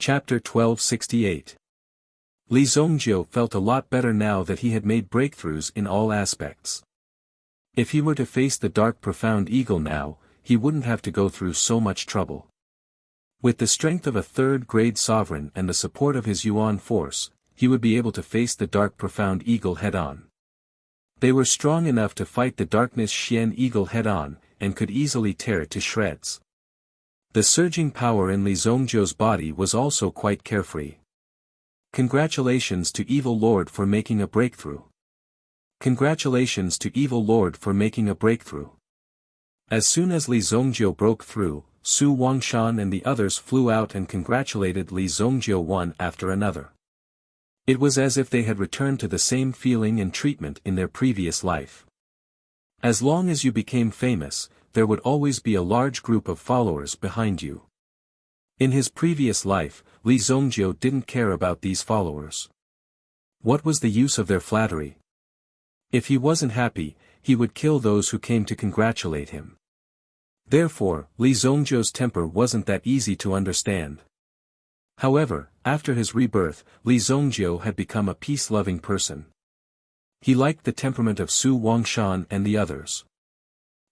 Chapter 1268. Li Zongjiu felt a lot better now that he had made breakthroughs in all aspects. If he were to face the dark profound eagle now, he wouldn't have to go through so much trouble. With the strength of a third-grade sovereign and the support of his Yuan force, he would be able to face the dark profound eagle head-on. They were strong enough to fight the darkness Xian eagle head-on, and could easily tear it to shreds. The surging power in Li Zongjiu's body was also quite carefree. Congratulations to Evil Lord for making a breakthrough. Congratulations to Evil Lord for making a breakthrough. As soon as Li Zongjiu broke through, Su Wangshan and the others flew out and congratulated Li Zongjiu one after another. It was as if they had returned to the same feeling and treatment in their previous life. As long as you became famous, there would always be a large group of followers behind you. In his previous life, Li Zongjiu didn't care about these followers. What was the use of their flattery? If he wasn't happy, he would kill those who came to congratulate him. Therefore, Li Zongjiu's temper wasn't that easy to understand. However, after his rebirth, Li Zongjiu had become a peace-loving person. He liked the temperament of Su Wangshan and the others.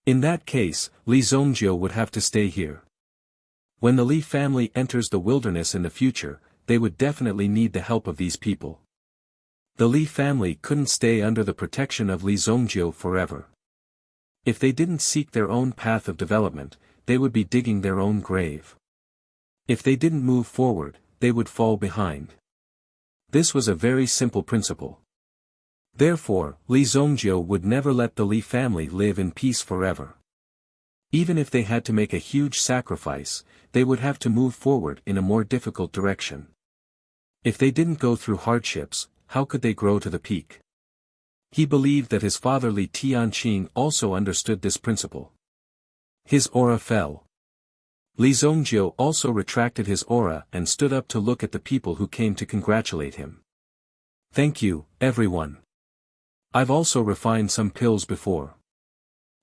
In that case, Li Zongjiu would have to stay here. When the Li family enters the wilderness in the future, they would definitely need the help of these people. The Li family couldn't stay under the protection of Li Zongjiu forever. If they didn't seek their own path of development, they would be digging their own grave. If they didn't move forward, they would fall behind. This was a very simple principle. Therefore, Li Zongjiu would never let the Li family live in peace forever. Even if they had to make a huge sacrifice, they would have to move forward in a more difficult direction. If they didn't go through hardships, how could they grow to the peak? He believed that his father Li Tianqing also understood this principle. His aura fell. Li Zongjiu also retracted his aura and stood up to look at the people who came to congratulate him. Thank you, everyone. I've also refined some pills before.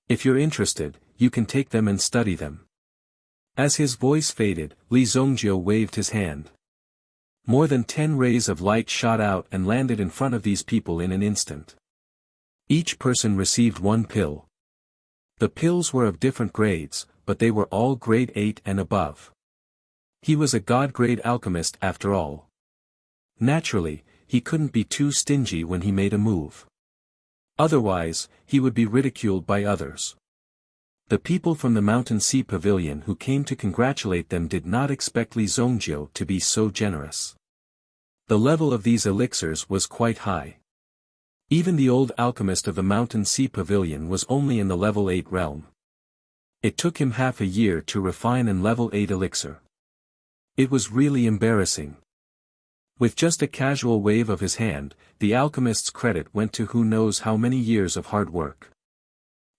If you're interested, you can take them and study them. As his voice faded, Li Zongjiu waved his hand. More than 10 rays of light shot out and landed in front of these people in an instant. Each person received one pill. The pills were of different grades, but they were all grade 8 and above. He was a god-grade alchemist after all. Naturally, he couldn't be too stingy when he made a move. Otherwise, he would be ridiculed by others. The people from the Mountain Sea Pavilion who came to congratulate them did not expect Li Zongjiu to be so generous. The level of these elixirs was quite high. Even the old alchemist of the Mountain Sea Pavilion was only in the level 8 realm. It took him half a year to refine an level 8 elixir. It was really embarrassing. With just a casual wave of his hand, the alchemist's credit went to who knows how many years of hard work.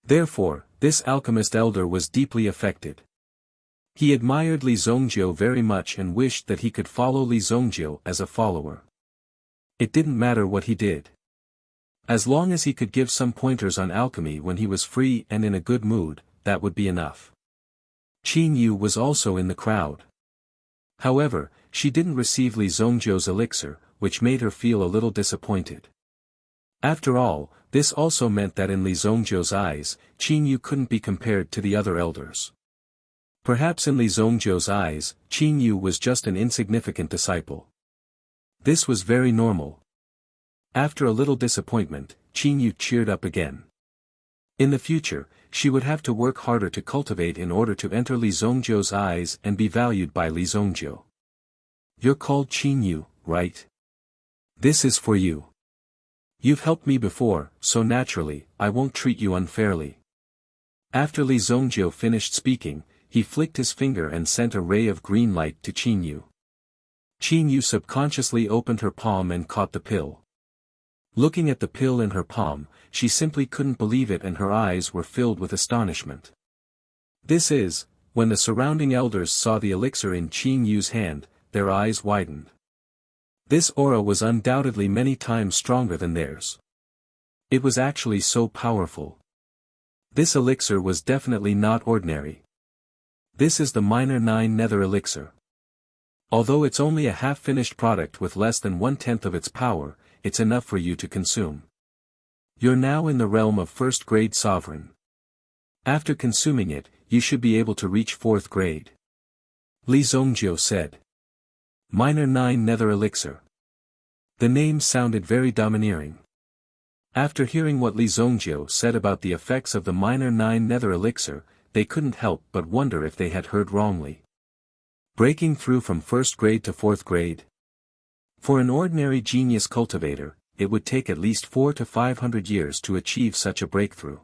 Therefore, this alchemist elder was deeply affected. He admired Li Zongjiu very much and wished that he could follow Li Zongjiu as a follower. It didn't matter what he did. As long as he could give some pointers on alchemy when he was free and in a good mood, that would be enough. Qin Yu was also in the crowd. However, she didn't receive Li Zongjiu's elixir, which made her feel a little disappointed. After all, this also meant that in Li Zongjiu's eyes, Qin Yu couldn't be compared to the other elders. Perhaps in Li Zongjiu's eyes, Qin Yu was just an insignificant disciple. This was very normal. After a little disappointment, Qin Yu cheered up again. In the future, she would have to work harder to cultivate in order to enter Li Zongjiu's eyes and be valued by Li Zongjiu. You're called Qin Yu, right? This is for you. You've helped me before, so naturally, I won't treat you unfairly. After Li Zongjiu finished speaking, he flicked his finger and sent a ray of green light to Qin Yu. Qin Yu subconsciously opened her palm and caught the pill. Looking at the pill in her palm, she simply couldn't believe it and her eyes were filled with astonishment. This is, when the surrounding elders saw the elixir in Qin Yu's hand, their eyes widened. This aura was undoubtedly many times stronger than theirs. It was actually so powerful. This elixir was definitely not ordinary. This is the minor 9 nether elixir. Although it's only a half-finished product with less than 1/10 of its power, it's enough for you to consume. You're now in the realm of first grade sovereign. After consuming it, you should be able to reach 4th grade. Li Zongjiu said. Minor 9 Nether Elixir. The name sounded very domineering. After hearing what Li Zongjiu said about the effects of the Minor 9 Nether Elixir, they couldn't help but wonder if they had heard wrongly. Breaking through from 1st grade to 4th grade? For an ordinary genius cultivator, it would take at least 400 to 500 years to achieve such a breakthrough.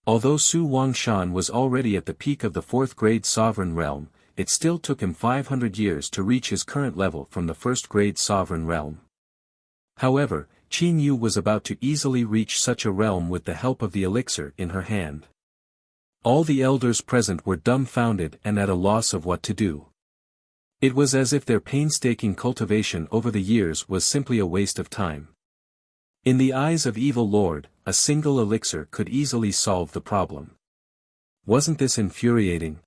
Although Su Wangshan was already at the peak of the 4th grade sovereign realm, it still took him 500 years to reach his current level from the 1st grade sovereign realm. However, Qin Yu was about to easily reach such a realm with the help of the elixir in her hand. All the elders present were dumbfounded and at a loss of what to do. It was as if their painstaking cultivation over the years was simply a waste of time. In the eyes of Evil Lord, a single elixir could easily solve the problem. Wasn't this infuriating?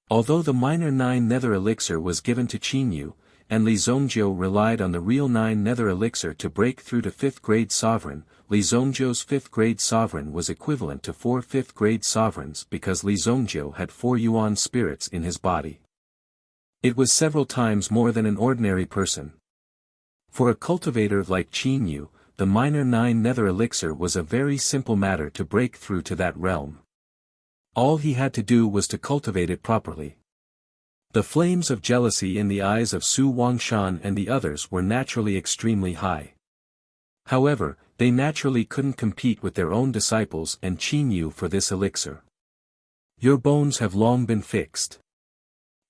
Although the Minor 9 Nether Elixir was given to Qin Yu, and Li Zongjiu relied on the real 9 Nether Elixir to break through to 5th grade sovereign, Li Zongjiu's 5th grade sovereign was equivalent to 4 5th grade sovereigns because Li Zongjiu had 4 Yuan spirits in his body. It was several times more than an ordinary person. For a cultivator like Qin Yu, the Minor 9 Nether Elixir was a very simple matter to break through to that realm. All he had to do was to cultivate it properly. The flames of jealousy in the eyes of Su Wangshan and the others were naturally extremely high. However, they naturally couldn't compete with their own disciples and Qin Yu for this elixir. Your bones have long been fixed.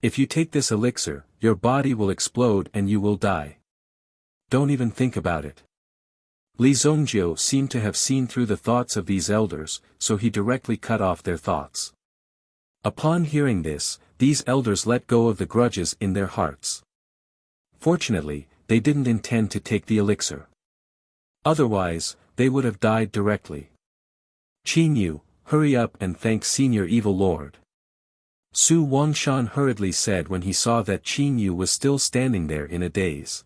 If you take this elixir, your body will explode and you will die. Don't even think about it. Li Zongjiu seemed to have seen through the thoughts of these elders, so he directly cut off their thoughts. Upon hearing this, these elders let go of the grudges in their hearts. Fortunately, they didn't intend to take the elixir. Otherwise, they would have died directly. Qin Yu, hurry up and thank Senior Evil Lord. Su Wangshan hurriedly said when he saw that Qin Yu was still standing there in a daze.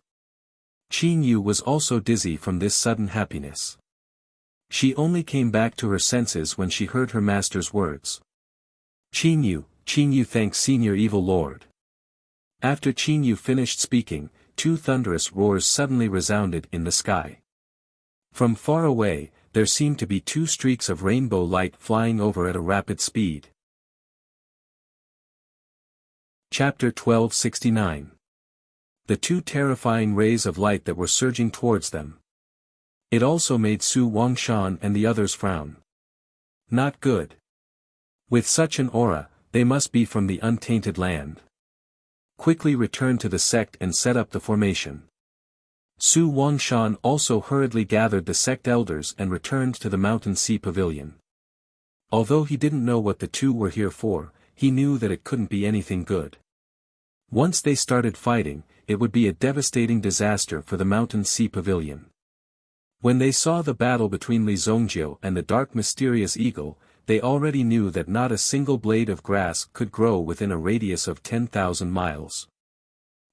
Qin Yu was also dizzy from this sudden happiness. She only came back to her senses when she heard her master's words. Qin Yu thanks Senior Evil Lord. After Qin Yu finished speaking, 2 thunderous roars suddenly resounded in the sky. From far away, there seemed to be 2 streaks of rainbow light flying over at a rapid speed. Chapter 1269. The 2 terrifying rays of light that were surging towards them. It also made Su Wangshan and the others frown. Not good. With such an aura, they must be from the untainted land. Quickly return to the sect and set up the formation. Su Wangshan also hurriedly gathered the sect elders and returned to the Mountain Sea Pavilion. Although he didn't know what the 2 were here for, he knew that it couldn't be anything good. Once they started fighting, it would be a devastating disaster for the Mountain Sea Pavilion. When they saw the battle between Li Zongjiu and the dark mysterious eagle, they already knew that not a single blade of grass could grow within a radius of 10,000 miles.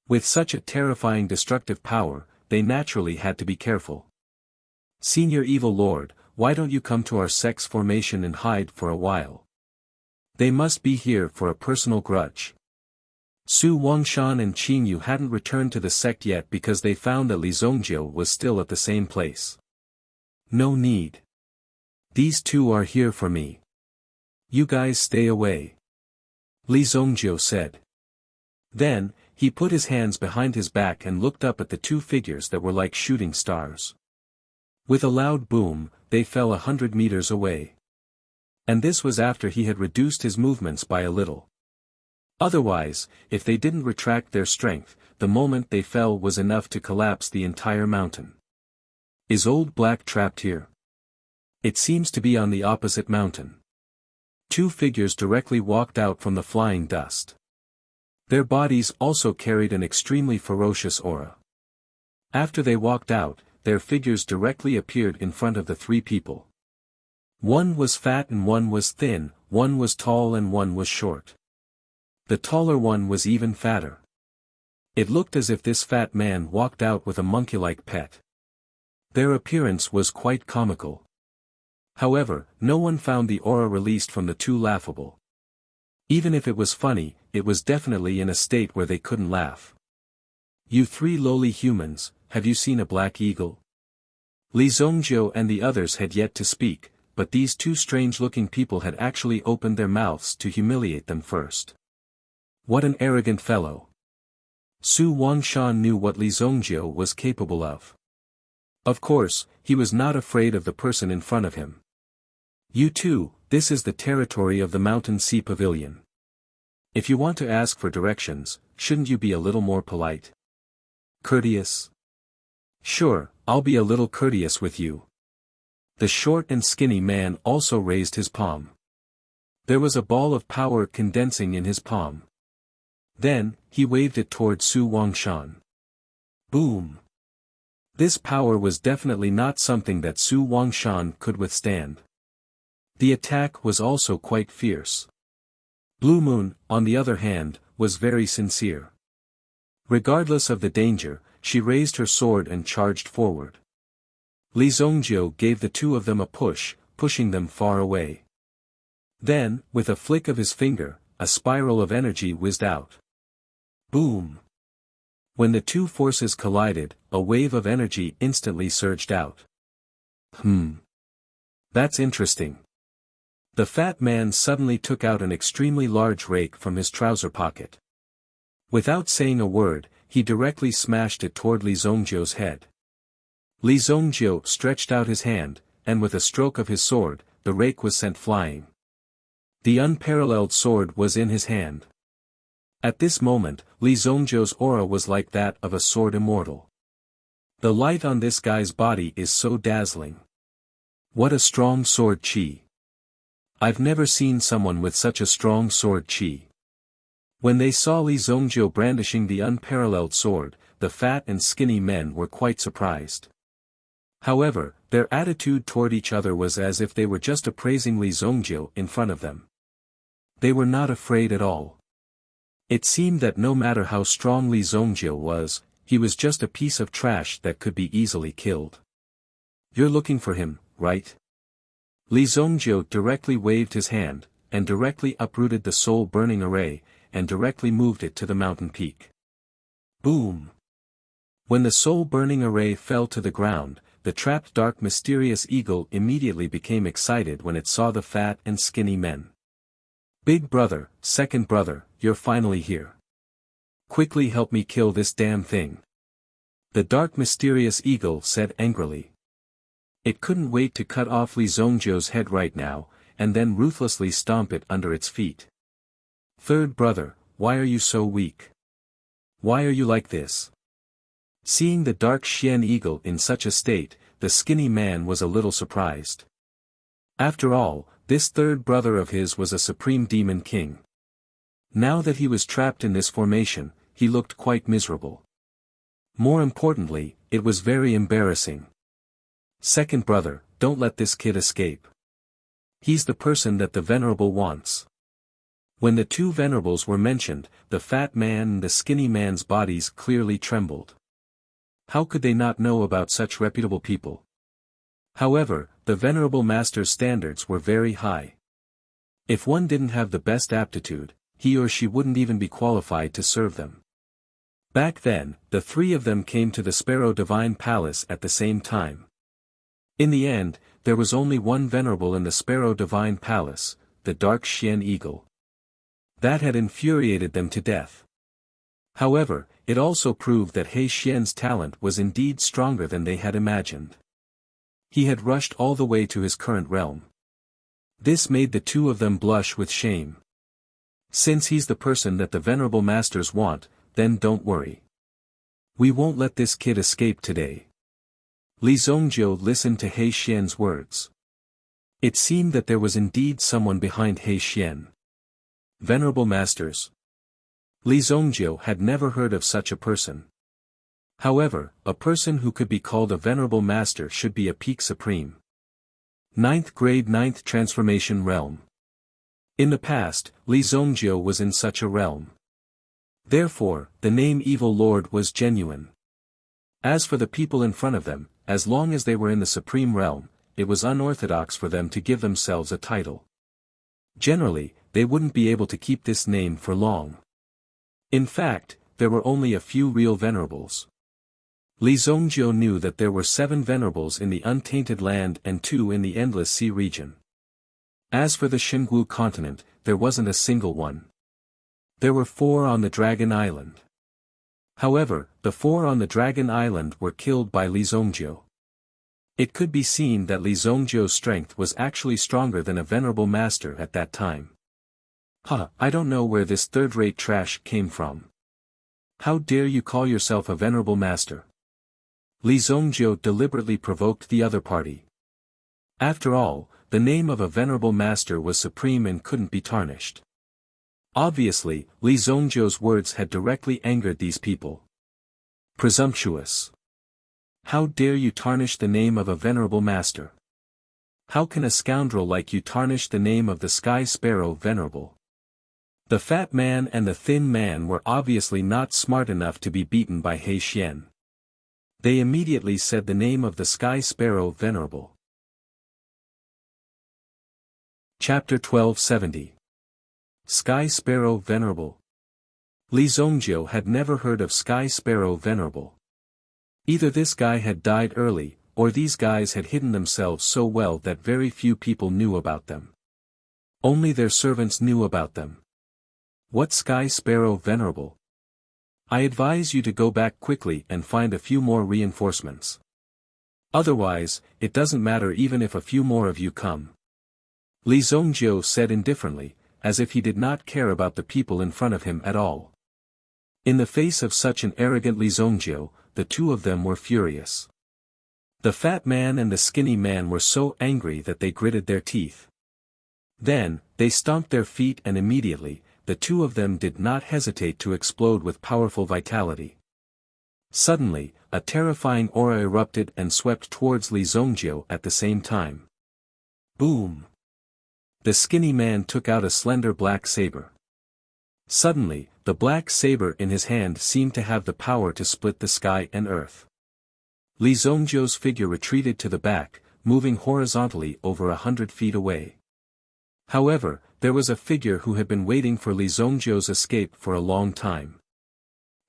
With such a terrifying destructive power, they naturally had to be careful. Senior Evil Lord, why don't you come to our sect's formation and hide for a while? They must be here for a personal grudge. Su Wangshan and Qin Yu hadn't returned to the sect yet because they found that Li Zongjiu was still at the same place. No need. These 2 are here for me. You guys stay away. Li Zongjiu said. Then, he put his hands behind his back and looked up at the 2 figures that were like shooting stars. With a loud boom, they fell 100 meters away. And this was after he had reduced his movements by a little. Otherwise, if they didn't retract their strength, the moment they fell was enough to collapse the entire mountain. Is Old Black trapped here? It seems to be on the opposite mountain. 2 figures directly walked out from the flying dust. Their bodies also carried an extremely ferocious aura. After they walked out, their figures directly appeared in front of the 3 people. One was fat and one was thin, one was tall and one was short. The taller one was even fatter. It looked as if this fat man walked out with a monkey-like pet. Their appearance was quite comical. However, no one found the aura released from the two laughable. Even if it was funny, it was definitely in a state where they couldn't laugh. You three lowly humans, have you seen a black eagle? Li Zongjiu and the others had yet to speak, but these two strange-looking people had actually opened their mouths to humiliate them first. What an arrogant fellow. Su Wangshan knew what Li Zongjiu was capable of. Of course, he was not afraid of the person in front of him. You two, this is the territory of the Mountain Sea Pavilion. If you want to ask for directions, shouldn't you be a little more polite? Courteous? Sure, I'll be a little courteous with you. The short and skinny man also raised his palm. There was a ball of power condensing in his palm. Then, he waved it toward Su Wangshan. Boom! This power was definitely not something that Su Wangshan could withstand. The attack was also quite fierce. Blue Moon, on the other hand, was very sincere. Regardless of the danger, she raised her sword and charged forward. Li Zongjiu gave the two of them a push, pushing them far away. Then, with a flick of his finger, a spiral of energy whizzed out. Boom! When the two forces collided, a wave of energy instantly surged out. That's interesting. The fat man suddenly took out an extremely large rake from his trouser pocket. Without saying a word, he directly smashed it toward Li Zongjiu's head. Li Zongjiu stretched out his hand, and with a stroke of his sword, the rake was sent flying. The unparalleled sword was in his hand. At this moment, Li Zongjiu's aura was like that of a sword immortal. The light on this guy's body is so dazzling. What a strong sword chi. I've never seen someone with such a strong sword chi. When they saw Li Zongjiu brandishing the unparalleled sword, the fat and skinny men were quite surprised. However, their attitude toward each other was as if they were just appraising Li Zongjiu in front of them. They were not afraid at all. It seemed that no matter how strong Li Zongjiu was, he was just a piece of trash that could be easily killed. You're looking for him, right? Li Zongjiu directly waved his hand, and directly uprooted the soul-burning array, and directly moved it to the mountain peak. Boom! When the soul-burning array fell to the ground, the trapped dark mysterious eagle immediately became excited when it saw the fat and skinny men. Big brother, second brother, you're finally here. Quickly help me kill this damn thing. The dark mysterious eagle said angrily. It couldn't wait to cut off Li Zongjiu's head right now, and then ruthlessly stomp it under its feet. Third brother, why are you so weak? Why are you like this? Seeing the dark Xian eagle in such a state, the skinny man was a little surprised. After all, this third brother of his was a supreme demon king. Now that he was trapped in this formation, he looked quite miserable. More importantly, it was very embarrassing. Second brother, don't let this kid escape. He's the person that the venerable wants. When the two venerables were mentioned, the fat man and the skinny man's bodies clearly trembled. How could they not know about such reputable people? However, the venerable master's standards were very high. If one didn't have the best aptitude, he or she wouldn't even be qualified to serve them. Back then, the three of them came to the Sparrow Divine Palace at the same time. In the end, there was only one venerable in the Sparrow Divine Palace, the Dark Xian Eagle. That had infuriated them to death. However, it also proved that He Xian's talent was indeed stronger than they had imagined. He had rushed all the way to his current realm. This made the two of them blush with shame. Since he's the person that the venerable masters want, then don't worry. We won't let this kid escape today. Li Zongjiu listened to He Xian's words. It seemed that there was indeed someone behind He Xian. Venerable masters. Li Zongjiu had never heard of such a person. However, a person who could be called a venerable master should be a peak supreme. 9th grade 9th transformation realm. In the past, Li Zongjiu was in such a realm. Therefore, the name Evil Lord was genuine. As for the people in front of them, as long as they were in the supreme realm, it was unorthodox for them to give themselves a title. Generally, they wouldn't be able to keep this name for long. In fact, there were only a few real venerables. Li Zongjiu knew that there were 7 venerables in the untainted land and 2 in the endless sea region. As for the Xingwu continent, there wasn't a single one. There were 4 on the Dragon Island. However, the 4 on the Dragon Island were killed by Li Zongjiu. It could be seen that Li Zongjiu's strength was actually stronger than a venerable master at that time. I don't know where this third-rate trash came from. How dare you call yourself a venerable master? Li Zongjiu deliberately provoked the other party. After all, the name of a venerable master was supreme and couldn't be tarnished. Obviously, Li Zongjiu's words had directly angered these people. Presumptuous. How dare you tarnish the name of a venerable master? How can a scoundrel like you tarnish the name of the Sky Sparrow Venerable? The fat man and the thin man were obviously not smart enough to be beaten by He Xian. They immediately said the name of the Sky Sparrow Venerable. Chapter 1270. Sky Sparrow Venerable. Li Zongjiu had never heard of Sky Sparrow Venerable. Either this guy had died early, or these guys had hidden themselves so well that very few people knew about them. Only their servants knew about them. What Sky Sparrow Venerable? I advise you to go back quickly and find a few more reinforcements. Otherwise, it doesn't matter even if a few more of you come. Li Zongjiu said indifferently, as if he did not care about the people in front of him at all. In the face of such an arrogant Li Zongjiu, the two of them were furious. The fat man and the skinny man were so angry that they gritted their teeth. Then, they stomped their feet and immediately, the two of them did not hesitate to explode with powerful vitality. Suddenly, a terrifying aura erupted and swept towards Li Zongjiu at the same time. Boom! The skinny man took out a slender black saber. Suddenly, the black saber in his hand seemed to have the power to split the sky and earth. Li Zongjiu's figure retreated to the back, moving horizontally over 100 feet away. However, there was a figure who had been waiting for Li Zongjiu's escape for a long time.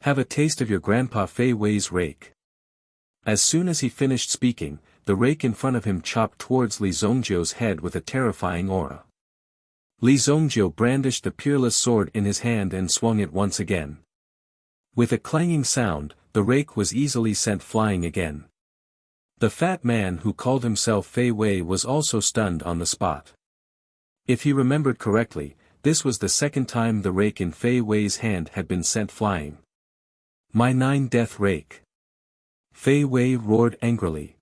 Have a taste of your Grandpa Fei Wei's rake. As soon as he finished speaking, the rake in front of him chopped towards Li Zongjiu's head with a terrifying aura. Li Zongjiu brandished the peerless sword in his hand and swung it once again. With a clanging sound, the rake was easily sent flying again. The fat man who called himself Fei Wei was also stunned on the spot. If he remembered correctly, this was the second time the rake in Fei Wei's hand had been sent flying. My 9-death rake! Fei Wei roared angrily.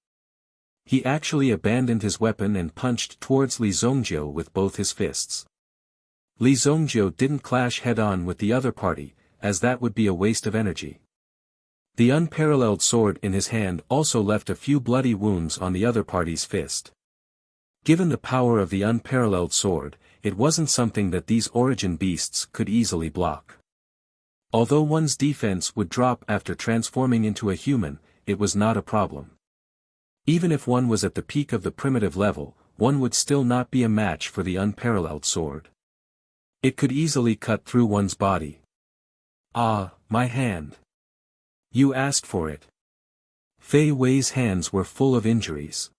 He actually abandoned his weapon and punched towards Li Zongjiu with both his fists. Li Zongjiu didn't clash head-on with the other party, as that would be a waste of energy. The unparalleled sword in his hand also left a few bloody wounds on the other party's fist. Given the power of the unparalleled sword, it wasn't something that these origin beasts could easily block. Although one's defense would drop after transforming into a human, it was not a problem. Even if one was at the peak of the primitive level, one would still not be a match for the unparalleled sword. It could easily cut through one's body. Ah, my hand! You asked for it. Fei Wei's hands were full of injuries.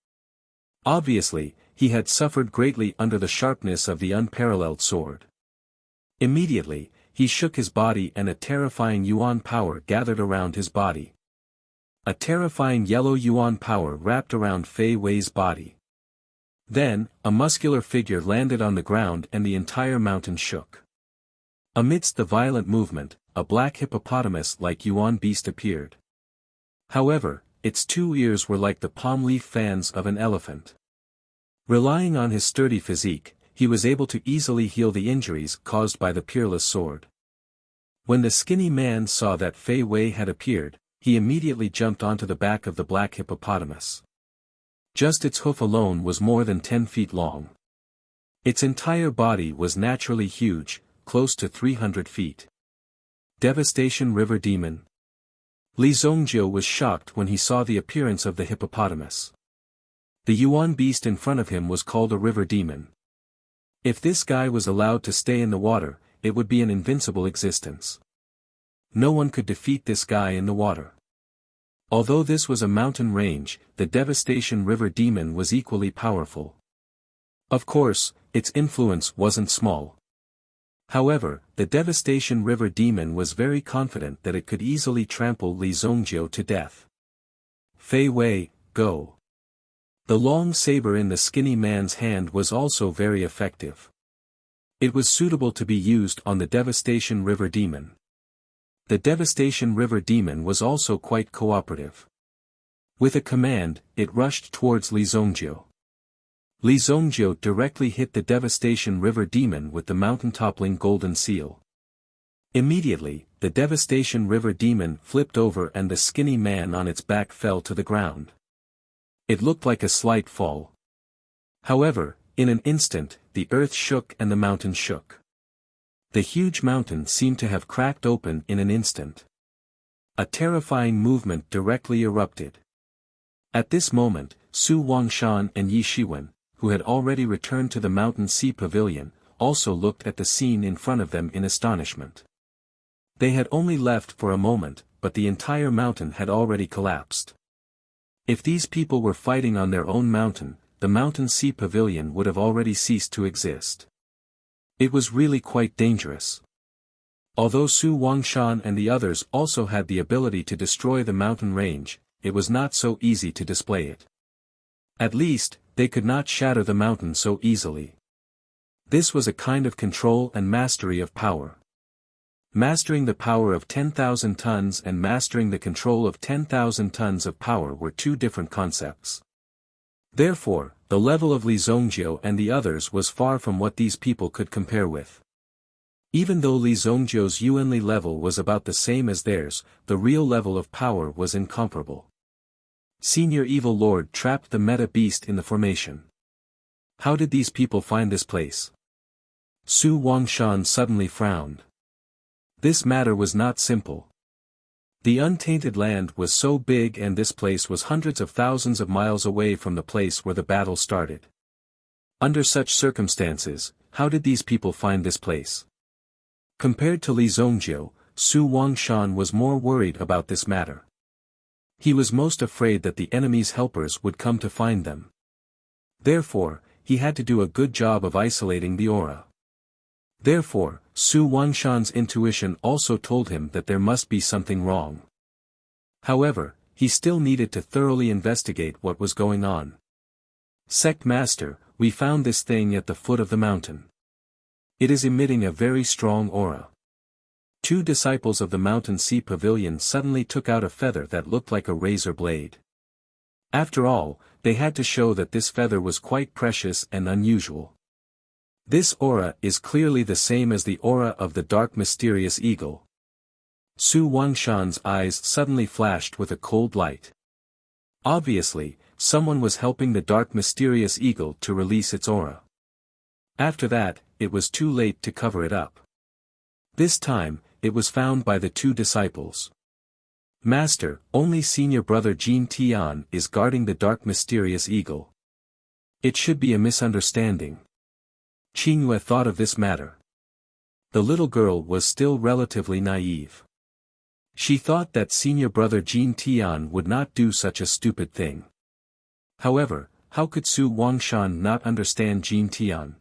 Obviously, he had suffered greatly under the sharpness of the unparalleled sword. Immediately, he shook his body and a terrifying yuan power gathered around his body. A terrifying yellow yuan power wrapped around Fei Wei's body. Then, a muscular figure landed on the ground and the entire mountain shook. Amidst the violent movement, a black hippopotamus-like yuan beast appeared. However, its 2 ears were like the palm leaf fans of an elephant. Relying on his sturdy physique, he was able to easily heal the injuries caused by the peerless sword. When the skinny man saw that Fei Wei had appeared, he immediately jumped onto the back of the black hippopotamus. Just its hoof alone was more than 10 feet long. Its entire body was naturally huge, close to 300 feet. Devastation River Demon. Li Zongjiu was shocked when he saw the appearance of the hippopotamus. The Yuan beast in front of him was called a river demon. If this guy was allowed to stay in the water, it would be an invincible existence. No one could defeat this guy in the water. Although this was a mountain range, the Devastation River Demon was equally powerful. Of course, its influence wasn't small. However, the Devastation River Demon was very confident that it could easily trample Li Zongjiu to death. Fei Wei, go. The long saber in the skinny man's hand was also very effective. It was suitable to be used on the Devastation River Demon. The Devastation River Demon was also quite cooperative. With a command, it rushed towards Li Zongjiu. Li Zongjiu directly hit the Devastation River Demon with the mountain-toppling golden seal. Immediately, the Devastation River Demon flipped over and the skinny man on its back fell to the ground. It looked like a slight fall. However, in an instant, the earth shook and the mountain shook. The huge mountain seemed to have cracked open in an instant. A terrifying movement directly erupted. At this moment, Su Wangshan and Yi Shiwen, who had already returned to the Mountain Sea Pavilion, also looked at the scene in front of them in astonishment. They had only left for a moment, but the entire mountain had already collapsed. If these people were fighting on their own mountain, the Mountain Sea Pavilion would have already ceased to exist. It was really quite dangerous. Although Su Wangshan and the others also had the ability to destroy the mountain range, it was not so easy to display it. At least, they could not shatter the mountain so easily. This was a kind of control and mastery of power. Mastering the power of 10,000 tons and mastering the control of 10,000 tons of power were two different concepts. Therefore, the level of Li Zongjiu and the others was far from what these people could compare with. Even though Li Zongjiu's Yuanli level was about the same as theirs, the real level of power was incomparable. Senior Evil Lord trapped the Meta Beast in the formation. How did these people find this place? Su Wangshan suddenly frowned. This matter was not simple. The untainted land was so big and this place was hundreds of thousands of miles away from the place where the battle started. Under such circumstances, how did these people find this place? Compared to Li Zongjiu, Su Wangshan was more worried about this matter. He was most afraid that the enemy's helpers would come to find them. Therefore, he had to do a good job of isolating the aura. Therefore, Su Wangshan's intuition also told him that there must be something wrong. However, he still needed to thoroughly investigate what was going on. Sect Master, we found this thing at the foot of the mountain. It is emitting a very strong aura. Two disciples of the Mountain Sea Pavilion suddenly took out a feather that looked like a razor blade. After all, they had to show that this feather was quite precious and unusual. This aura is clearly the same as the aura of the dark mysterious eagle. Su Wangshan's eyes suddenly flashed with a cold light. Obviously, someone was helping the dark mysterious eagle to release its aura. After that, it was too late to cover it up. This time, it was found by the two disciples. Master, only senior brother Jin Tian is guarding the dark mysterious eagle. It should be a misunderstanding. Qingyue thought of this matter. The little girl was still relatively naive. She thought that senior brother Jin Tian would not do such a stupid thing. However, how could Su Wangshan not understand Jin Tian?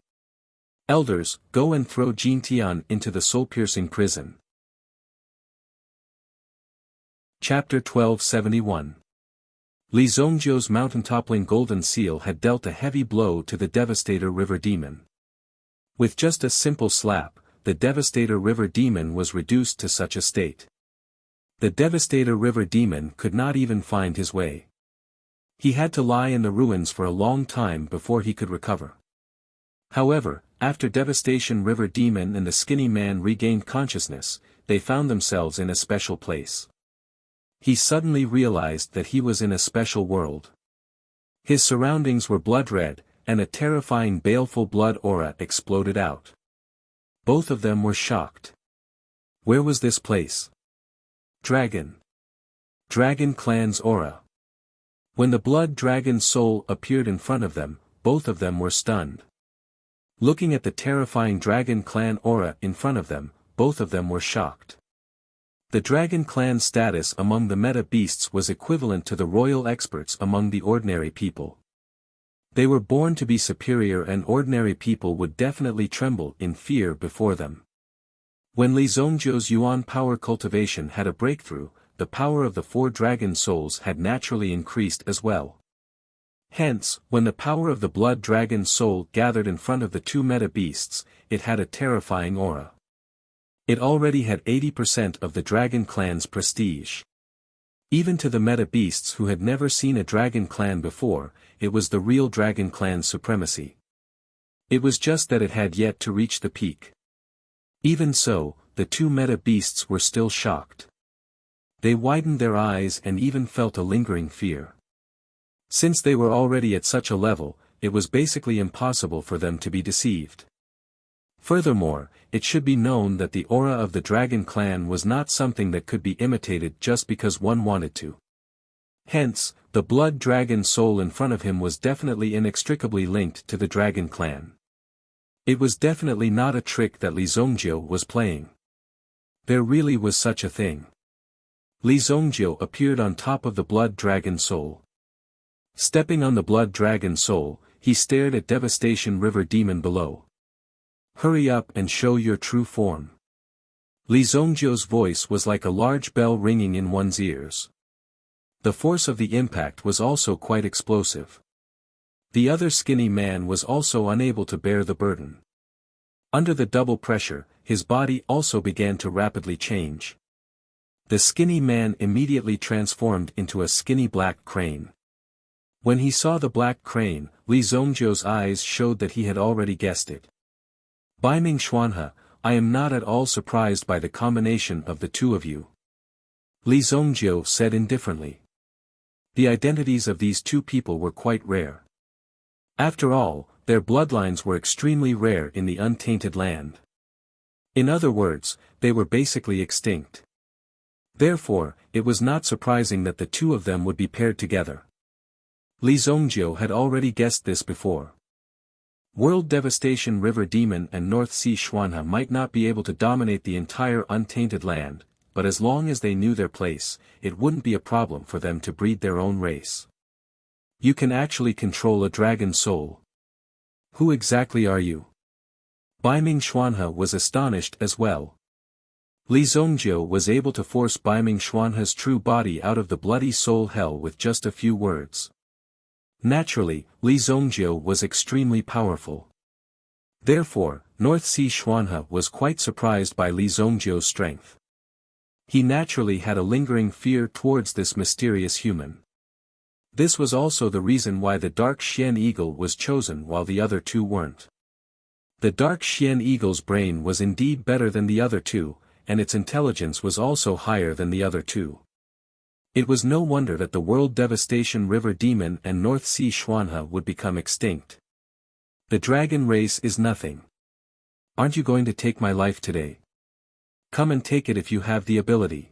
Elders, go and throw Jin Tian into the soul-piercing prison. Chapter 1271. Li Zongjiu's mountain-toppling golden seal had dealt a heavy blow to the Devastator River Demon. With just a simple slap, the Devastator River Demon was reduced to such a state. The Devastator River Demon could not even find his way. He had to lie in the ruins for a long time before he could recover. However, after Devastation River Demon and the skinny man regained consciousness, they found themselves in a special place. He suddenly realized that he was in a special world. His surroundings were blood red, and a terrifying baleful blood aura exploded out. Both of them were shocked. Where was this place? Dragon. Dragon clan's aura. When the blood dragon's soul appeared in front of them, both of them were stunned. Looking at the terrifying dragon clan aura in front of them, both of them were shocked. The dragon clan status among the meta beasts was equivalent to the royal experts among the ordinary people. They were born to be superior, and ordinary people would definitely tremble in fear before them. When Li Zhongjiu's Yuan power cultivation had a breakthrough, the power of the four dragon souls had naturally increased as well. Hence, when the power of the blood dragon soul gathered in front of the two meta beasts, it had a terrifying aura. It already had 80% of the dragon clan's prestige. Even to the meta beasts who had never seen a dragon clan before, it was the real dragon clan's supremacy. It was just that it had yet to reach the peak. Even so, the two meta beasts were still shocked. They widened their eyes and even felt a lingering fear. Since they were already at such a level, it was basically impossible for them to be deceived. Furthermore, it should be known that the aura of the dragon clan was not something that could be imitated just because one wanted to. Hence, the blood dragon soul in front of him was definitely inextricably linked to the dragon clan. It was definitely not a trick that Li Zhongjiu was playing. There really was such a thing. Li Zhongjiu appeared on top of the blood dragon soul. Stepping on the blood dragon soul, he stared at Devastation River Demon below. "Hurry up and show your true form." Li Zhongjiu's voice was like a large bell ringing in one's ears. The force of the impact was also quite explosive. The other skinny man was also unable to bear the burden. Under the double pressure, his body also began to rapidly change. The skinny man immediately transformed into a skinny black crane. When he saw the black crane, Li Zhongjiu's eyes showed that he had already guessed it. "Baiming Xuanhe, I am not at all surprised by the combination of the two of you," Li Zhongjiu said indifferently. The identities of these two people were quite rare. After all, their bloodlines were extremely rare in the untainted land. In other words, they were basically extinct. Therefore, it was not surprising that the two of them would be paired together. Li Zhongjiu had already guessed this before. World Devastation River Demon and North Sea Xuanhe might not be able to dominate the entire untainted land, but as long as they knew their place, it wouldn't be a problem for them to breed their own race. "You can actually control a dragon soul. Who exactly are you?" Baiming Xuanhe was astonished as well. Li Zhongjiu was able to force Baiming Xuanhe's true body out of the bloody soul hell with just a few words. Naturally, Li Zhongjiu was extremely powerful. Therefore, North Sea Xuanhe was quite surprised by Li Zhongjiu's strength. He naturally had a lingering fear towards this mysterious human. This was also the reason why the Dark Xian Eagle was chosen while the other two weren't. The Dark Xian Eagle's brain was indeed better than the other two, and its intelligence was also higher than the other two. It was no wonder that the World Devastation River Demon and North Sea Xuanhe would become extinct. The dragon race is nothing. Aren't you going to take my life today? Come and take it if you have the ability.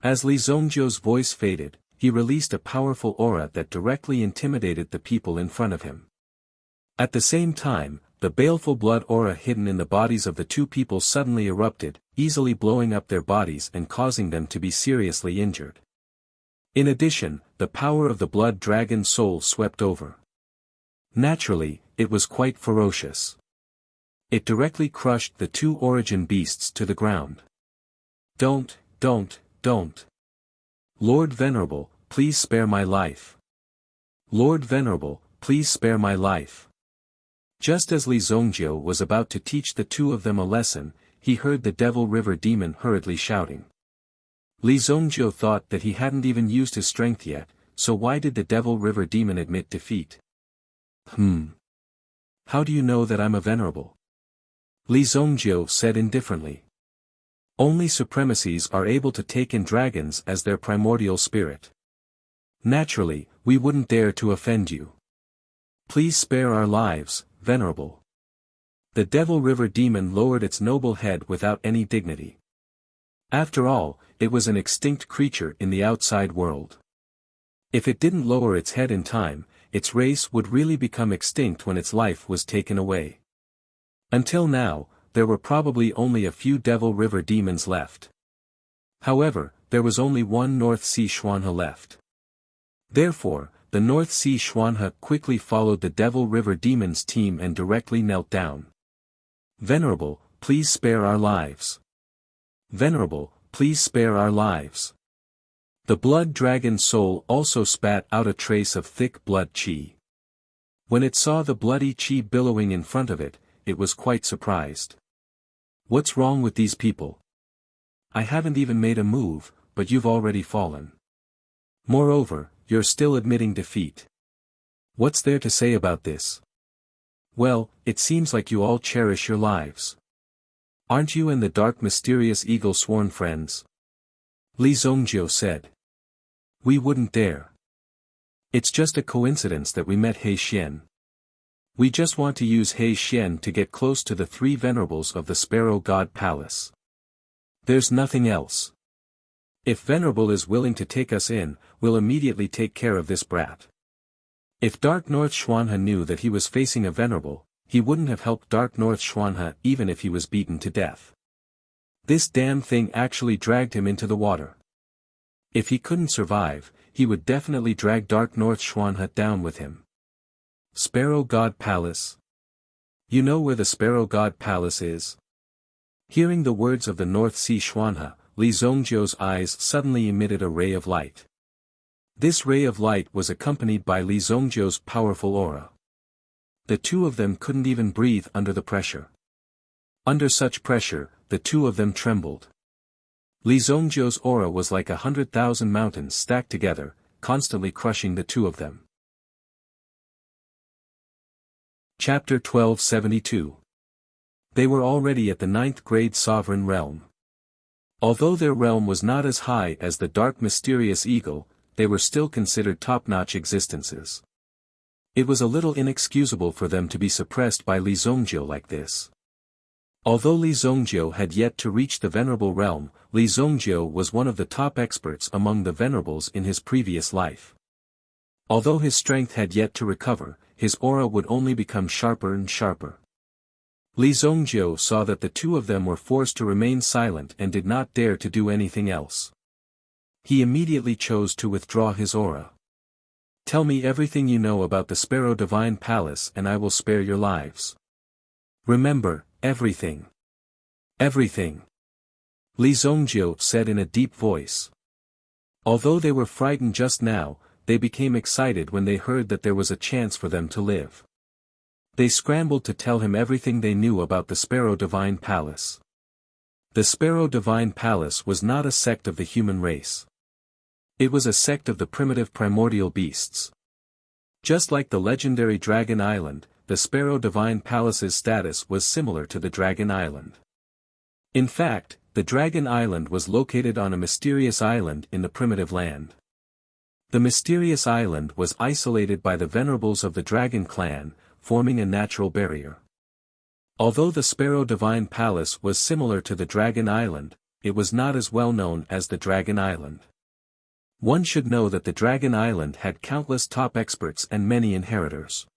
As Li Zhongjiu's voice faded, he released a powerful aura that directly intimidated the people in front of him. At the same time, the baleful blood aura hidden in the bodies of the two people suddenly erupted, easily blowing up their bodies and causing them to be seriously injured. In addition, the power of the blood dragon soul swept over. Naturally, it was quite ferocious. It directly crushed the two origin beasts to the ground. Don't. Lord Venerable, please spare my life. Lord Venerable, please spare my life. Just as Li Zhongjiu was about to teach the two of them a lesson, he heard the Devil River Demon hurriedly shouting. Li Zhongjiu thought that he hadn't even used his strength yet, so why did the Devil River Demon admit defeat? How do you know that I'm a venerable? Li Zhongjiu said indifferently. Only supremacies are able to take in dragons as their primordial spirit. Naturally, we wouldn't dare to offend you. Please spare our lives, Venerable. The Devil River Demon lowered its noble head without any dignity. After all, it was an extinct creature in the outside world. If it didn't lower its head in time, its race would really become extinct when its life was taken away. Until now, there were probably only a few Devil River demons left. However, there was only one North Sea Xuanhe left. Therefore, the North Sea Xuanhe quickly followed the Devil River Demon's team and directly knelt down. "Venerable, please spare our lives. Venerable, please spare our lives." The blood dragon soul also spat out a trace of thick blood qi. When it saw the bloody qi billowing in front of it, it was quite surprised. "What's wrong with these people? I haven't even made a move, but you've already fallen. Moreover, you're still admitting defeat. What's there to say about this? Well, it seems like you all cherish your lives. Aren't you and the dark mysterious eagle sworn friends?" Li Zongjiu said. "We wouldn't dare. It's just a coincidence that we met He Xian. We just want to use He Xian to get close to the three venerables of the Sparrow God Palace. There's nothing else. If Venerable is willing to take us in, we'll immediately take care of this brat." If Dark North Xuanhe knew that he was facing a Venerable, he wouldn't have helped Dark North Xuanhe even if he was beaten to death. This damn thing actually dragged him into the water. If he couldn't survive, he would definitely drag Dark North Xuanhe down with him. Sparrow God Palace? You know where the Sparrow God Palace is? Hearing the words of the North Sea Xuanhe, Li Zongjiu's eyes suddenly emitted a ray of light. This ray of light was accompanied by Li Zongjiu's powerful aura. The two of them couldn't even breathe under the pressure. Under such pressure, the two of them trembled. Li Zongjiu's aura was like 100,000 mountains stacked together, constantly crushing the two of them. Chapter 1272. They were already at the 9th grade sovereign realm. Although their realm was not as high as the dark mysterious eagle, they were still considered top-notch existences. It was a little inexcusable for them to be suppressed by Li Zongjiu like this. Although Li Zongjiu had yet to reach the venerable realm, Li Zongjiu was one of the top experts among the venerables in his previous life. Although his strength had yet to recover, his aura would only become sharper and sharper. Li Zongjiu saw that the two of them were forced to remain silent and did not dare to do anything else. He immediately chose to withdraw his aura. "Tell me everything you know about the Sparrow Divine Palace and I will spare your lives. Remember, everything. Everything," Li Zongjiu said in a deep voice. Although they were frightened just now, they became excited when they heard that there was a chance for them to live. They scrambled to tell him everything they knew about the Sparrow Divine Palace. The Sparrow Divine Palace was not a sect of the human race. It was a sect of the primitive primordial beasts. Just like the legendary Dragon Island, the Sparrow Divine Palace's status was similar to the Dragon Island. In fact, the Dragon Island was located on a mysterious island in the primitive land. The mysterious island was isolated by the venerables of the Dragon clan, forming a natural barrier. Although the Sparrow Divine Palace was similar to the Dragon Island, it was not as well known as the Dragon Island. One should know that the Dragon Island had countless top experts and many inheritors.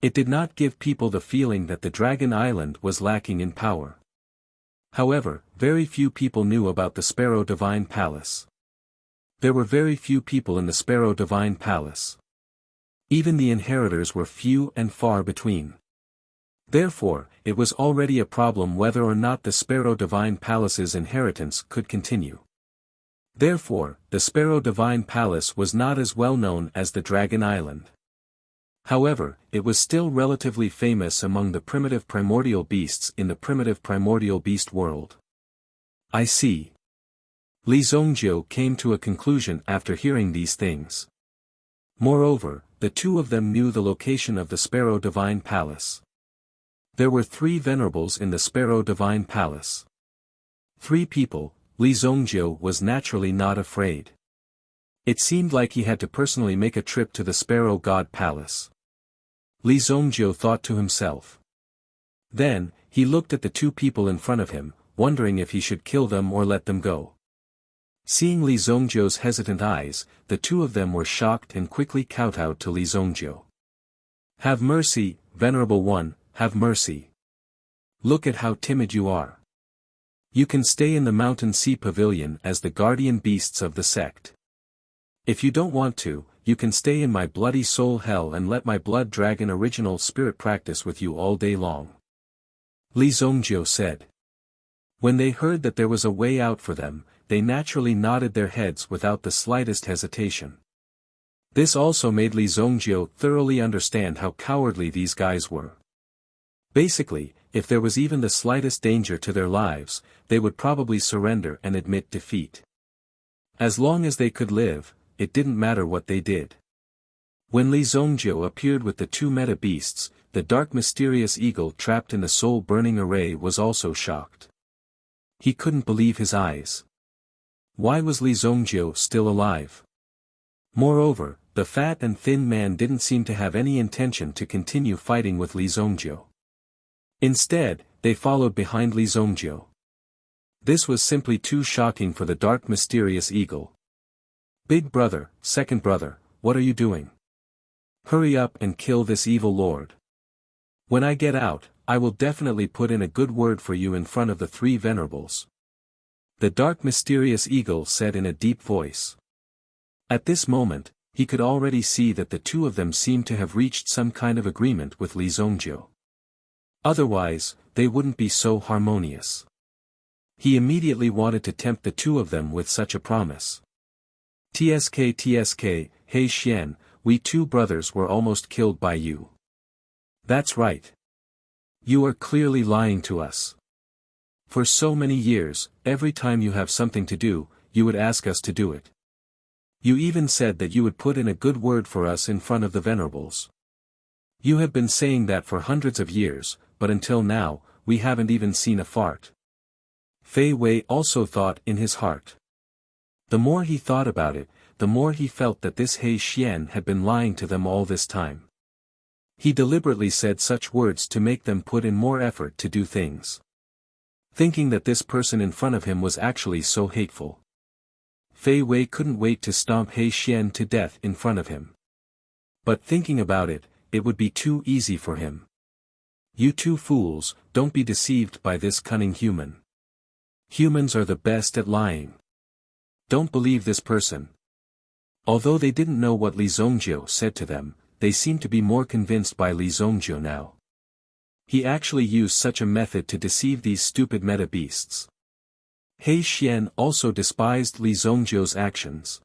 It did not give people the feeling that the Dragon Island was lacking in power. However, very few people knew about the Sparrow Divine Palace. There were very few people in the Sparrow Divine Palace. Even the inheritors were few and far between. Therefore, it was already a problem whether or not the Sparrow Divine Palace's inheritance could continue. Therefore, the Sparrow Divine Palace was not as well known as the Dragon Island. However, it was still relatively famous among the primitive primordial beasts in the primitive primordial beast world. "I see." Li Zongjiu came to a conclusion after hearing these things. Moreover, the two of them knew the location of the Sparrow Divine Palace. There were 3 venerables in the Sparrow Divine Palace. 3 people. Li Zongjiu was naturally not afraid. It seemed like he had to personally make a trip to the Sparrow God Palace. Li Zongjiu thought to himself. Then, he looked at the 2 people in front of him, wondering if he should kill them or let them go. Seeing Li Zongjiu's hesitant eyes, the two of them were shocked and quickly kowtowed to Li Zongjiu. "Have mercy, Venerable One, have mercy. Look at how timid you are. You can stay in the Mountain Sea Pavilion as the guardian beasts of the sect. If you don't want to, you can stay in my bloody soul hell and let my blood dragon original spirit practice with you all day long," Li Zongjiu said. When they heard that there was a way out for them, they naturally nodded their heads without the slightest hesitation. This also made Li Zongjiu thoroughly understand how cowardly these guys were. Basically, if there was even the slightest danger to their lives, they would probably surrender and admit defeat. As long as they could live, it didn't matter what they did. When Li Zongjiu appeared with the two meta beasts, the dark mysterious eagle trapped in the soul-burning array was also shocked. He couldn't believe his eyes. Why was Li Zongjiu still alive? Moreover, the fat and thin man didn't seem to have any intention to continue fighting with Li Zongjiu. Instead, they followed behind Li Zongjiu. This was simply too shocking for the dark mysterious eagle. "Big brother, second brother, what are you doing? Hurry up and kill this evil lord. When I get out, I will definitely put in a good word for you in front of the three venerables," the dark mysterious eagle said in a deep voice. At this moment, he could already see that the two of them seemed to have reached some kind of agreement with Li Zongjiu. Otherwise, they wouldn't be so harmonious. He immediately wanted to tempt the two of them with such a promise. TSK, hey Xian, we two brothers were almost killed by you." "That's right. You are clearly lying to us. For so many years, every time you have something to do, you would ask us to do it. You even said that you would put in a good word for us in front of the venerables. You have been saying that for hundreds of years, but until now, we haven't even seen a fart." Fei Wei also thought in his heart. The more he thought about it, the more he felt that this He Xian had been lying to them all this time. He deliberately said such words to make them put in more effort to do things. Thinking that this person in front of him was actually so hateful, Fei Wei couldn't wait to stomp He Xian to death in front of him. But thinking about it, it would be too easy for him. "You two fools, don't be deceived by this cunning human. Humans are the best at lying. Don't believe this person." Although they didn't know what Li Zongjiu said to them, they seemed to be more convinced by Li Zongjiu now. He actually used such a method to deceive these stupid meta beasts. He Xian also despised Li Zongjiu's actions.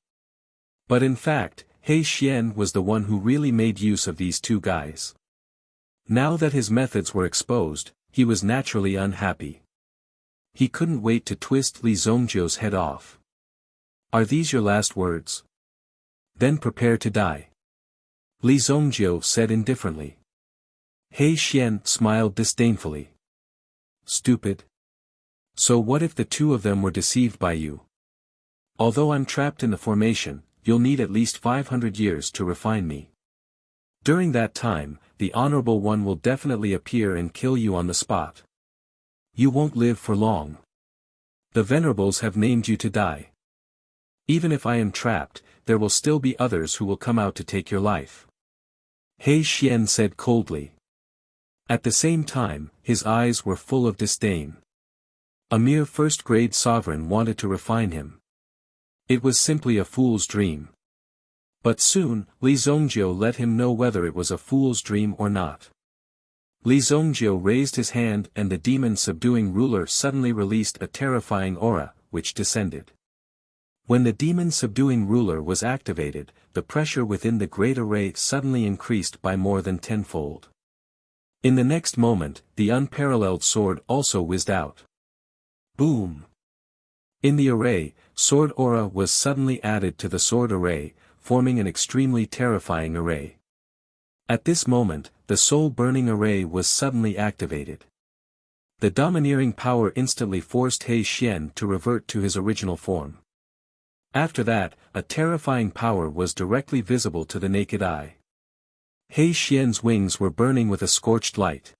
But in fact, He Xian was the one who really made use of these two guys. Now that his methods were exposed, he was naturally unhappy. He couldn't wait to twist Li Zongjiu's head off. "Are these your last words? Then prepare to die," Li Zongjiu said indifferently. He Xian smiled disdainfully. "Stupid. So what if the two of them were deceived by you? Although I'm trapped in the formation, you'll need at least 500 years to refine me. During that time, the Honorable One will definitely appear and kill you on the spot. You won't live for long. The Venerables have named you to die. Even if I am trapped, there will still be others who will come out to take your life," He Xian said coldly. At the same time, his eyes were full of disdain. A mere first-grade sovereign wanted to refine him. It was simply a fool's dream. But soon, Li Zongjiu let him know whether it was a fool's dream or not. Li Zongjiu raised his hand and the demon-subduing ruler suddenly released a terrifying aura, which descended. When the demon-subduing ruler was activated, the pressure within the great array suddenly increased by more than tenfold. In the next moment, the unparalleled sword also whizzed out. Boom! In the array, sword aura was suddenly added to the sword array, forming an extremely terrifying array. At this moment, the soul-burning array was suddenly activated. The domineering power instantly forced He Xian to revert to his original form. After that, a terrifying power was directly visible to the naked eye. He Xian's wings were burning with a scorched light.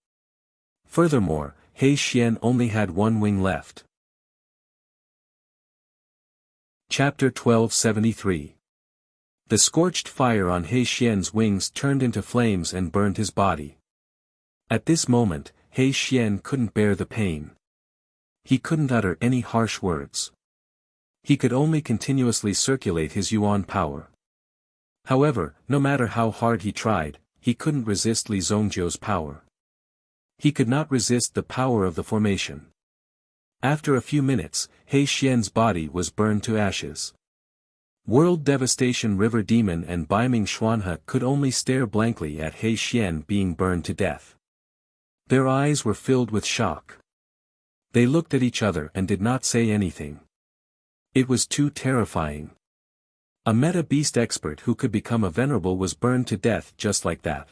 Furthermore, He Xian only had one wing left. Chapter 1273. The scorched fire on He Xian's wings turned into flames and burned his body. At this moment, He Xian couldn't bear the pain. He couldn't utter any harsh words. He could only continuously circulate his yuan power. However, no matter how hard he tried, he couldn't resist Li Zongjiu's power. He could not resist the power of the formation. After a few minutes, He Xian's body was burned to ashes. World Devastation River Demon and Baiming Xuanhe could only stare blankly at He Xian being burned to death. Their eyes were filled with shock. They looked at each other and did not say anything. It was too terrifying. A meta-beast expert who could become a venerable was burned to death just like that.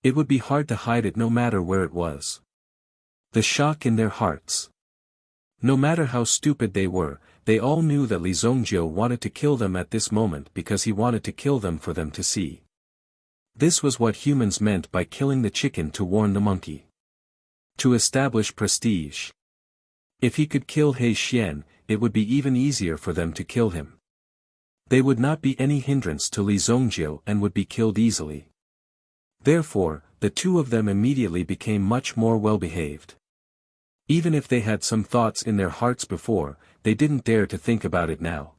It would be hard to hide it no matter where it was. The shock in their hearts. No matter how stupid they were, they all knew that Li Zongjiu wanted to kill them at this moment because he wanted to kill them for them to see. This was what humans meant by killing the chicken to warn the monkey. To establish prestige. If he could kill He Xian, it would be even easier for them to kill him. They would not be any hindrance to Li Zongjiu and would be killed easily. Therefore, the two of them immediately became much more well-behaved. Even if they had some thoughts in their hearts before, they didn't dare to think about it now.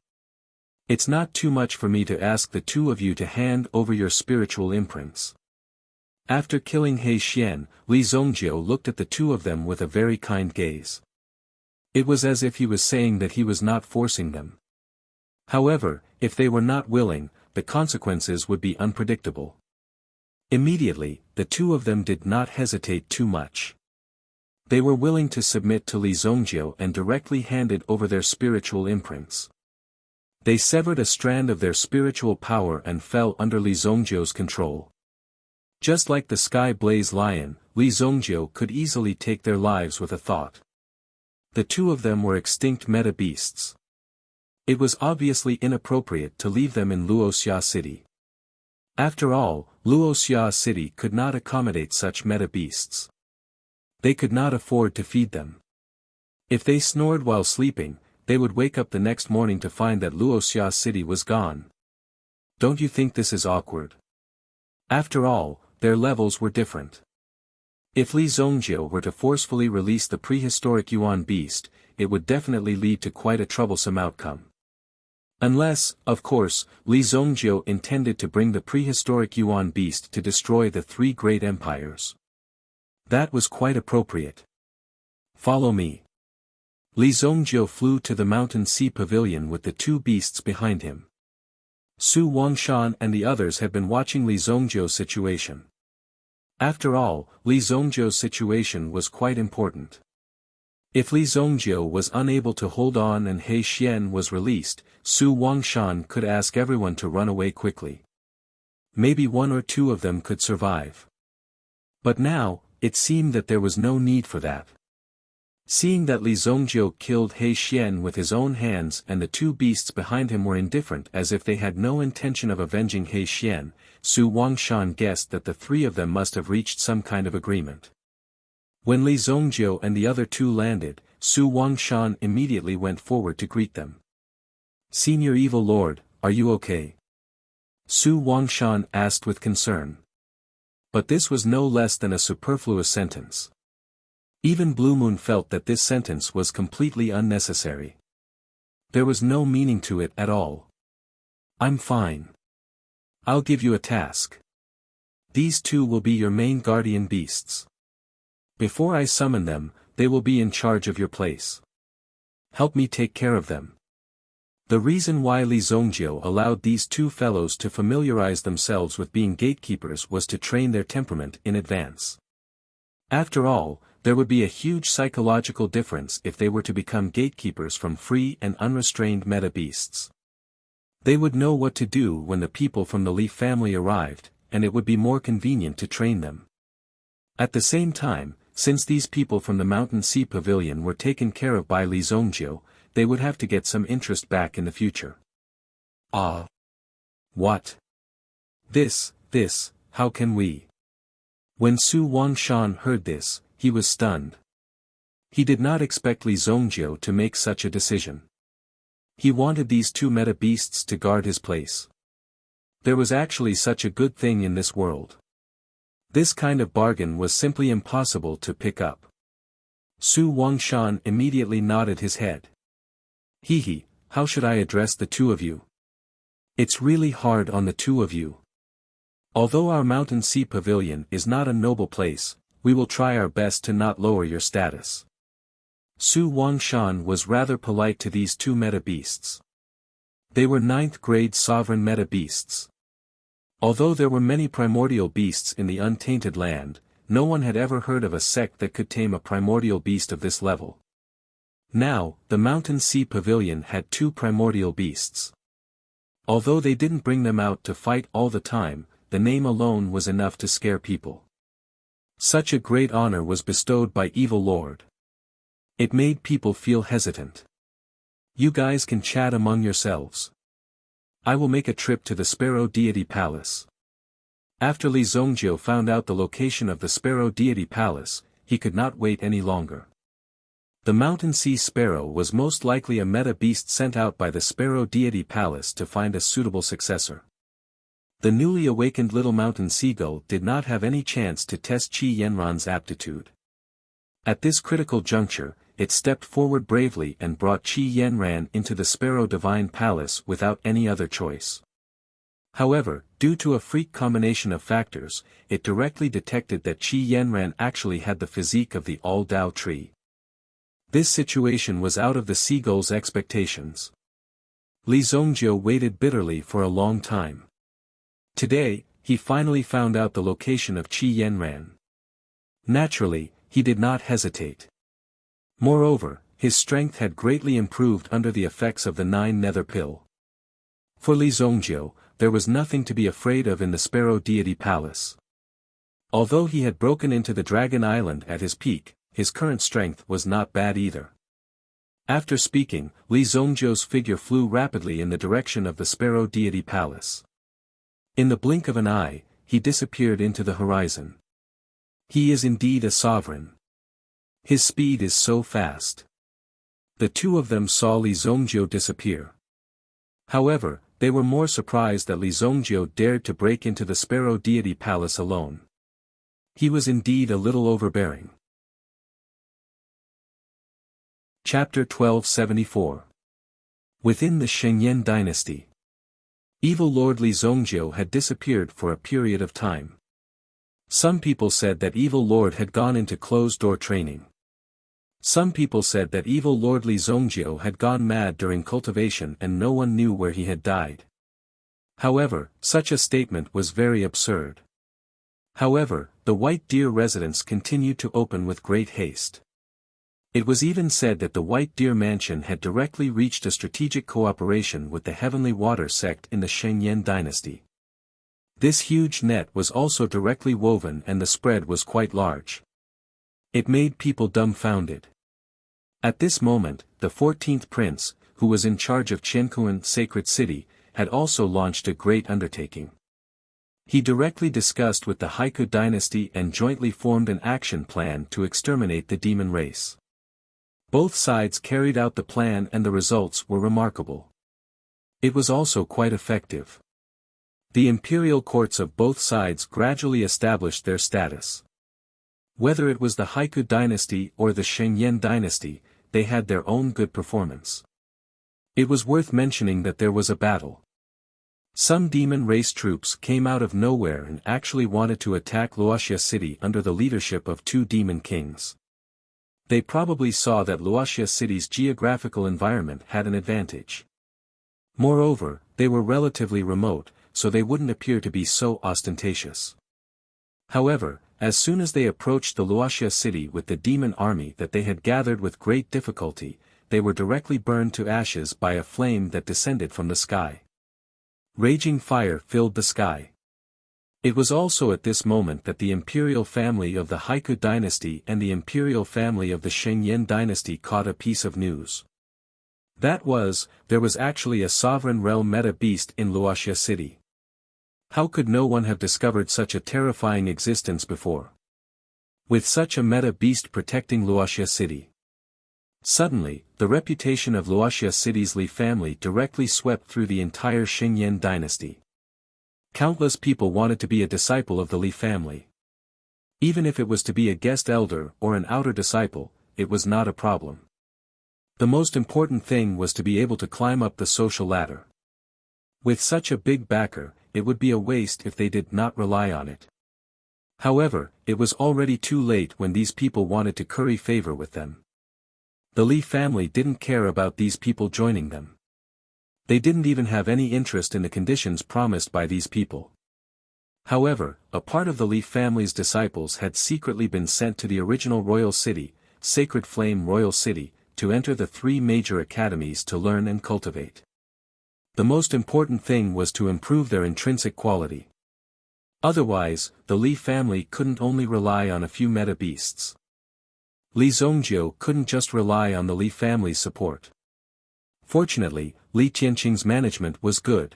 It's not too much for me to ask the two of you to hand over your spiritual imprints. After killing He Xian, Li Zongjiu looked at the two of them with a very kind gaze. It was as if he was saying that he was not forcing them. However, if they were not willing, the consequences would be unpredictable. Immediately, the two of them did not hesitate too much. They were willing to submit to Li Zongjiu and directly handed over their spiritual imprints. They severed a strand of their spiritual power and fell under Li Zongjiu's control. Just like the Sky Blaze Lion, Li Zongjiu could easily take their lives with a thought. The two of them were extinct meta-beasts. It was obviously inappropriate to leave them in Wuxia City. After all, Wuxia City could not accommodate such meta-beasts. They could not afford to feed them. If they snored while sleeping, they would wake up the next morning to find that Wuxia City was gone. Don't you think this is awkward? After all, their levels were different. If Li Zongjiu were to forcefully release the prehistoric Yuan beast, it would definitely lead to quite a troublesome outcome. Unless, of course, Li Zongjiu intended to bring the prehistoric Yuan beast to destroy the three great empires. That was quite appropriate. Follow me. Li Zongjiu flew to the Mountain Sea Pavilion with the two beasts behind him. Su Wangshan and the others had been watching Li Zongjiu's situation. After all, Li Zongjiu's situation was quite important. If Li Zongjiu was unable to hold on and He Xian was released, Su Wangshan could ask everyone to run away quickly. Maybe one or two of them could survive. But now, it seemed that there was no need for that. Seeing that Li Zongjiu killed He Xian with his own hands and the two beasts behind him were indifferent as if they had no intention of avenging He Xian, Su Wangshan guessed that the three of them must have reached some kind of agreement. When Li Zongjiu and the other two landed, Su Wangshan immediately went forward to greet them. "Senior Evil Lord, are you okay?" Su Wangshan asked with concern. But this was no less than a superfluous sentence. Even Blue Moon felt that this sentence was completely unnecessary. There was no meaning to it at all. "I'm fine. I'll give you a task. These two will be your main guardian beasts. Before I summon them, they will be in charge of your place. Help me take care of them." The reason why Li Zongjiu allowed these two fellows to familiarize themselves with being gatekeepers was to train their temperament in advance. After all, there would be a huge psychological difference if they were to become gatekeepers from free and unrestrained meta-beasts. They would know what to do when the people from the Li family arrived, and it would be more convenient to train them. At the same time, since these people from the Mountain Sea Pavilion were taken care of by Li Zongjiu, they would have to get some interest back in the future. Ah! What? This, how can we? When Su Wangshan heard this, he was stunned. He did not expect Li Zongjiu to make such a decision. He wanted these two meta beasts to guard his place. There was actually such a good thing in this world. This kind of bargain was simply impossible to pick up. Su Wangshan immediately nodded his head. He, how should I address the two of you? It's really hard on the two of you. Although our mountain sea pavilion is not a noble place, we will try our best to not lower your status. Su Wangshan was rather polite to these two meta beasts. They were 9th grade sovereign meta beasts. Although there were many primordial beasts in the untainted land, no one had ever heard of a sect that could tame a primordial beast of this level. Now, the mountain sea pavilion had 2 primordial beasts. Although they didn't bring them out to fight all the time, the name alone was enough to scare people. Such a great honor was bestowed by Evil Lord. It made people feel hesitant. You guys can chat among yourselves. I will make a trip to the Sparrow Deity Palace. After Li Zongjiu found out the location of the Sparrow Deity Palace, he could not wait any longer. The mountain sea sparrow was most likely a meta beast sent out by the Sparrow Deity Palace to find a suitable successor. The newly awakened little mountain seagull did not have any chance to test Qi Yanran's aptitude. At this critical juncture, it stepped forward bravely and brought Qi Yanran into the Sparrow Divine Palace without any other choice. However, due to a freak combination of factors, it directly detected that Qi Yanran actually had the physique of the All-Dao tree. This situation was out of the seagull's expectations. Li Zongjiu waited bitterly for a long time. Today, he finally found out the location of Qi Yanran. Naturally, he did not hesitate. Moreover, his strength had greatly improved under the effects of the 9 nether pill. For Li Zongjiu, there was nothing to be afraid of in the Sparrow Deity Palace. Although he had broken into the Dragon Island at his peak, his current strength was not bad either. After speaking, Li Zongjiu's figure flew rapidly in the direction of the Sparrow Deity Palace. In the blink of an eye, he disappeared into the horizon. He is indeed a sovereign. His speed is so fast. The two of them saw Li Zongjiu disappear. However, they were more surprised that Li Zongjiu dared to break into the Sparrow Deity Palace alone. He was indeed a little overbearing. Chapter 1274. Within the Shengyan dynasty. Evil Lord Li Zongjiu had disappeared for a period of time. Some people said that Evil Lord had gone into closed-door training. Some people said that Evil Lord Li Zongjiu had gone mad during cultivation and no one knew where he had died. However, such a statement was very absurd. However, the White Deer residence continued to open with great haste. It was even said that the White Deer Mansion had directly reached a strategic cooperation with the Heavenly Water sect in the Shengyan dynasty. This huge net was also directly woven and the spread was quite large. It made people dumbfounded. At this moment, the 14th prince, who was in charge of Qiankuan Sacred City, had also launched a great undertaking. He directly discussed with the Haiku dynasty and jointly formed an action plan to exterminate the demon race. Both sides carried out the plan and the results were remarkable. It was also quite effective. The imperial courts of both sides gradually established their status. Whether it was the Haiku dynasty or the Shengyan dynasty, they had their own good performance. It was worth mentioning that there was a battle. Some demon race troops came out of nowhere and actually wanted to attack Wuxia city under the leadership of 2 demon kings. They probably saw that Wuxia city's geographical environment had an advantage. Moreover, they were relatively remote, so they wouldn't appear to be so ostentatious. However, as soon as they approached the Wuxia city with the demon army that they had gathered with great difficulty, they were directly burned to ashes by a flame that descended from the sky. Raging fire filled the sky. It was also at this moment that the imperial family of the Haiku dynasty and the imperial family of the Shengyan dynasty caught a piece of news. That was, there was actually a sovereign realm meta beast in Wuxia city. How could no one have discovered such a terrifying existence before? With such a meta beast protecting Wuxia city. Suddenly, the reputation of Wuxia City's Li family directly swept through the entire Xingyan dynasty. Countless people wanted to be a disciple of the Li family. Even if it was to be a guest elder or an outer disciple, it was not a problem. The most important thing was to be able to climb up the social ladder. With such a big backer, it would be a waste if they did not rely on it. However, it was already too late when these people wanted to curry favor with them. The Li family didn't care about these people joining them. They didn't even have any interest in the conditions promised by these people. However, a part of the Li family's disciples had secretly been sent to the original royal city, Sacred Flame Royal City, to enter the 3 major academies to learn and cultivate. The most important thing was to improve their intrinsic quality. Otherwise, the Li family couldn't only rely on a few meta beasts. Li Zongjiu couldn't just rely on the Li family's support. Fortunately, Li Tianqing's management was good.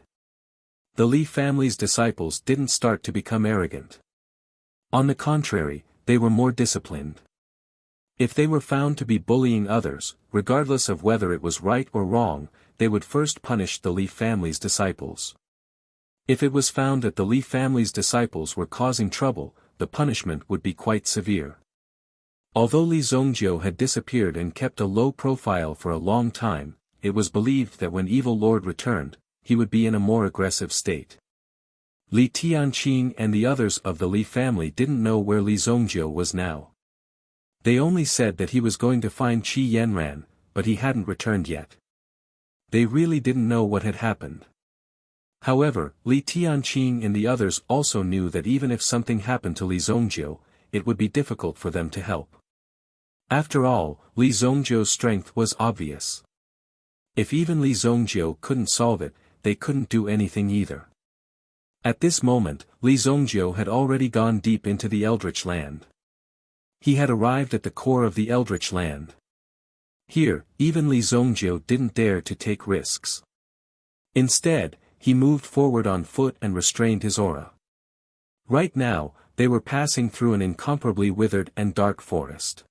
The Li family's disciples didn't start to become arrogant. On the contrary, they were more disciplined. If they were found to be bullying others, regardless of whether it was right or wrong, they would first punish the Li family's disciples. If it was found that the Li family's disciples were causing trouble, the punishment would be quite severe. Although Li Zongjiu had disappeared and kept a low profile for a long time, it was believed that when Evil Lord returned, he would be in a more aggressive state. Li Tianqing and the others of the Li family didn't know where Li Zongjiu was now. They only said that he was going to find Qi Yanran, but he hadn't returned yet. They really didn't know what had happened. However, Li Tianqing and the others also knew that even if something happened to Li Zongjiu, it would be difficult for them to help. After all, Li Zongjiu's strength was obvious. If even Li Zongjiu couldn't solve it, they couldn't do anything either. At this moment, Li Zongjiu had already gone deep into the Eldritch Land. He had arrived at the core of the Eldritch Land. Here, even Li Zongjiu didn't dare to take risks. Instead, he moved forward on foot and restrained his aura. Right now, they were passing through an incomparably withered and dark forest.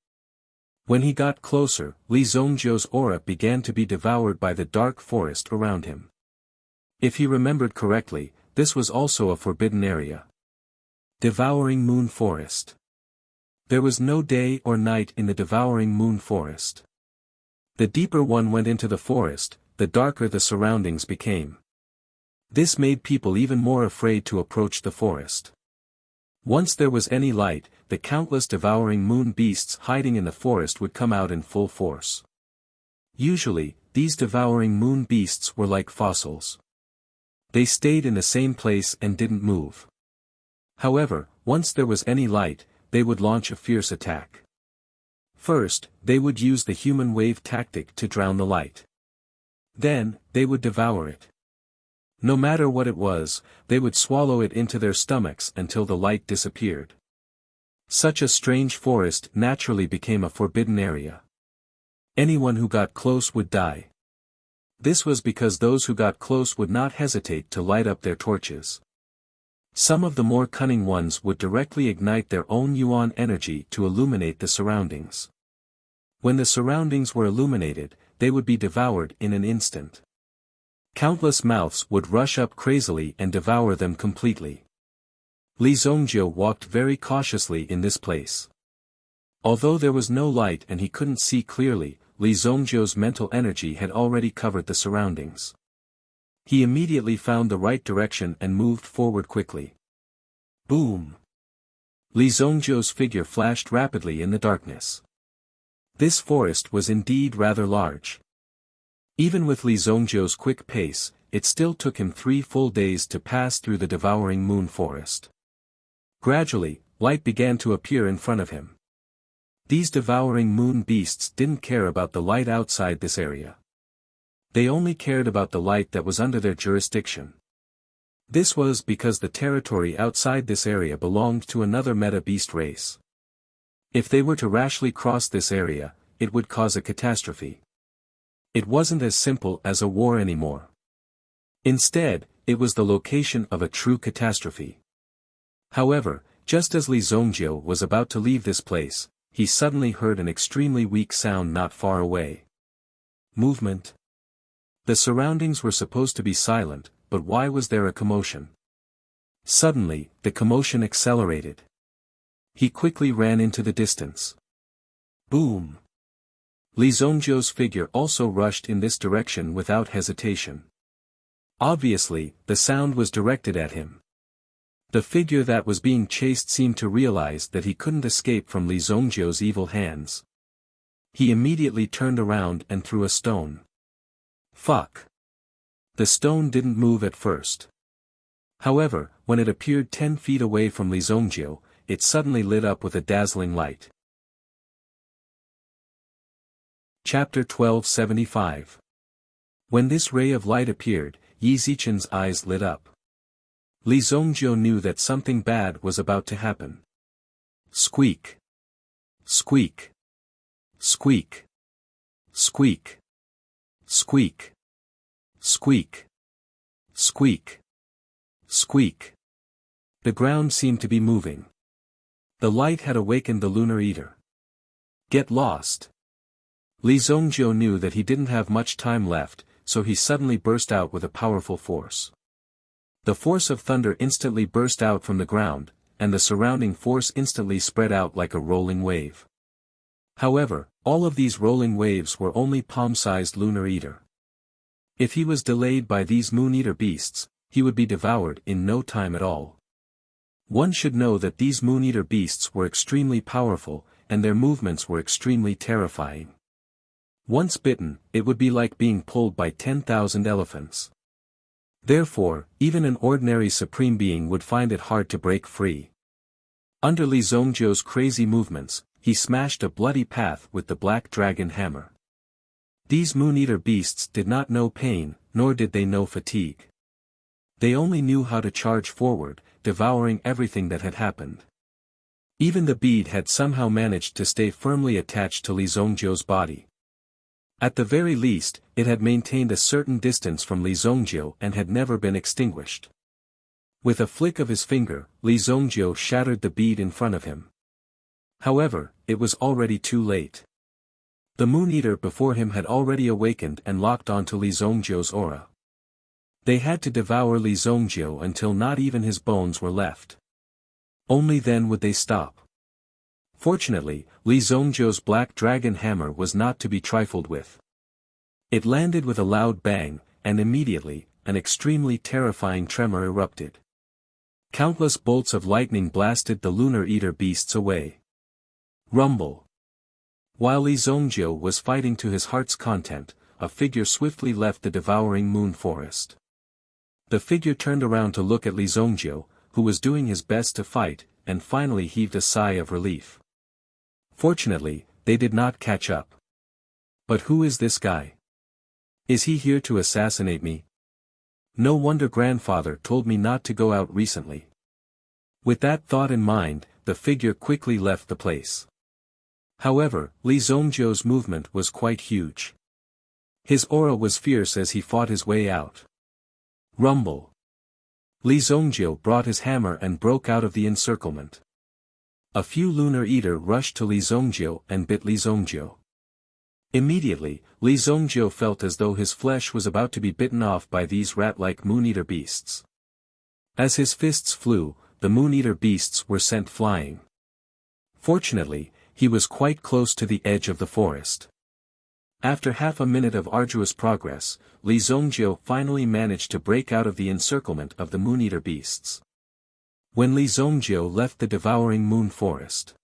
When he got closer, Li Zongjiu's aura began to be devoured by the dark forest around him. If he remembered correctly, this was also a forbidden area. Devouring Moon Forest. There was no day or night in the Devouring Moon Forest. The deeper one went into the forest, the darker the surroundings became. This made people even more afraid to approach the forest. Once there was any light, the countless devouring moon beasts hiding in the forest would come out in full force. Usually, these devouring moon beasts were like fossils. They stayed in the same place and didn't move. However, once there was any light, they would launch a fierce attack. First, they would use the human wave tactic to drown the light. Then, they would devour it. No matter what it was, they would swallow it into their stomachs until the light disappeared. Such a strange forest naturally became a forbidden area. Anyone who got close would die. This was because those who got close would not hesitate to light up their torches. Some of the more cunning ones would directly ignite their own yuan energy to illuminate the surroundings. When the surroundings were illuminated, they would be devoured in an instant. Countless mouths would rush up crazily and devour them completely. Li Zongjiu walked very cautiously in this place. Although there was no light and he couldn't see clearly, Li Zongjiu's mental energy had already covered the surroundings. He immediately found the right direction and moved forward quickly. Boom! Li Zongjiu's figure flashed rapidly in the darkness. This forest was indeed rather large. Even with Li Zongjiu's quick pace, it still took him 3 full days to pass through the devouring moon forest. Gradually, light began to appear in front of him. These devouring moon beasts didn't care about the light outside this area. They only cared about the light that was under their jurisdiction. This was because the territory outside this area belonged to another meta-beast race. If they were to rashly cross this area, it would cause a catastrophe. It wasn't as simple as a war anymore. Instead, it was the location of a true catastrophe. However, just as Li Zongjiu was about to leave this place, he suddenly heard an extremely weak sound not far away. Movement. The surroundings were supposed to be silent, but why was there a commotion? Suddenly, the commotion accelerated. He quickly ran into the distance. Boom! Li Zongjiu's figure also rushed in this direction without hesitation. Obviously, the sound was directed at him. The figure that was being chased seemed to realize that he couldn't escape from Li Zongjiu's evil hands. He immediately turned around and threw a stone. Fuck! The stone didn't move at first. However, when it appeared 10 feet away from Li Zongjiu, it suddenly lit up with a dazzling light. Chapter 1275. When this ray of light appeared, Yi Zichen's eyes lit up. Li Zongjiu knew that something bad was about to happen. Squeak! Squeak! Squeak! Squeak! Squeak! Squeak! Squeak! Squeak! The ground seemed to be moving. The light had awakened the Lunar Eater. Get lost! Li Zongjiu knew that he didn't have much time left, so he suddenly burst out with a powerful force. The force of thunder instantly burst out from the ground, and the surrounding force instantly spread out like a rolling wave. However, all of these rolling waves were only palm-sized Lunar Eater. If he was delayed by these Moon Eater beasts, he would be devoured in no time at all. One should know that these Moon Eater beasts were extremely powerful, and their movements were extremely terrifying. Once bitten, it would be like being pulled by 10,000 elephants. Therefore, even an ordinary supreme being would find it hard to break free. Under Li Zongjiu's crazy movements, he smashed a bloody path with the black dragon hammer. These Moon Eater beasts did not know pain, nor did they know fatigue. They only knew how to charge forward, devouring everything that had happened. Even the bead had somehow managed to stay firmly attached to Li Zongjiu's body. At the very least, it had maintained a certain distance from Li Zongjiu and had never been extinguished. With a flick of his finger, Li Zongjiu shattered the bead in front of him. However, it was already too late. The Moon Eater before him had already awakened and locked onto Li Zongjiu's aura. They had to devour Li Zongjiu until not even his bones were left. Only then would they stop. Fortunately, Li Zongjiu's black dragon hammer was not to be trifled with. It landed with a loud bang, and immediately, an extremely terrifying tremor erupted. Countless bolts of lightning blasted the Lunar Eater beasts away. Rumble! While Li Zongjiu was fighting to his heart's content, a figure swiftly left the devouring moon forest. The figure turned around to look at Li Zongjiu, who was doing his best to fight, and finally heaved a sigh of relief. Fortunately, they did not catch up. But who is this guy? Is he here to assassinate me? No wonder grandfather told me not to go out recently. With that thought in mind, the figure quickly left the place. However, Li Zongjiu's movement was quite huge. His aura was fierce as he fought his way out. Rumble! Li Zongjiu brought his hammer and broke out of the encirclement. A few Lunar Eater rushed to Li Zongjiu and bit Li Zongjiu. Immediately, Li Zongjiu felt as though his flesh was about to be bitten off by these rat-like Moon Eater beasts. As his fists flew, the Moon Eater beasts were sent flying. Fortunately, he was quite close to the edge of the forest. After half a minute of arduous progress, Li Zongjiu finally managed to break out of the encirclement of the Moon Eater beasts. When Li Zongjiu left the devouring moon forest,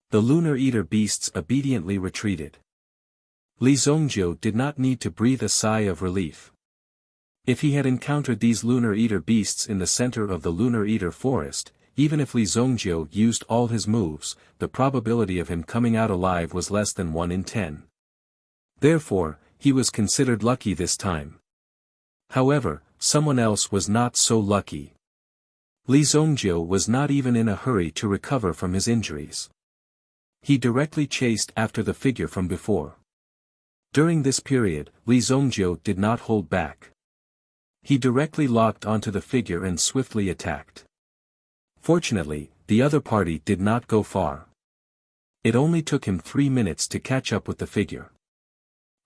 the Lunar Eater beasts obediently retreated. Li Zongjiu did not need to breathe a sigh of relief. If he had encountered these Lunar Eater beasts in the center of the Lunar Eater forest, even if Li Zongjiu used all his moves, the probability of him coming out alive was less than 1 in 10. Therefore, he was considered lucky this time. However, someone else was not so lucky. Li Zongjiu was not even in a hurry to recover from his injuries. He directly chased after the figure from before. During this period, Li Zongjiu did not hold back. He directly locked onto the figure and swiftly attacked. Fortunately, the other party did not go far. It only took him 3 minutes to catch up with the figure.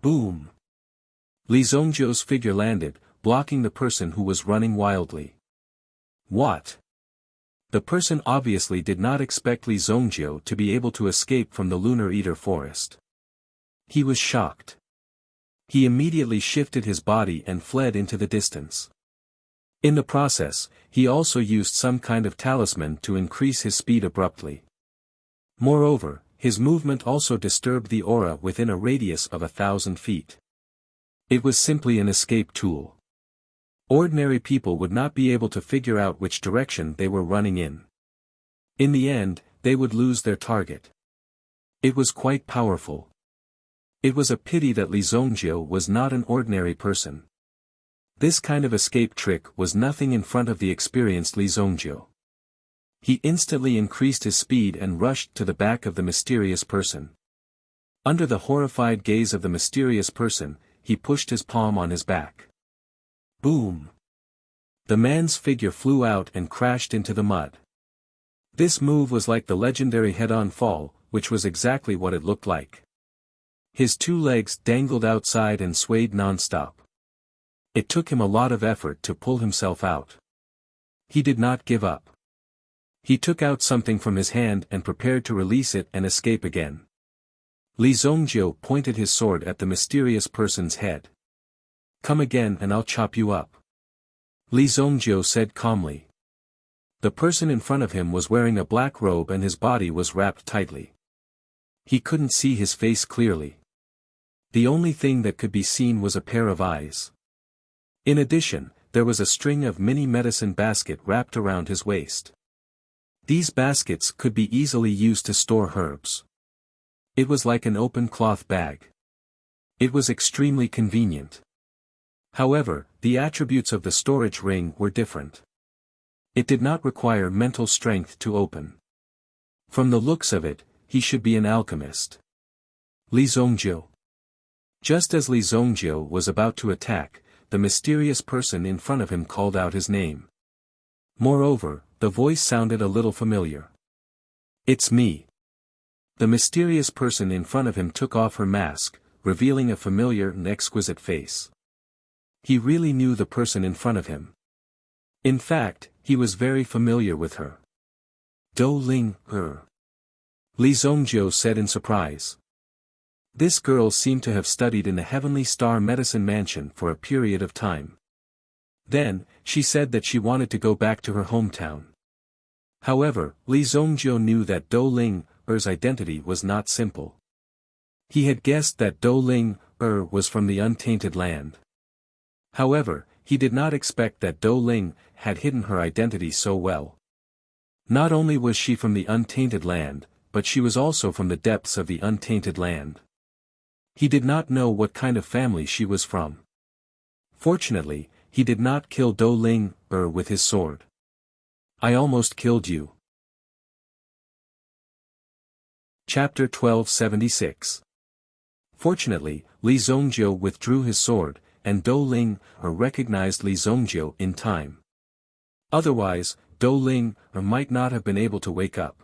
Boom! Li Zongjiu's figure landed, blocking the person who was running wildly. What? The person obviously did not expect Li Zongjiu to be able to escape from the Lunar Eater forest. He was shocked. He immediately shifted his body and fled into the distance. In the process, he also used some kind of talisman to increase his speed abruptly. Moreover, his movement also disturbed the aura within a radius of 1,000 feet. It was simply an escape tool. Ordinary people would not be able to figure out which direction they were running in. In the end, they would lose their target. It was quite powerful. It was a pity that Li Zongjiu was not an ordinary person. This kind of escape trick was nothing in front of the experienced Li Zongjiu. He instantly increased his speed and rushed to the back of the mysterious person. Under the horrified gaze of the mysterious person, he pushed his palm on his back. Boom! The man's figure flew out and crashed into the mud. This move was like the legendary head-on fall, which was exactly what it looked like. His 2 legs dangled outside and swayed non-stop. It took him a lot of effort to pull himself out. He did not give up. He took out something from his hand and prepared to release it and escape again. Li Zongjiu pointed his sword at the mysterious person's head. Come again and I'll chop you up. Li Zongjiu said calmly. The person in front of him was wearing a black robe and his body was wrapped tightly. He couldn't see his face clearly. The only thing that could be seen was a pair of eyes. In addition, there was a string of mini medicine basket wrapped around his waist. These baskets could be easily used to store herbs. It was like an open cloth bag. It was extremely convenient. However, the attributes of the storage ring were different. It did not require mental strength to open. From the looks of it, he should be an alchemist. Li Zongjiu. Just as Li Zongjiu was about to attack, the mysterious person in front of him called out his name. Moreover, the voice sounded a little familiar. It's me. The mysterious person in front of him took off her mask, revealing a familiar and exquisite face. He really knew the person in front of him. In fact, he was very familiar with her. Do Ling, her. Li Zongjiu said in surprise. This girl seemed to have studied in the Heavenly Star Medicine Mansion for a period of time. Then, she said that she wanted to go back to her hometown. However, Li Zongjiu knew that Do Ling, her's identity was not simple. He had guessed that Do Ling, was from the Untainted Land. However, he did not expect that Do Ling had hidden her identity so well. Not only was she from the Untainted Land, but she was also from the depths of the Untainted Land. He did not know what kind of family she was from. Fortunately, he did not kill Do Ling, with his sword. I almost killed you. Chapter 1276. Fortunately, Li Zongjiu withdrew his sword, and Do Ling, recognized Li Zongjiu in time. Otherwise, Do Ling, might not have been able to wake up.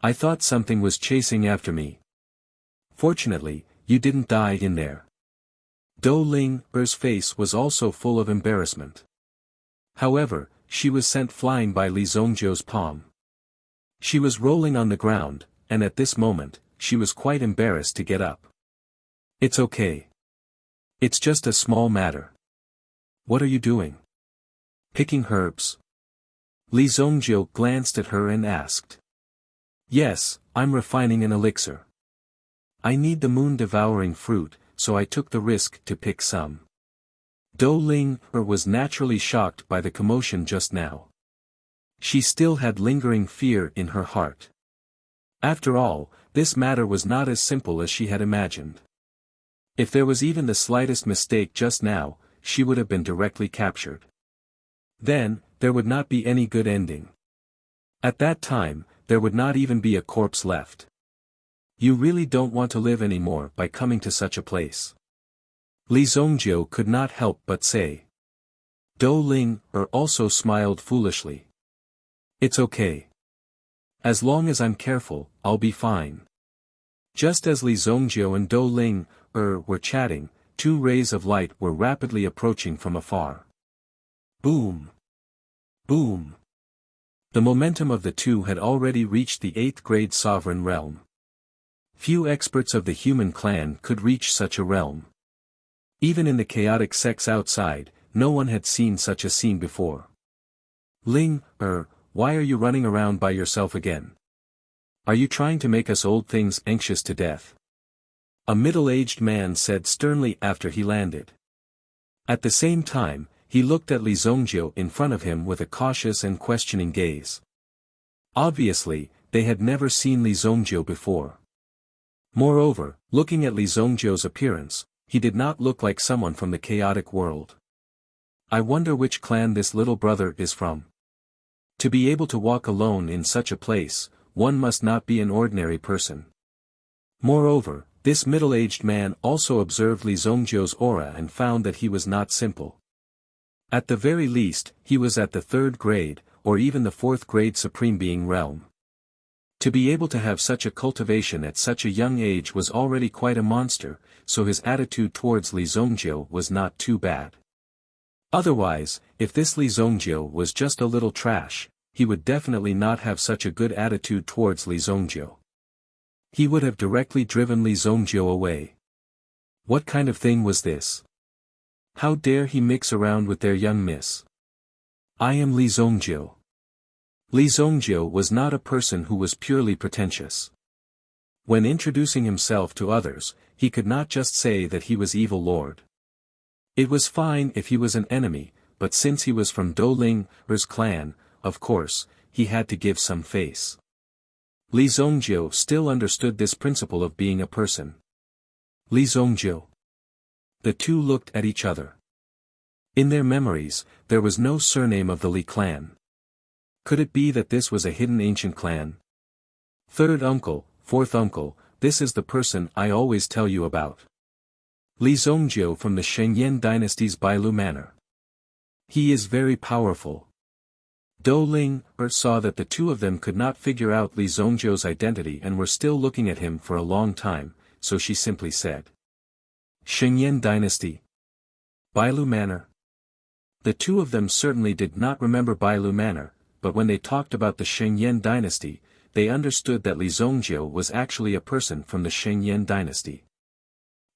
I thought something was chasing after me. Fortunately, you didn't die in there. Do Ling's face was also full of embarrassment. However, she was sent flying by Li Zongjiu's palm. She was rolling on the ground, and at this moment, she was quite embarrassed to get up. It's okay. It's just a small matter. What are you doing? Picking herbs? Li Zongjiu glanced at her and asked. Yes, I'm refining an elixir. I need the moon-devouring fruit, so I took the risk to pick some. Do Ling was naturally shocked by the commotion just now. She still had lingering fear in her heart. After all, this matter was not as simple as she had imagined. If there was even the slightest mistake just now, she would have been directly captured. Then, there would not be any good ending. At that time, there would not even be a corpse left. You really don't want to live anymore by coming to such a place. Li Zongjiu could not help but say. Do Ling also smiled foolishly. It's okay. As long as I'm careful, I'll be fine. Just as Li Zongjiu and Dou Ling were chatting, two rays of light were rapidly approaching from afar. Boom! Boom! The momentum of the two had already reached the 8th grade sovereign realm. Few experts of the human clan could reach such a realm. Even in the chaotic sects outside, no one had seen such a scene before. Ling, why are you running around by yourself again? Are you trying to make us old things anxious to death? A middle-aged man said sternly after he landed. At the same time, he looked at Li Zongjiu in front of him with a cautious and questioning gaze. Obviously, they had never seen Li Zongjiu before. Moreover, looking at Li Zongjiu's appearance, he did not look like someone from the chaotic world. I wonder which clan this little brother is from. To be able to walk alone in such a place, one must not be an ordinary person. Moreover, this middle-aged man also observed Li Zongjiu's aura and found that he was not simple. At the very least, he was at the 3rd grade, or even the 4th grade Supreme Being realm. To be able to have such a cultivation at such a young age was already quite a monster, so his attitude towards Li Zongjiu was not too bad. Otherwise, if this Li Zongjiu was just a little trash, he would definitely not have such a good attitude towards Li Zongjiu. He would have directly driven Li Zongjiu away. What kind of thing was this? How dare he mix around with their young miss? I am Li Zongjiu. Li Zongjiu was not a person who was purely pretentious. When introducing himself to others, he could not just say that he was evil lord. It was fine if he was an enemy, but since he was from Dou Ling's clan, of course, he had to give some face. Li Zongjiu still understood this principle of being a person. Li Zongjiu. The two looked at each other. In their memories, there was no surname of the Li clan. Could it be that this was a hidden ancient clan? 3rd uncle, 4th uncle, this is the person I always tell you about. Li Zongjiu from the Shengyan dynasty's Bailu manor. He is very powerful. Dou Ling saw that the two of them could not figure out Li Zongjiu's identity and were still looking at him for a long time, so she simply said. Shengyan dynasty. Bailu manor. The two of them certainly did not remember Bailu manor, but when they talked about the Shengyan dynasty, they understood that Li Zongjiu was actually a person from the Shengyan dynasty.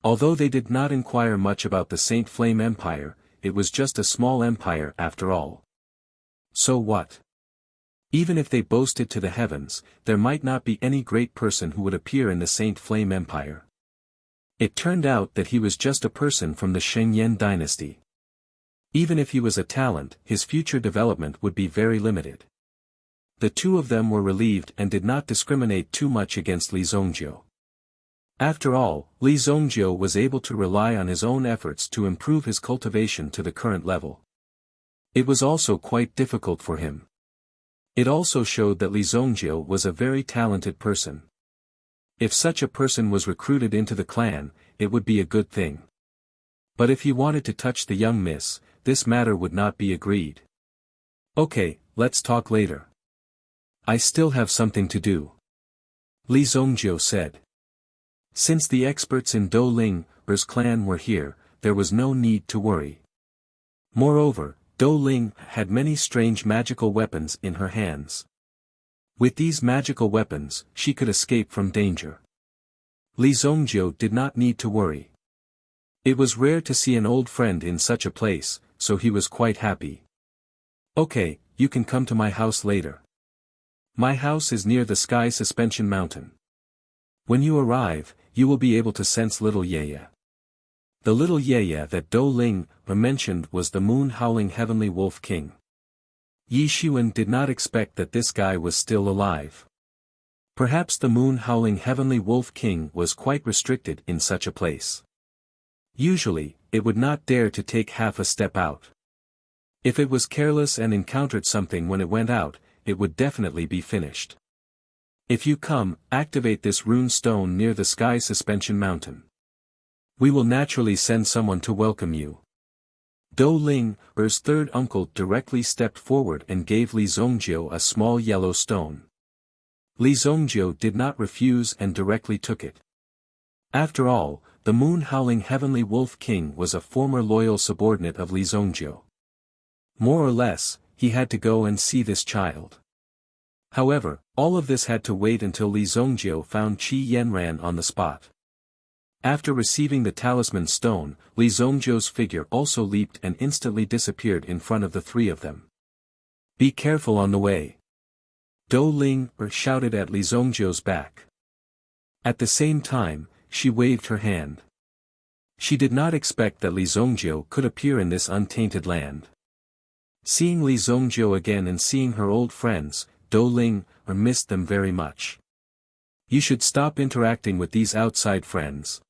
Although they did not inquire much about the Saint Flame Empire, it was just a small empire after all. So what? Even if they boasted to the heavens, there might not be any great person who would appear in the Saint Flame Empire. It turned out that he was just a person from the Shengyan dynasty. Even if he was a talent, his future development would be very limited. The two of them were relieved and did not discriminate too much against Li Zongjiu. After all, Li Zongjiu was able to rely on his own efforts to improve his cultivation to the current level. It was also quite difficult for him. It also showed that Li Zongjiu was a very talented person. If such a person was recruited into the clan, it would be a good thing. But if he wanted to touch the young miss, this matter would not be agreed. Okay, let's talk later. I still have something to do. Li Zongjiu said. Since the experts in Dou Ling's clan were here, there was no need to worry. Moreover, Dou Ling had many strange magical weapons in her hands. With these magical weapons, she could escape from danger. Li Zongjiu did not need to worry. It was rare to see an old friend in such a place, so he was quite happy. Okay, you can come to my house later. My house is near the Sky Suspension Mountain. When you arrive, you will be able to sense little Yaya. The little Yaya that Dou Ling mentioned was the moon-howling heavenly wolf king. Yi Xuan did not expect that this guy was still alive. Perhaps the moon-howling heavenly wolf king was quite restricted in such a place. Usually, it would not dare to take half a step out. If it was careless and encountered something when it went out, it would definitely be finished. If you come, activate this rune stone near the Sky Suspension Mountain. We will naturally send someone to welcome you. Dou Ling's third uncle directly stepped forward and gave Li Zongjiu a small yellow stone. Li Zongjiu did not refuse and directly took it. After all, the moon-howling heavenly wolf king was a former loyal subordinate of Li Zongjiu. More or less, he had to go and see this child. However, all of this had to wait until Li Zongjiu found Qi Yanran on the spot. After receiving the talisman stone, Li Zongjiu's figure also leaped and instantly disappeared in front of the three of them. "Be careful on the way," Dou Ling shouted at Li Zongjiu's back. At the same time, she waved her hand. She did not expect that Li Zongjiu could appear in this untainted land. Seeing Li Zongjiu again and seeing her old friends, Dou Ling missed them very much. "You should stop interacting with these outside friends.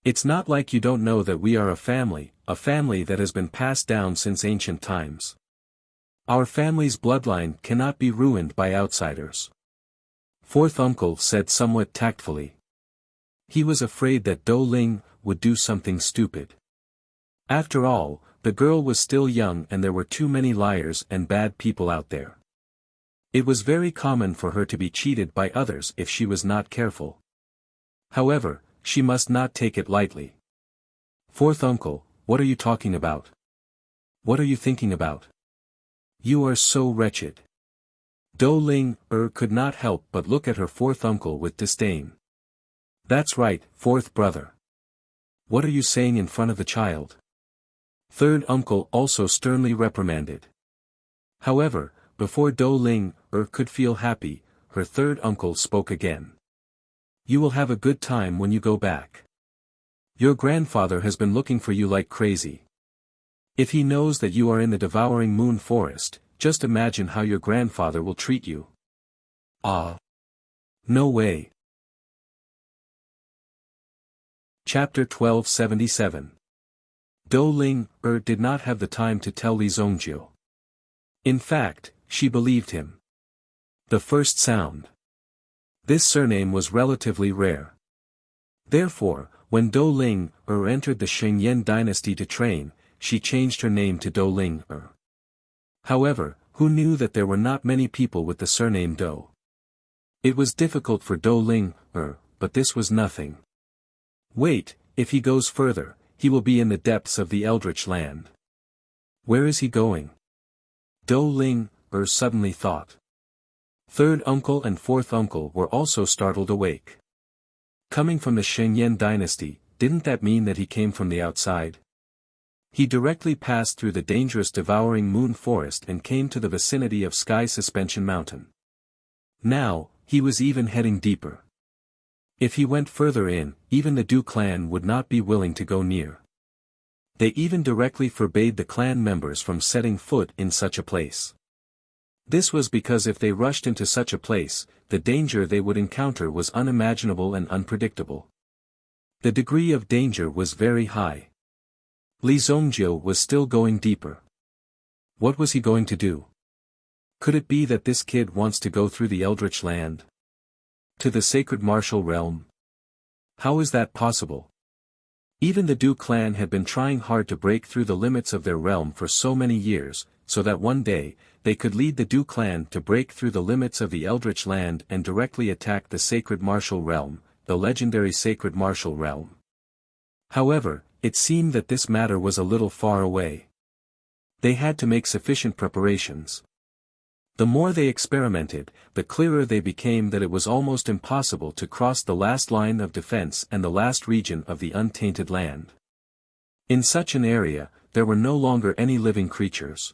It's not like you don't know that we are a family that has been passed down since ancient times. Our family's bloodline cannot be ruined by outsiders." Fourth uncle said somewhat tactfully. He was afraid that Dou Ling would do something stupid. After all, the girl was still young and there were too many liars and bad people out there. It was very common for her to be cheated by others if she was not careful. However, she must not take it lightly. "Fourth uncle, what are you talking about? What are you thinking about? You are so wretched." Dou Ling could not help but look at her fourth uncle with disdain. "That's right, fourth brother. What are you saying in front of the child?" Third uncle also sternly reprimanded. However, before Dou Ling could feel happy, her third uncle spoke again. "You will have a good time when you go back. Your grandfather has been looking for you like crazy. If he knows that you are in the devouring moon forest, just imagine how your grandfather will treat you." "Ah. No way." Chapter 1277. Dou Ling did not have the time to tell Li Zongjiu. In fact, she believed him. The first sound. This surname was relatively rare. Therefore, when Dou Ling entered the Shengyan dynasty to train, she changed her name to Dou Ling. However, who knew that there were not many people with the surname Dou? It was difficult for Dou Ling, but this was nothing. Wait, if he goes further, he will be in the depths of the Eldritch land. Where is he going? Dou Ling suddenly thought. Third uncle and fourth uncle were also startled awake. Coming from the Shengyan dynasty, didn't that mean that he came from the outside? He directly passed through the dangerous devouring moon forest and came to the vicinity of Sky Suspension Mountain. Now, he was even heading deeper. If he went further in, even the Du clan would not be willing to go near. They even directly forbade the clan members from setting foot in such a place. This was because if they rushed into such a place, the danger they would encounter was unimaginable and unpredictable. The degree of danger was very high. Li Zongjiu was still going deeper. What was he going to do? Could it be that this kid wants to go through the Eldritch land? To the sacred martial realm? How is that possible? Even the Du clan had been trying hard to break through the limits of their realm for so many years, so that one day, they could lead the Du clan to break through the limits of the Eldritch land and directly attack the sacred martial realm, the legendary sacred martial realm. However, it seemed that this matter was a little far away. They had to make sufficient preparations. The more they experimented, the clearer they became that it was almost impossible to cross the last line of defense and the last region of the untainted land. In such an area, there were no longer any living creatures.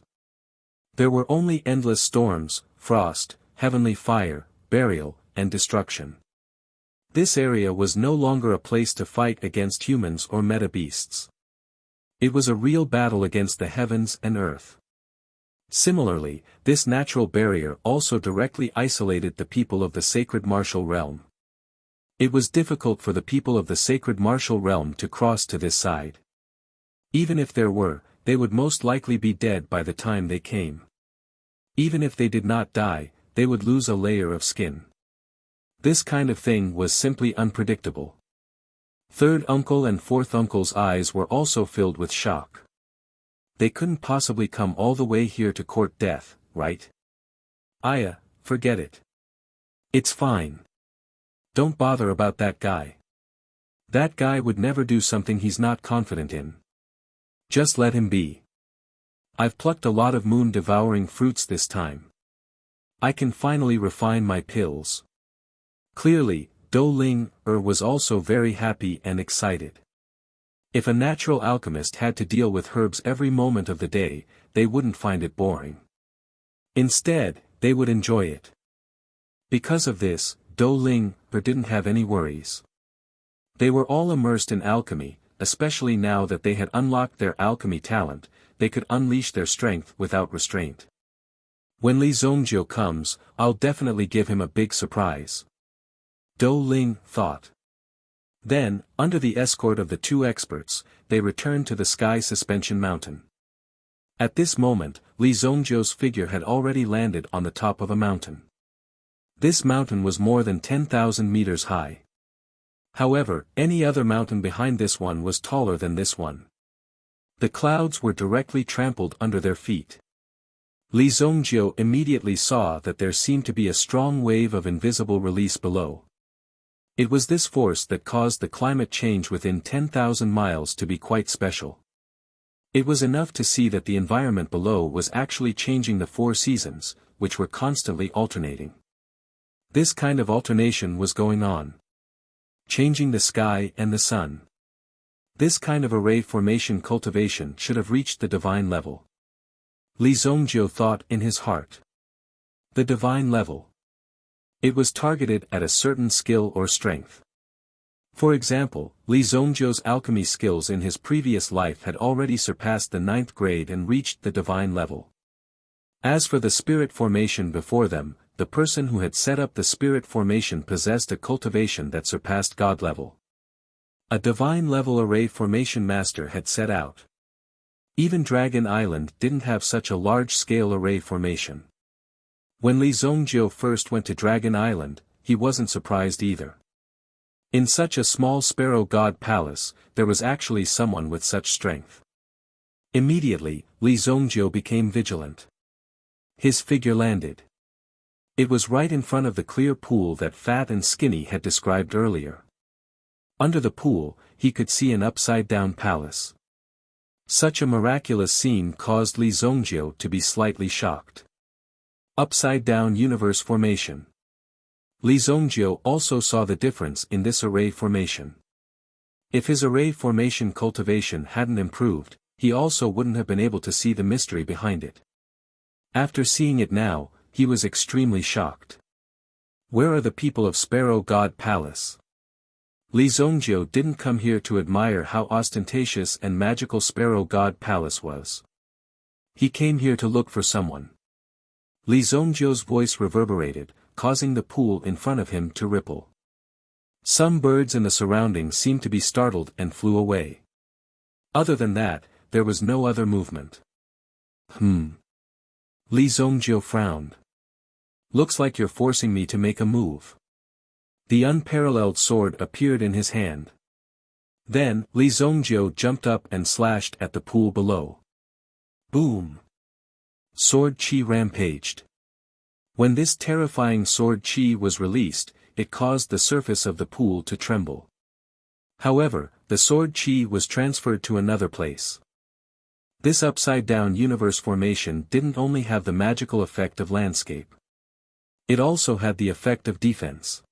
There were only endless storms, frost, heavenly fire, burial, and destruction. This area was no longer a place to fight against humans or meta-beasts. It was a real battle against the heavens and earth. Similarly, this natural barrier also directly isolated the people of the sacred martial realm. It was difficult for the people of the sacred martial realm to cross to this side. Even if there were, they would most likely be dead by the time they came. Even if they did not die, they would lose a layer of skin. This kind of thing was simply unpredictable. Third uncle and fourth uncle's eyes were also filled with shock. They couldn't possibly come all the way here to court death, right? Aya, forget it. It's fine. Don't bother about that guy. That guy would never do something he's not confident in. Just let him be. I've plucked a lot of moon-devouring fruits this time. I can finally refine my pills. Clearly, Dou Ling was also very happy and excited. If a natural alchemist had to deal with herbs every moment of the day, they wouldn't find it boring. Instead, they would enjoy it. Because of this, Dou Ling didn't have any worries. They were all immersed in alchemy, especially now that they had unlocked their alchemy talent, they could unleash their strength without restraint. When Li Zongjiu comes, I'll definitely give him a big surprise. Dou Ling thought. Then, under the escort of the two experts, they returned to the Sky Suspension Mountain. At this moment, Li Zongjiu's figure had already landed on the top of a mountain. This mountain was more than 10,000 meters high. However, any other mountain behind this one was taller than this one. The clouds were directly trampled under their feet. Li Zongjiu immediately saw that there seemed to be a strong wave of invisible release below. It was this force that caused the climate change within 10,000 miles to be quite special. It was enough to see that the environment below was actually changing the 4 seasons, which were constantly alternating. This kind of alternation was going on. Changing the sky and the sun. This kind of array formation cultivation should have reached the divine level. Li Zongjiu thought in his heart. The divine level. It was targeted at a certain skill or strength. For example, Li Zongjiu's alchemy skills in his previous life had already surpassed the 9th grade and reached the divine level. As for the spirit formation before them, the person who had set up the spirit formation possessed a cultivation that surpassed God level. A divine level array formation master had set out. Even Dragon Island didn't have such a large-scale array formation. When Li Zongjiu first went to Dragon Island, he wasn't surprised either. In such a small sparrow god palace, there was actually someone with such strength. Immediately, Li Zongjiu became vigilant. His figure landed. It was right in front of the clear pool that Fat and Skinny had described earlier. Under the pool, he could see an upside-down palace. Such a miraculous scene caused Li Zongjiu to be slightly shocked. Upside-down universe formation. Li Zongjiu also saw the difference in this array formation. If his array formation cultivation hadn't improved, he also wouldn't have been able to see the mystery behind it. After seeing it now, he was extremely shocked. Where are the people of Sparrow God Palace? Li Zongjiu didn't come here to admire how ostentatious and magical Sparrow God Palace was. He came here to look for someone. Li Zongjiu's voice reverberated, causing the pool in front of him to ripple. Some birds in the surroundings seemed to be startled and flew away. Other than that, there was no other movement. Li Zongjiu frowned. Looks like you're forcing me to make a move. The unparalleled sword appeared in his hand. Then, Li Zongjiu jumped up and slashed at the pool below. Boom! Sword chi rampaged. When this terrifying sword chi was released, it caused the surface of the pool to tremble. However, the sword chi was transferred to another place. This upside-down universe formation didn't only have the magical effect of landscape. It also had the effect of defense.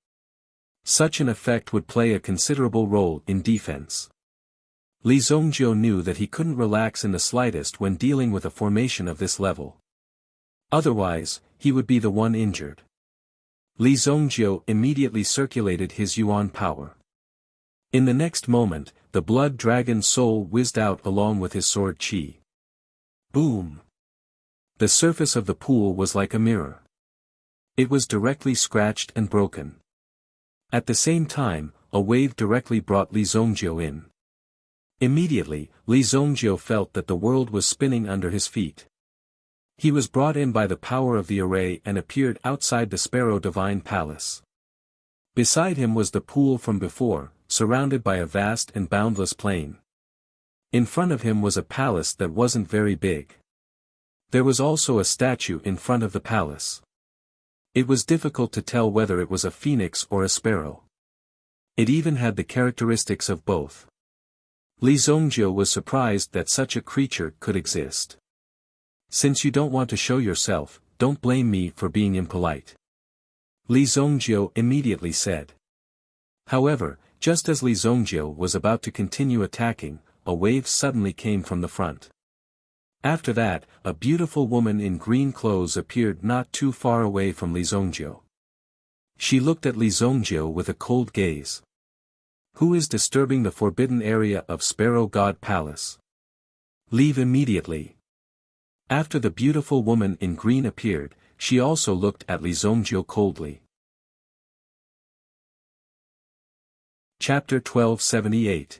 Such an effect would play a considerable role in defense. Li Zongjiu knew that he couldn't relax in the slightest when dealing with a formation of this level. Otherwise, he would be the one injured. Li Zongjiu immediately circulated his yuan power. In the next moment, the blood dragon soul whizzed out along with his sword chi. Boom! The surface of the pool was like a mirror. It was directly scratched and broken. At the same time, a wave directly brought Li Zongjiu in. Immediately, Li Zongjiu felt that the world was spinning under his feet. He was brought in by the power of the array and appeared outside the Sparrow Divine Palace. Beside him was the pool from before, surrounded by a vast and boundless plain. In front of him was a palace that wasn't very big. There was also a statue in front of the palace. It was difficult to tell whether it was a phoenix or a sparrow. It even had the characteristics of both. Li Zongjiu was surprised that such a creature could exist. Since you don't want to show yourself, don't blame me for being impolite. Li Zongjiu immediately said. However, just as Li Zongjiu was about to continue attacking, a wave suddenly came from the front. After that, a beautiful woman in green clothes appeared not too far away from Li Zongjiu. She looked at Li Zongjiu with a cold gaze. Who is disturbing the forbidden area of Sparrow God Palace? Leave immediately. After the beautiful woman in green appeared, she also looked at Li Zongjiu coldly. Chapter 1278.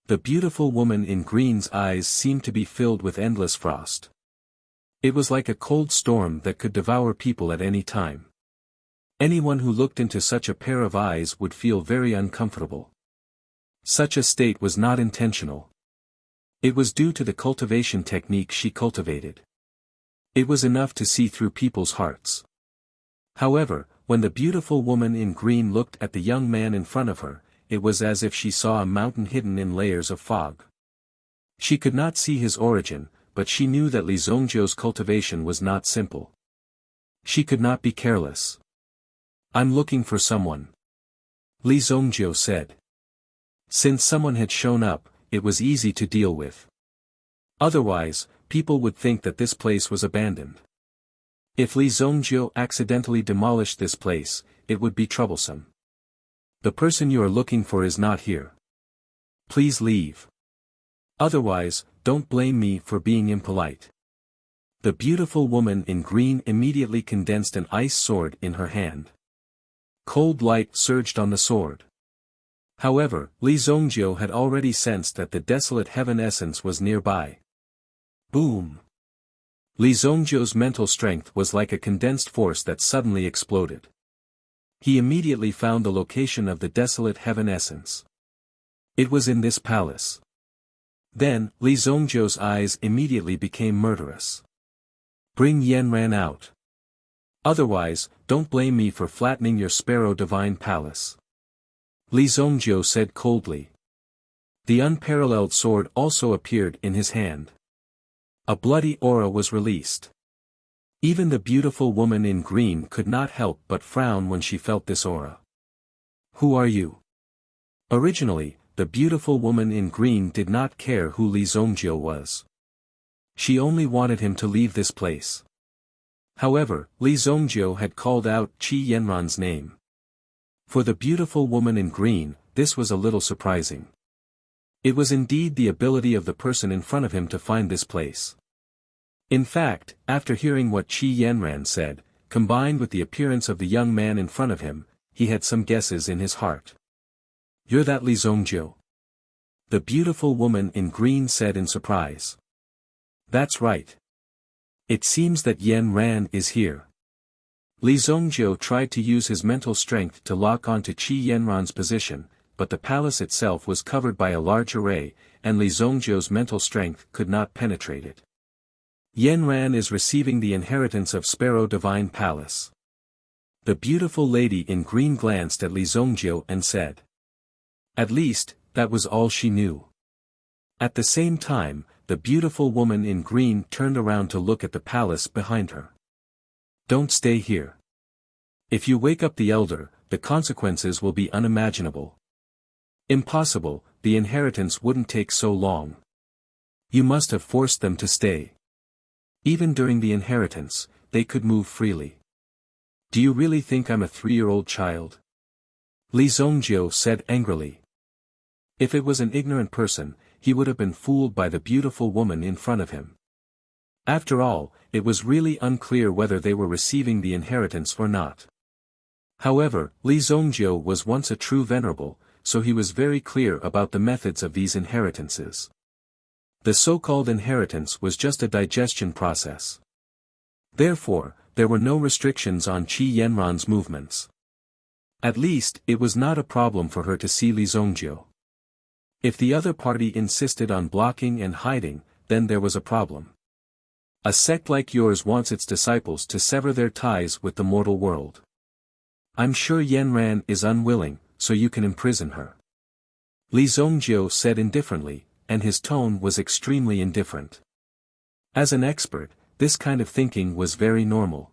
The beautiful woman in green's eyes seemed to be filled with endless frost. It was like a cold storm that could devour people at any time. Anyone who looked into such a pair of eyes would feel very uncomfortable. Such a state was not intentional. It was due to the cultivation technique she cultivated. It was enough to see through people's hearts. However, when the beautiful woman in green looked at the young man in front of her, it was as if she saw a mountain hidden in layers of fog. She could not see his origin, but she knew that Li Zongjiu's cultivation was not simple. She could not be careless. I'm looking for someone. Li Zongjiu said. Since someone had shown up, it was easy to deal with. Otherwise, people would think that this place was abandoned. If Li Zongjiu accidentally demolished this place, it would be troublesome. The person you are looking for is not here. Please leave. Otherwise, don't blame me for being impolite. The beautiful woman in green immediately condensed an ice sword in her hand. Cold light surged on the sword. However, Li Zongjiu had already sensed that the desolate heaven essence was nearby. Boom! Li Zongjiu's mental strength was like a condensed force that suddenly exploded. He immediately found the location of the desolate heaven essence. It was in this palace. Then, Li Zongjiu's eyes immediately became murderous. Bring Yanran out. Otherwise, don't blame me for flattening your Sparrow Divine Palace. Li Zongjiu said coldly. The unparalleled sword also appeared in his hand. A bloody aura was released. Even the beautiful woman in green could not help but frown when she felt this aura. Who are you? Originally, the beautiful woman in green did not care who Li Zongjiu was. She only wanted him to leave this place. However, Li Zongjiu had called out Qi Yanran's name. For the beautiful woman in green, this was a little surprising. It was indeed the ability of the person in front of him to find this place. In fact, after hearing what Qi Yanran said, combined with the appearance of the young man in front of him, he had some guesses in his heart. You're that Li Zongjiu? The beautiful woman in green said in surprise. That's right. It seems that Yanran is here. Li Zongjiu tried to use his mental strength to lock onto Qi Yanran's position, but the palace itself was covered by a large array, and Li Zongjiu's mental strength could not penetrate it. Yanran is receiving the inheritance of Sparrow Divine Palace. The beautiful lady in green glanced at Li Zongjiu and said. At least, that was all she knew. At the same time, the beautiful woman in green turned around to look at the palace behind her. Don't stay here. If you wake up the elder, the consequences will be unimaginable. Impossible, the inheritance wouldn't take so long. You must have forced them to stay. Even during the inheritance, they could move freely. Do you really think I'm a 3-year-old child? Li Zongjiu said angrily. If it was an ignorant person, he would have been fooled by the beautiful woman in front of him. After all, it was really unclear whether they were receiving the inheritance or not. However, Li Zongjiu was once a true venerable, so he was very clear about the methods of these inheritances. The so-called inheritance was just a digestion process. Therefore, there were no restrictions on Qi Yanran's movements. At least, it was not a problem for her to see Li Zongjiu. If the other party insisted on blocking and hiding, then there was a problem. A sect like yours wants its disciples to sever their ties with the mortal world. I'm sure Yanran is unwilling, so you can imprison her. Li Zongjiu said indifferently, and his tone was extremely indifferent. As an expert, this kind of thinking was very normal.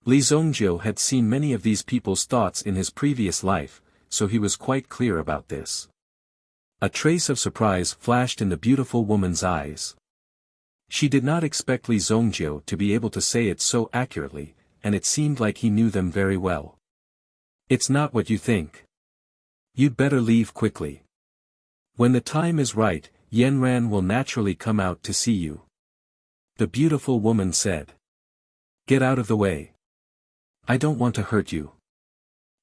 Li Zongjiu had seen many of these people's thoughts in his previous life, so he was quite clear about this. A trace of surprise flashed in the beautiful woman's eyes. She did not expect Li Zongjiu to be able to say it so accurately, and it seemed like he knew them very well. It's not what you think. You'd better leave quickly. When the time is right, Yanran will naturally come out to see you. The beautiful woman said. Get out of the way. I don't want to hurt you.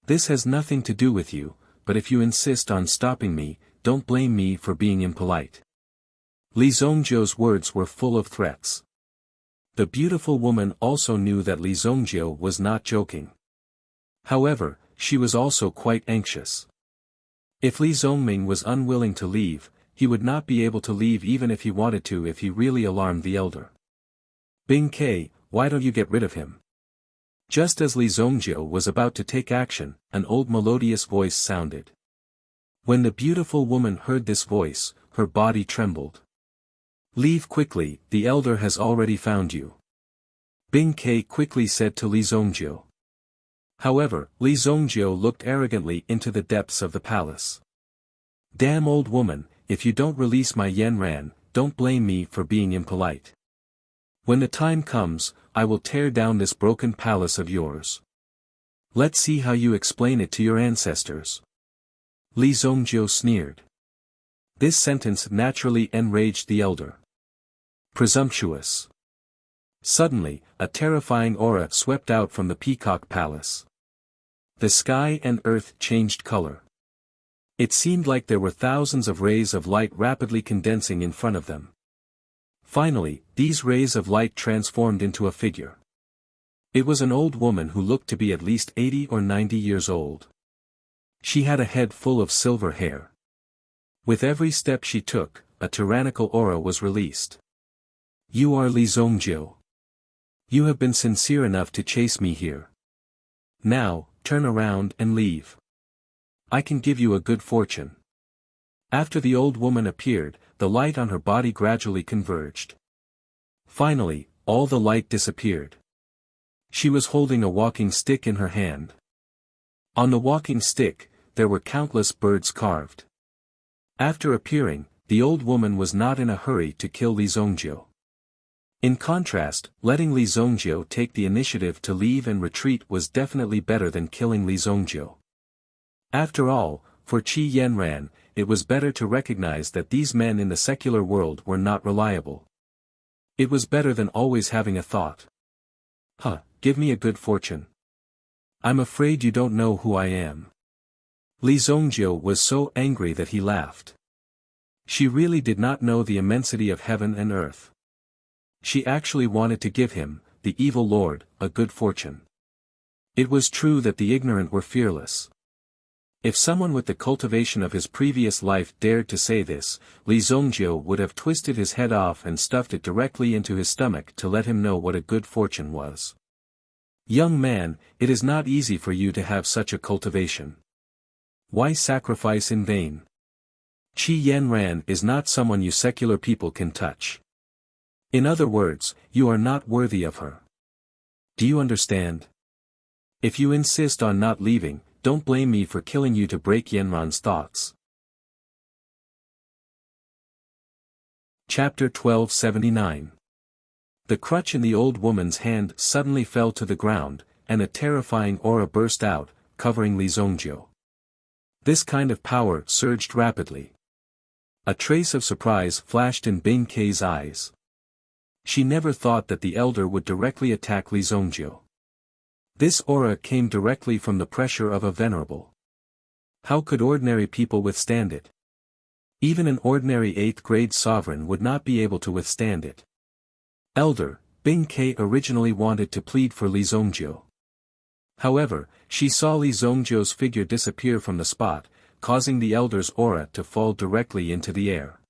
This has nothing to do with you, but if you insist on stopping me, don't blame me for being impolite. Li Zongjiu's words were full of threats. The beautiful woman also knew that Li Zongjiu was not joking. However, she was also quite anxious. If Li Zongming was unwilling to leave, he would not be able to leave even if he wanted to if he really alarmed the elder. Bing Ke, why don't you get rid of him? Just as Li Zongjiu was about to take action, an old melodious voice sounded. When the beautiful woman heard this voice, her body trembled. Leave quickly, the elder has already found you. Bing Ke quickly said to Li Zongjiu. However, Li Zongjiu looked arrogantly into the depths of the palace. Damn old woman, if you don't release my Yanran, don't blame me for being impolite. When the time comes, I will tear down this broken palace of yours. Let's see how you explain it to your ancestors. Li Zongjiu sneered. This sentence naturally enraged the elder. Presumptuous. Suddenly, a terrifying aura swept out from the Peacock Palace. The sky and earth changed color. It seemed like there were thousands of rays of light rapidly condensing in front of them. Finally, these rays of light transformed into a figure. It was an old woman who looked to be at least 80 or 90 years old. She had a head full of silver hair. With every step she took, a tyrannical aura was released. You are Li Zongjiu. You have been sincere enough to chase me here. Now, turn around and leave. I can give you a good fortune. After the old woman appeared, the light on her body gradually converged. Finally, all the light disappeared. She was holding a walking stick in her hand. On the walking stick, there were countless birds carved. After appearing, the old woman was not in a hurry to kill Li Zongjiu. In contrast, letting Li Zongjiu take the initiative to leave and retreat was definitely better than killing Li Zongjiu. After all, for Qi Yanran, it was better to recognize that these men in the secular world were not reliable. It was better than always having a thought. Give me a good fortune. I'm afraid you don't know who I am. Li Zongjiu was so angry that he laughed. She really did not know the immensity of heaven and earth. She actually wanted to give him, the evil lord, a good fortune. It was true that the ignorant were fearless. If someone with the cultivation of his previous life dared to say this, Li Zongjiu would have twisted his head off and stuffed it directly into his stomach to let him know what a good fortune was. Young man, it is not easy for you to have such a cultivation. Why sacrifice in vain? Qi Yanran is not someone you secular people can touch. In other words, you are not worthy of her. Do you understand? If you insist on not leaving, don't blame me for killing you to break Yanran's thoughts. Chapter 1279. The crutch in the old woman's hand suddenly fell to the ground, and a terrifying aura burst out, covering Li Zongjiu. This kind of power surged rapidly. A trace of surprise flashed in Bing Ke's eyes. She never thought that the elder would directly attack Li Zongjiu. This aura came directly from the pressure of a venerable. How could ordinary people withstand it? Even an ordinary 8th-grade sovereign would not be able to withstand it. Elder, Bing Ke originally wanted to plead for Li Zongjiu. However, she saw Li Zongjiu's figure disappear from the spot, causing the elder's aura to fall directly into the air.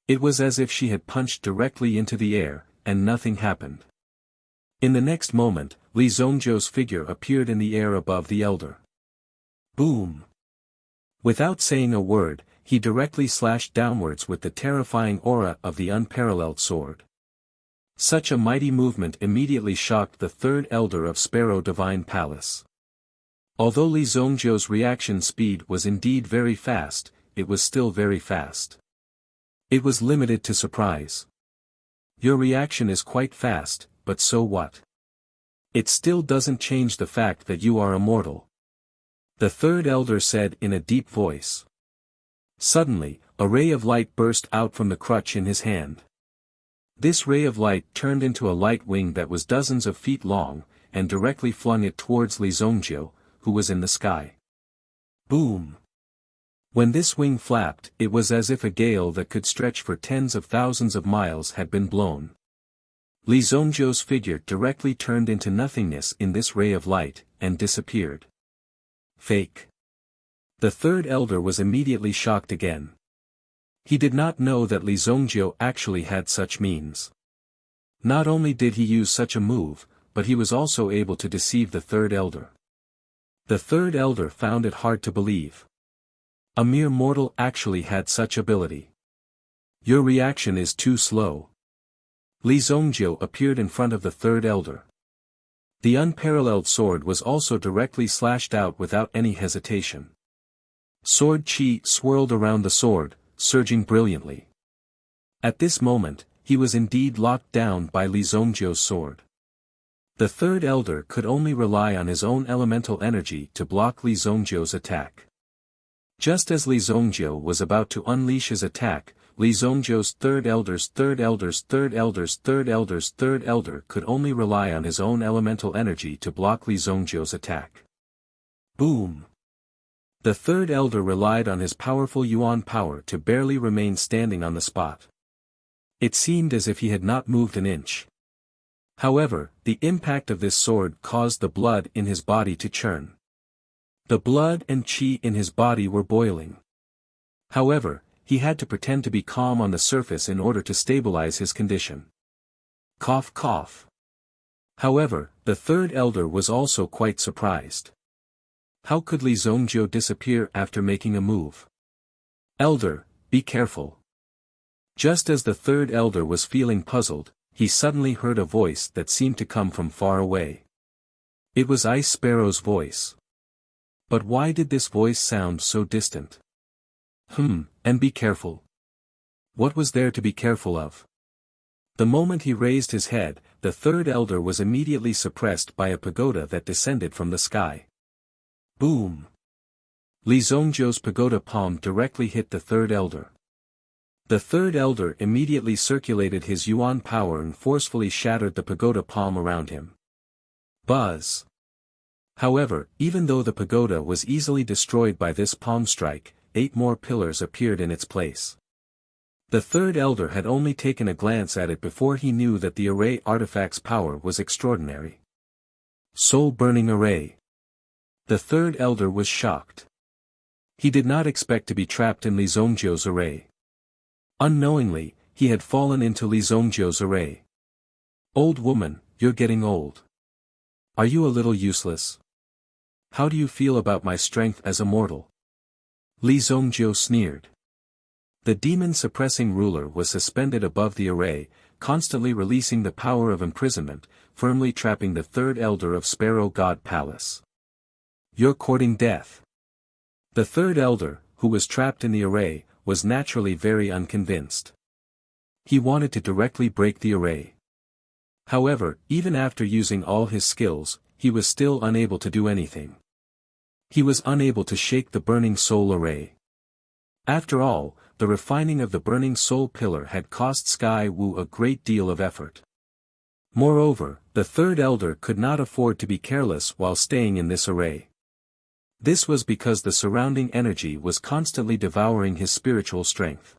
It was as if she had punched directly into the air, and nothing happened. In the next moment, Li Zongjiu's figure appeared in the air above the elder. Boom! Without saying a word, he directly slashed downwards with the terrifying aura of the unparalleled sword. Such a mighty movement immediately shocked the third elder of Sparrow Divine Palace. Although Li Zongjiu's reaction speed was indeed very fast, it was still very fast. It was limited to surprise. Your reaction is quite fast, but so what? It still doesn't change the fact that you are immortal. The third elder said in a deep voice. Suddenly, a ray of light burst out from the crutch in his hand. This ray of light turned into a light wing that was dozens of feet long, and directly flung it towards Li Zongjiu, who was in the sky. Boom! When this wing flapped, it was as if a gale that could stretch for tens of thousands of miles had been blown. Li Zongjiu's figure directly turned into nothingness in this ray of light, and disappeared. Fake. The third elder was immediately shocked again. He did not know that Li Zongjiu actually had such means. Not only did he use such a move, but he was also able to deceive the third elder. The third elder found it hard to believe. A mere mortal actually had such ability. Your reaction is too slow. Li Zongjiu appeared in front of the third elder. The unparalleled sword was also directly slashed out without any hesitation. Sword chi swirled around the sword, surging brilliantly. At this moment, he was indeed locked down by Li Zongjiu's sword. The third elder could only rely on his own elemental energy to block Li Zongjiu's attack. Just as Li Zongjiu was about to unleash his attack, Li Zongjiu's third elder could only rely on his own elemental energy to block Li Zongjiu's attack. Boom! The third elder relied on his powerful yuan power to barely remain standing on the spot. It seemed as if he had not moved an inch. However, the impact of this sword caused the blood in his body to churn. The blood and chi in his body were boiling. However, he had to pretend to be calm on the surface in order to stabilize his condition. Cough cough. However, the third elder was also quite surprised. How could Li Zongjiu disappear after making a move? Elder, be careful. Just as the third elder was feeling puzzled, he suddenly heard a voice that seemed to come from far away. It was Ice Sparrow's voice. But why did this voice sound so distant? And be careful. What was there to be careful of? The moment he raised his head, the third elder was immediately suppressed by a pagoda that descended from the sky. Boom! Li Zongjiu's pagoda palm directly hit the third elder. The third elder immediately circulated his yuan power and forcefully shattered the pagoda palm around him. Buzz! However, even though the pagoda was easily destroyed by this palm strike, 8 more pillars appeared in its place. The third elder had only taken a glance at it before he knew that the array artifact's power was extraordinary. Soul-burning array. The third elder was shocked. He did not expect to be trapped in Li Zongjiu's array. Unknowingly, he had fallen into Li Zongjiu's array. Old woman, you're getting old. Are you a little useless? How do you feel about my strength as a mortal? Li Zongjiu sneered. The demon-suppressing ruler was suspended above the array, constantly releasing the power of imprisonment, firmly trapping the third elder of Sparrow God Palace. You're courting death. The third elder, who was trapped in the array, was naturally very unconvinced. He wanted to directly break the array. However, even after using all his skills, he was still unable to do anything. He was unable to shake the burning soul array. After all, the refining of the burning soul pillar had cost Sky Wu a great deal of effort. Moreover, the third elder could not afford to be careless while staying in this array. This was because the surrounding energy was constantly devouring his spiritual strength.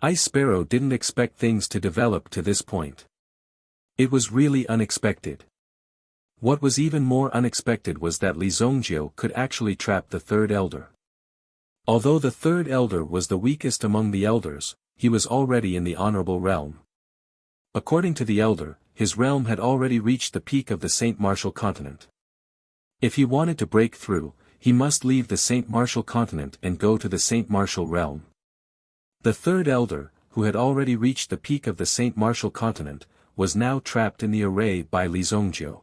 Ice Sparrow didn't expect things to develop to this point. It was really unexpected. What was even more unexpected was that Li Zongjiu could actually trap the third elder. Although the third elder was the weakest among the elders, he was already in the honorable realm. According to the elder, his realm had already reached the peak of the Saint Martial continent. If he wanted to break through, he must leave the Saint Martial continent and go to the Saint Martial realm. The third elder, who had already reached the peak of the Saint Martial continent, was now trapped in the array by Li Zongjiu.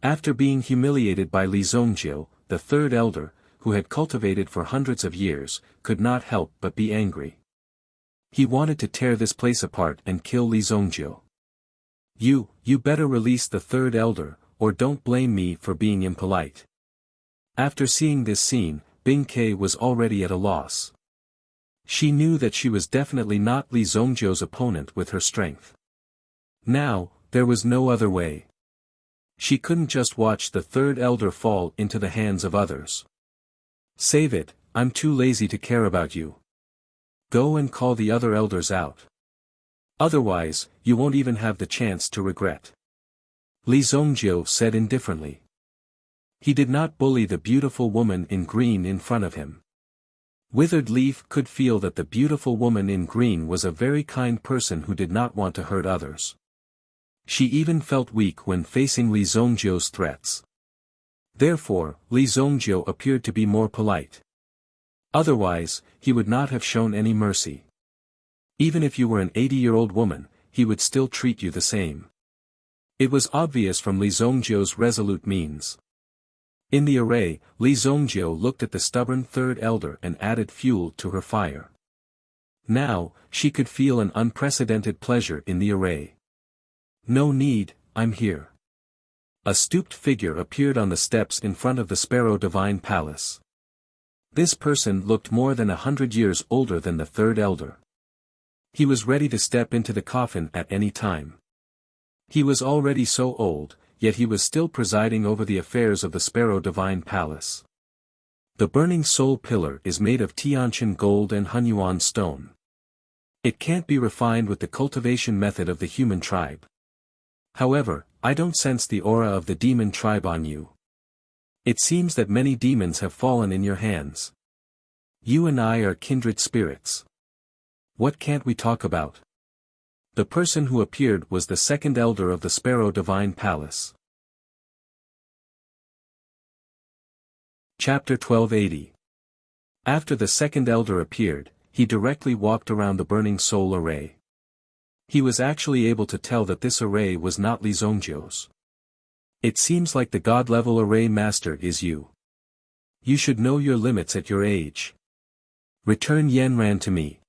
After being humiliated by Li Zongjiu, the third elder, who had cultivated for hundreds of years, could not help but be angry. He wanted to tear this place apart and kill Li Zongjiu. You better release the third elder, or don't blame me for being impolite. After seeing this scene, Bing Ke was already at a loss. She knew that she was definitely not Li Zongjiu's opponent with her strength. Now, there was no other way. She couldn't just watch the third elder fall into the hands of others. Save it, I'm too lazy to care about you. Go and call the other elders out. Otherwise, you won't even have the chance to regret. Li Zongjiu said indifferently. He did not bully the beautiful woman in green in front of him. Withered Leaf could feel that the beautiful woman in green was a very kind person who did not want to hurt others. She even felt weak when facing Li Zongjiu's threats. Therefore, Li Zongjiu appeared to be more polite. Otherwise, he would not have shown any mercy. Even if you were an 80-year-old woman, he would still treat you the same. It was obvious from Li Zongjiu's resolute means. In the array, Li Zongjiu looked at the stubborn third elder and added fuel to her fire. Now, she could feel an unprecedented pleasure in the array. No need, I'm here. A stooped figure appeared on the steps in front of the Sparrow Divine Palace. This person looked more than 100 years older than the third elder. He was ready to step into the coffin at any time. He was already so old, yet he was still presiding over the affairs of the Sparrow Divine Palace. The Burning Soul Pillar is made of Tianqian gold and Hunyuan stone. It can't be refined with the cultivation method of the human tribe. However, I don't sense the aura of the demon tribe on you. It seems that many demons have fallen in your hands. You and I are kindred spirits. What can't we talk about? The person who appeared was the second elder of the Sparrow Divine Palace. Chapter 1280. After the second elder appeared, he directly walked around the Burning Soul Array. He was actually able to tell that this array was not Li Zongjiu's. It seems like the God-level array master is you. You should know your limits at your age. Return Yanran to me.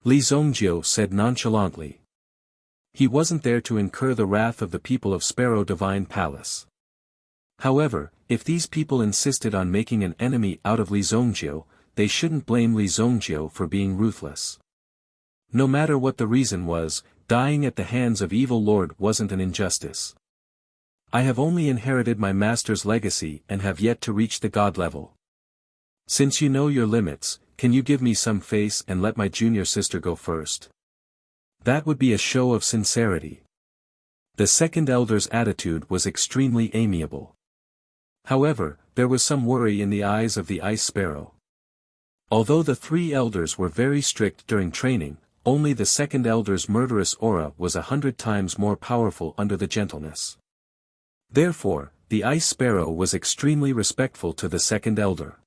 Li Zongjiu said nonchalantly. He wasn't there to incur the wrath of the people of Sparrow Divine Palace. However, if these people insisted on making an enemy out of Li Zongjiu, they shouldn't blame Li Zongjiu for being ruthless. No matter what the reason was, dying at the hands of evil lord wasn't an injustice. I have only inherited my master's legacy and have yet to reach the god level. Since you know your limits, can you give me some face and let my junior sister go first? That would be a show of sincerity. The second elder's attitude was extremely amiable. However, there was some worry in the eyes of the ice sparrow. Although the three elders were very strict during training, only the second elder's murderous aura was 100 times more powerful under the gentleness. Therefore, the ice sparrow was extremely respectful to the second elder.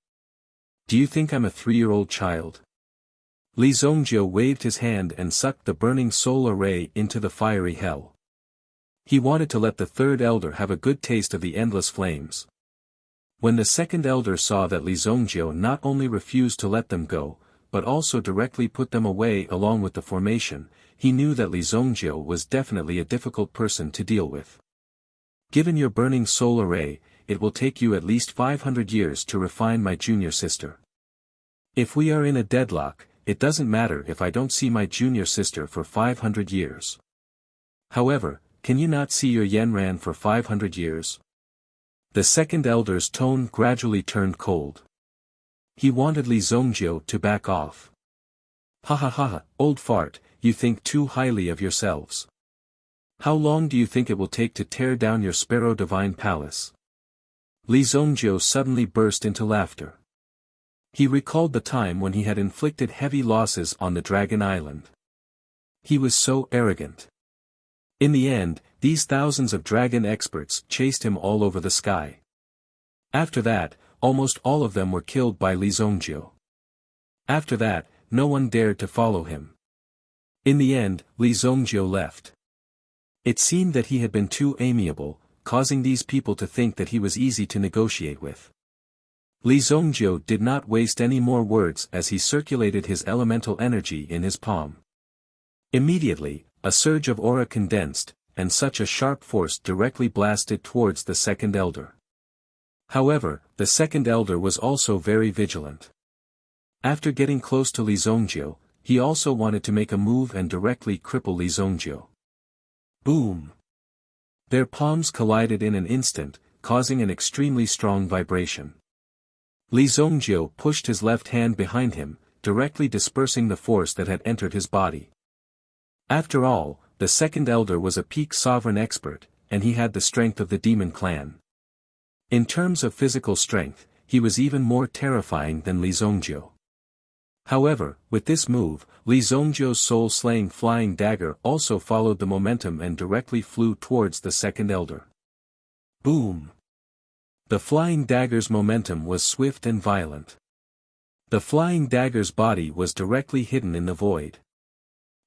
Do you think I'm a 3-year-old child? Li Zongjiu waved his hand and sucked the burning soul array into the fiery hell. He wanted to let the third elder have a good taste of the endless flames. When the second elder saw that Li Zongjiu not only refused to let them go, but also directly put them away along with the formation, he knew that Li Zongjiu was definitely a difficult person to deal with. Given your burning soul array, it will take you at least 500 years to refine my junior sister. If we are in a deadlock, it doesn't matter if I don't see my junior sister for 500 years. However, can you not see your Yanran for 500 years? The second elder's tone gradually turned cold. He wanted Li Zongjiu to back off. Ha ha ha, old fart, you think too highly of yourselves. How long do you think it will take to tear down your Sparrow Divine Palace? Li Zongjiu suddenly burst into laughter. He recalled the time when he had inflicted heavy losses on the Dragon Island. He was so arrogant. In the end, these thousands of dragon experts chased him all over the sky. After that, almost all of them were killed by Li Zongjiu. After that, no one dared to follow him. In the end, Li Zongjiu left. It seemed that he had been too amiable, causing these people to think that he was easy to negotiate with. Li Zongjiu did not waste any more words as he circulated his elemental energy in his palm. Immediately, a surge of aura condensed, and such a sharp force directly blasted towards the second elder. However, the second elder was also very vigilant. After getting close to Li Zongjiu, he also wanted to make a move and directly cripple Li Zongjiu. Boom! Their palms collided in an instant, causing an extremely strong vibration. Li Zongjiu pushed his left hand behind him, directly dispersing the force that had entered his body. After all, the second elder was a peak sovereign expert, and he had the strength of the demon clan. In terms of physical strength, he was even more terrifying than Li Zongjiu. However, with this move, Li Zongjiu's soul-slaying flying dagger also followed the momentum and directly flew towards the second elder. Boom! The flying dagger's momentum was swift and violent. The flying dagger's body was directly hidden in the void.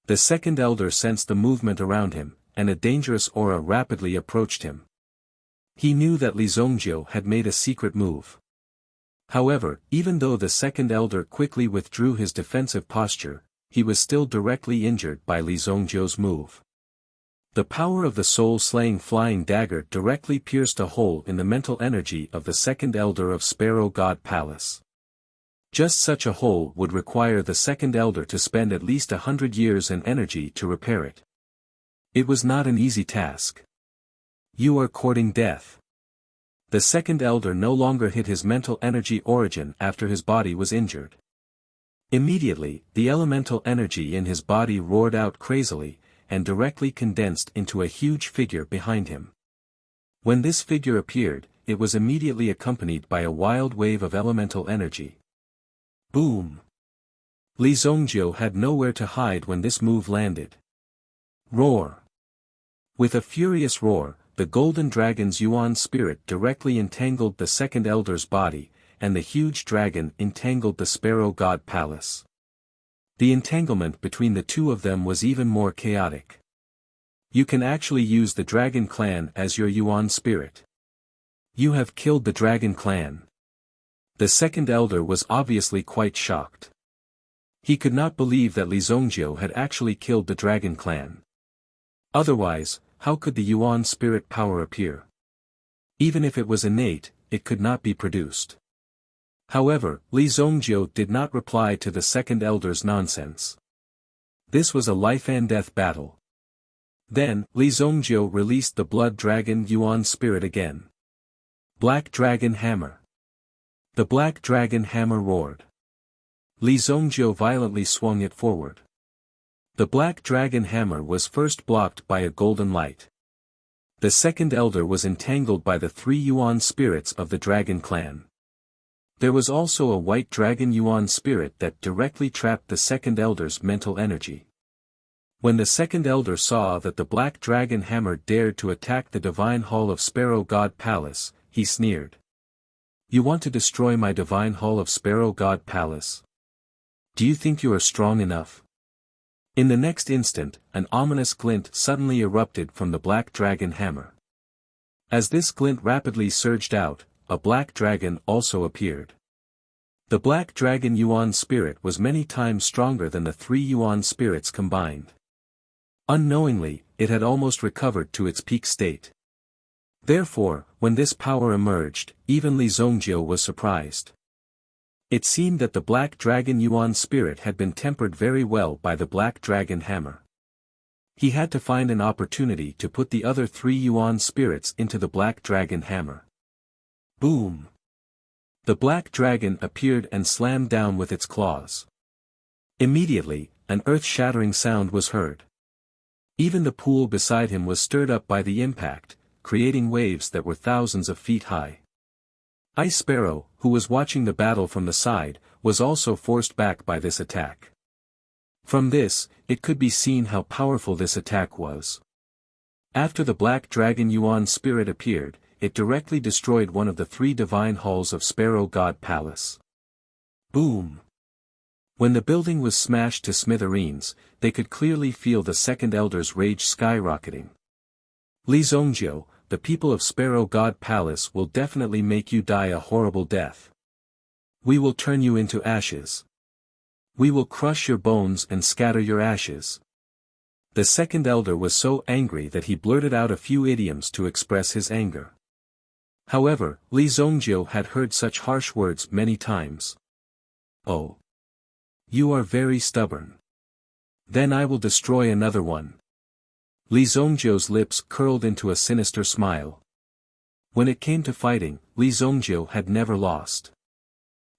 The second elder sensed the movement around him, and a dangerous aura rapidly approached him. He knew that Li Zongjiu had made a secret move. However, even though the second elder quickly withdrew his defensive posture, he was still directly injured by Li Zongjiu's move. The power of the soul-slaying flying dagger directly pierced a hole in the mental energy of the second elder of Sparrow God Palace. Just such a hole would require the second elder to spend at least 100 years and energy to repair it. It was not an easy task. You are courting death. The second elder no longer hid his mental energy origin after his body was injured. Immediately, the elemental energy in his body roared out crazily, and directly condensed into a huge figure behind him. When this figure appeared, it was immediately accompanied by a wild wave of elemental energy. Boom! Li Zongjiu had nowhere to hide when this move landed. Roar! With a furious roar, the golden dragon's Yuan spirit directly entangled the second elder's body, and the huge dragon entangled the Sparrow God Palace. The entanglement between the two of them was even more chaotic. You can actually use the Dragon Clan as your Yuan spirit. You have killed the Dragon Clan. The second elder was obviously quite shocked. He could not believe that Li Zongjiu had actually killed the Dragon Clan. Otherwise, how could the Yuan spirit power appear? Even if it was innate, it could not be produced. However, Li Zongjiu did not reply to the second elder's nonsense. This was a life-and-death battle. Then, Li Zongjiu released the Blood Dragon Yuan spirit again. Black Dragon Hammer. The Black Dragon Hammer roared. Li Zongjiu violently swung it forward. The Black Dragon Hammer was first blocked by a golden light. The second elder was entangled by the 3 Yuan spirits of the Dragon Clan. There was also a White Dragon Yuan spirit that directly trapped the second elder's mental energy. When the second elder saw that the Black Dragon Hammer dared to attack the Divine Hall of Sparrow God Palace, he sneered. You want to destroy my Divine Hall of Sparrow God Palace? Do you think you are strong enough? In the next instant, an ominous glint suddenly erupted from the Black Dragon Hammer. As this glint rapidly surged out, a black dragon also appeared. The Black Dragon Yuan spirit was many times stronger than the 3 Yuan spirits combined. Unknowingly, it had almost recovered to its peak state. Therefore, when this power emerged, even Li Zongjiu was surprised. It seemed that the Black Dragon Yuan spirit had been tempered very well by the Black Dragon Hammer. He had to find an opportunity to put the other 3 Yuan spirits into the Black Dragon Hammer. Boom! The Black Dragon appeared and slammed down with its claws. Immediately, an earth-shattering sound was heard. Even the pool beside him was stirred up by the impact, creating waves that were thousands of feet high. Ice Sparrow, who was watching the battle from the side, was also forced back by this attack. From this, it could be seen how powerful this attack was. After the Black Dragon Yuan spirit appeared, it directly destroyed one of the 3 divine halls of Sparrow God Palace. Boom! When the building was smashed to smithereens, they could clearly feel the second elder's rage skyrocketing. Li Zongjiu, the people of Sparrow God Palace will definitely make you die a horrible death. We will turn you into ashes. We will crush your bones and scatter your ashes. The second elder was so angry that he blurted out a few idioms to express his anger. However, Li Zongjiu had heard such harsh words many times. Oh! You are very stubborn. Then I will destroy another one. Li Zongjiu's lips curled into a sinister smile. When it came to fighting, Li Zongjiu had never lost.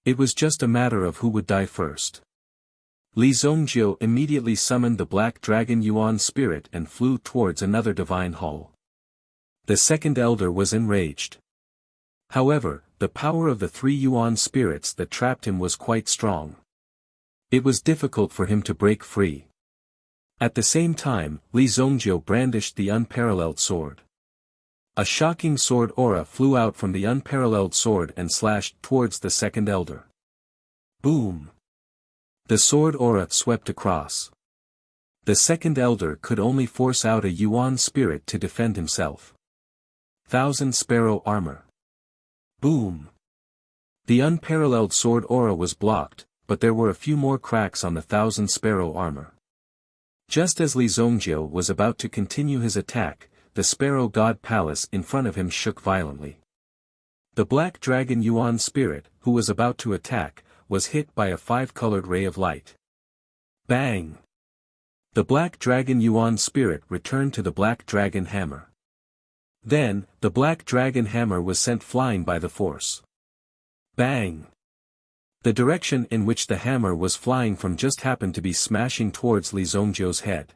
It was just a matter of who would die first. Li Zongjiu immediately summoned the Black Dragon Yuan spirit and flew towards another divine hall. The second elder was enraged. However, the power of the 3 Yuan spirits that trapped him was quite strong. It was difficult for him to break free. At the same time, Li Zongjiu brandished the unparalleled sword. A shocking sword aura flew out from the unparalleled sword and slashed towards the second elder. Boom! The sword aura swept across. The second elder could only force out a Yuan spirit to defend himself. 1,000 Sparrow Armor. Boom! The unparalleled sword aura was blocked, but there were a few more cracks on the 1,000 Sparrow Armor. Just as Li Zongjiu was about to continue his attack, the Sparrow God Palace in front of him shook violently. The Black Dragon Yuan spirit, who was about to attack, was hit by a 5-colored ray of light. Bang! The Black Dragon Yuan spirit returned to the Black Dragon Hammer. Then, the Black Dragon Hammer was sent flying by the force. Bang! The direction in which the hammer was flying from just happened to be smashing towards Li Zongjiu's head.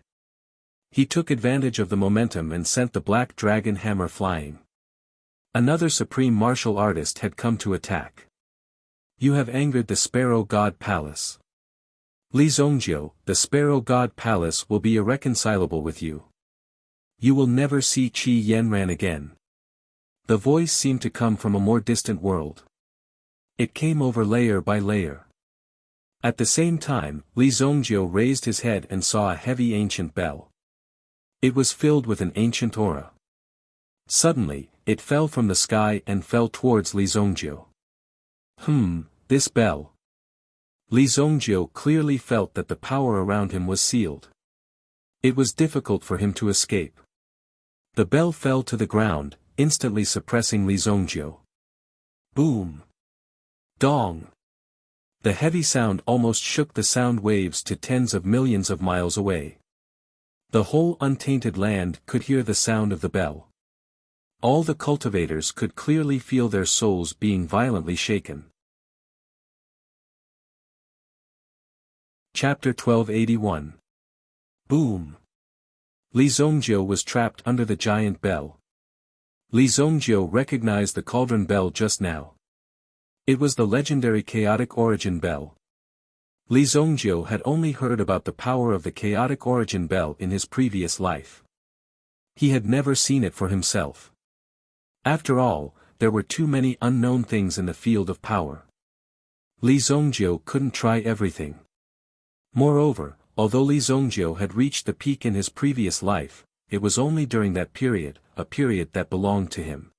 He took advantage of the momentum and sent the Black Dragon Hammer flying. Another supreme martial artist had come to attack. You have angered the Sparrow God Palace. Li Zongjiu, the Sparrow God Palace will be irreconcilable with you. You will never see Qi Yanran again. The voice seemed to come from a more distant world. It came over layer by layer. At the same time, Li Zongjiu raised his head and saw a heavy ancient bell. It was filled with an ancient aura. Suddenly, it fell from the sky and fell towards Li Zongjiu. This bell. Li Zongjiu clearly felt that the power around him was sealed. It was difficult for him to escape. The bell fell to the ground, instantly suppressing Li Zongjiu. Boom! Dong! The heavy sound almost shook the sound waves to tens of millions of miles away. The whole untainted land could hear the sound of the bell. All the cultivators could clearly feel their souls being violently shaken. Chapter 1281. Boom! Li Zongjiu was trapped under the giant bell. Li Zongjiu recognized the cauldron bell just now. It was the legendary chaotic origin bell. Li Zongjiu had only heard about the power of the chaotic origin bell in his previous life. He had never seen it for himself. After all, there were too many unknown things in the field of power. Li Zongjiu couldn't try everything. Moreover, although Li Zongjiu had reached the peak in his previous life, it was only during that period, a period that belonged to him.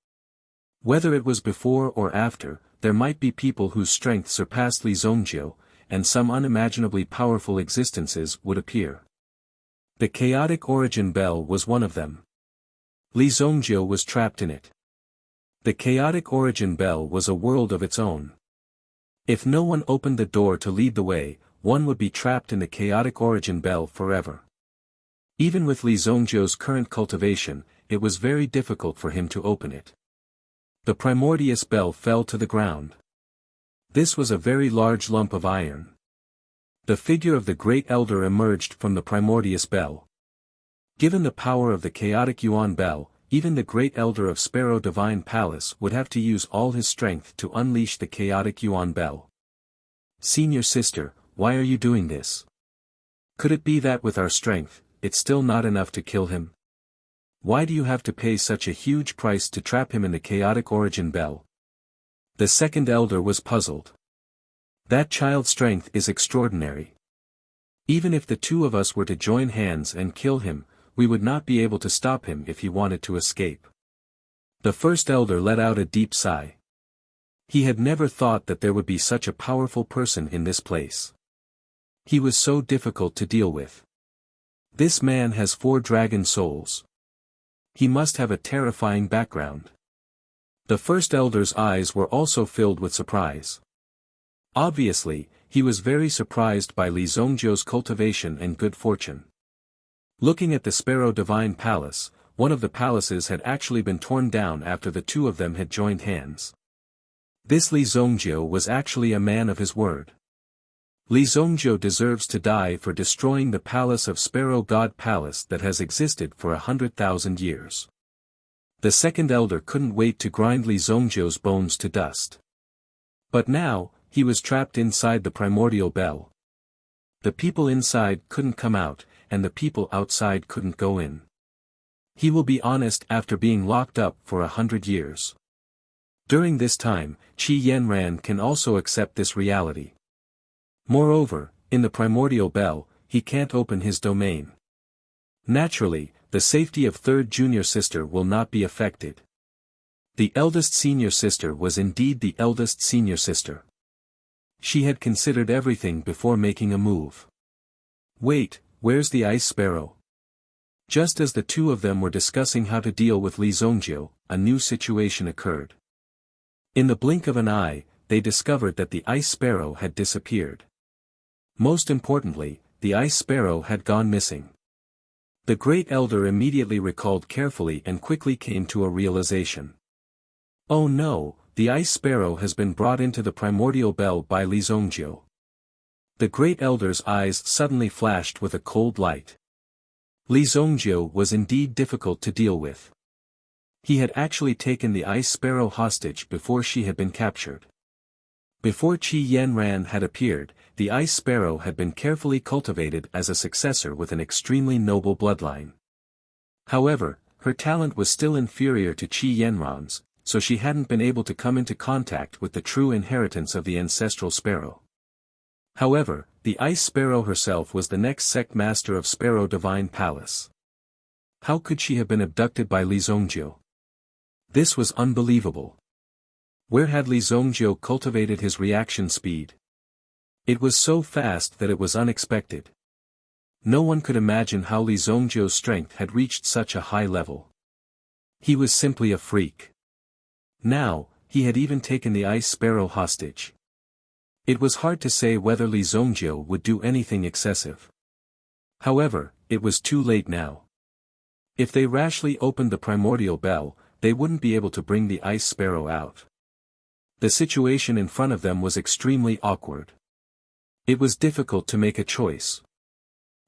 Whether it was before or after, there might be people whose strength surpassed Li Zongjiu, and some unimaginably powerful existences would appear. The chaotic origin bell was one of them. Li Zongjiu was trapped in it. The chaotic origin bell was a world of its own. If no one opened the door to lead the way, one would be trapped in the chaotic origin bell forever. Even with Li Zongjiu's current cultivation, it was very difficult for him to open it. The primordious bell fell to the ground. This was a very large lump of iron. The figure of the great elder emerged from the primordious bell. Given the power of the chaotic Yuan bell, even the great elder of Sparrow Divine Palace would have to use all his strength to unleash the chaotic Yuan bell. Senior sister, why are you doing this? Could it be that with our strength, it's still not enough to kill him? Why do you have to pay such a huge price to trap him in the chaotic origin bell? The second elder was puzzled. That child's strength is extraordinary. Even if the two of us were to join hands and kill him, we would not be able to stop him if he wanted to escape. The first elder let out a deep sigh. He had never thought that there would be such a powerful person in this place. He was so difficult to deal with. This man has 4 dragon souls. He must have a terrifying background. The first elder's eyes were also filled with surprise. Obviously, he was very surprised by Li Zongjiu's cultivation and good fortune. Looking at the Sparrow Divine Palace, one of the palaces had actually been torn down after the two of them had joined hands. This Li Zongjiu was actually a man of his word. Li Zongjiu deserves to die for destroying the palace of Sparrow God Palace that has existed for 100,000 years. The second elder couldn't wait to grind Li Zongjiu's bones to dust. But now, he was trapped inside the primordial bell. The people inside couldn't come out, and the people outside couldn't go in. He will be honest after being locked up for 100 years. During this time, Qi Yanran can also accept this reality. Moreover, in the primordial bell, he can't open his domain. Naturally, the safety of third junior sister will not be affected. The eldest senior sister was indeed the eldest senior sister. She had considered everything before making a move. Wait, where's the ice sparrow? Just as the two of them were discussing how to deal with Li Zongjiu, a new situation occurred. In the blink of an eye, they discovered that the ice sparrow had disappeared. Most importantly, the ice sparrow had gone missing. The great elder immediately recalled carefully and quickly came to a realization. Oh no, the ice sparrow has been brought into the primordial bell by Li Zongjiu. The great elder's eyes suddenly flashed with a cold light. Li Zongjiu was indeed difficult to deal with. He had actually taken the ice sparrow hostage before she had been captured. Before Qi Yanran had appeared, the ice sparrow had been carefully cultivated as a successor with an extremely noble bloodline. However, her talent was still inferior to Qi Yanran's, so she hadn't been able to come into contact with the true inheritance of the ancestral sparrow. However, the ice sparrow herself was the next sect master of Sparrow Divine Palace. How could she have been abducted by Li Zongjiu? This was unbelievable. Where had Li Zongjiu cultivated his reaction speed? It was so fast that it was unexpected. No one could imagine how Li Zongjiu's strength had reached such a high level. He was simply a freak. Now, he had even taken the ice sparrow hostage. It was hard to say whether Li Zongjiu would do anything excessive. However, it was too late now. If they rashly opened the primordial bell, they wouldn't be able to bring the ice sparrow out. The situation in front of them was extremely awkward. It was difficult to make a choice.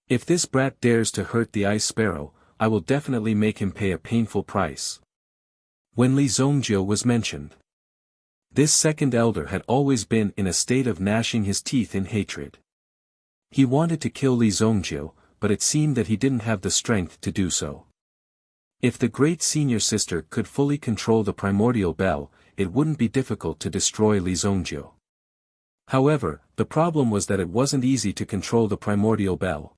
If this brat dares to hurt the ice sparrow, I will definitely make him pay a painful price. When Li Zongjiu was mentioned, this second elder had always been in a state of gnashing his teeth in hatred. He wanted to kill Li Zongjiu, but it seemed that he didn't have the strength to do so. If the great senior sister could fully control the primordial bell, it wouldn't be difficult to destroy Li Zongjiu. However, the problem was that it wasn't easy to control the primordial bell.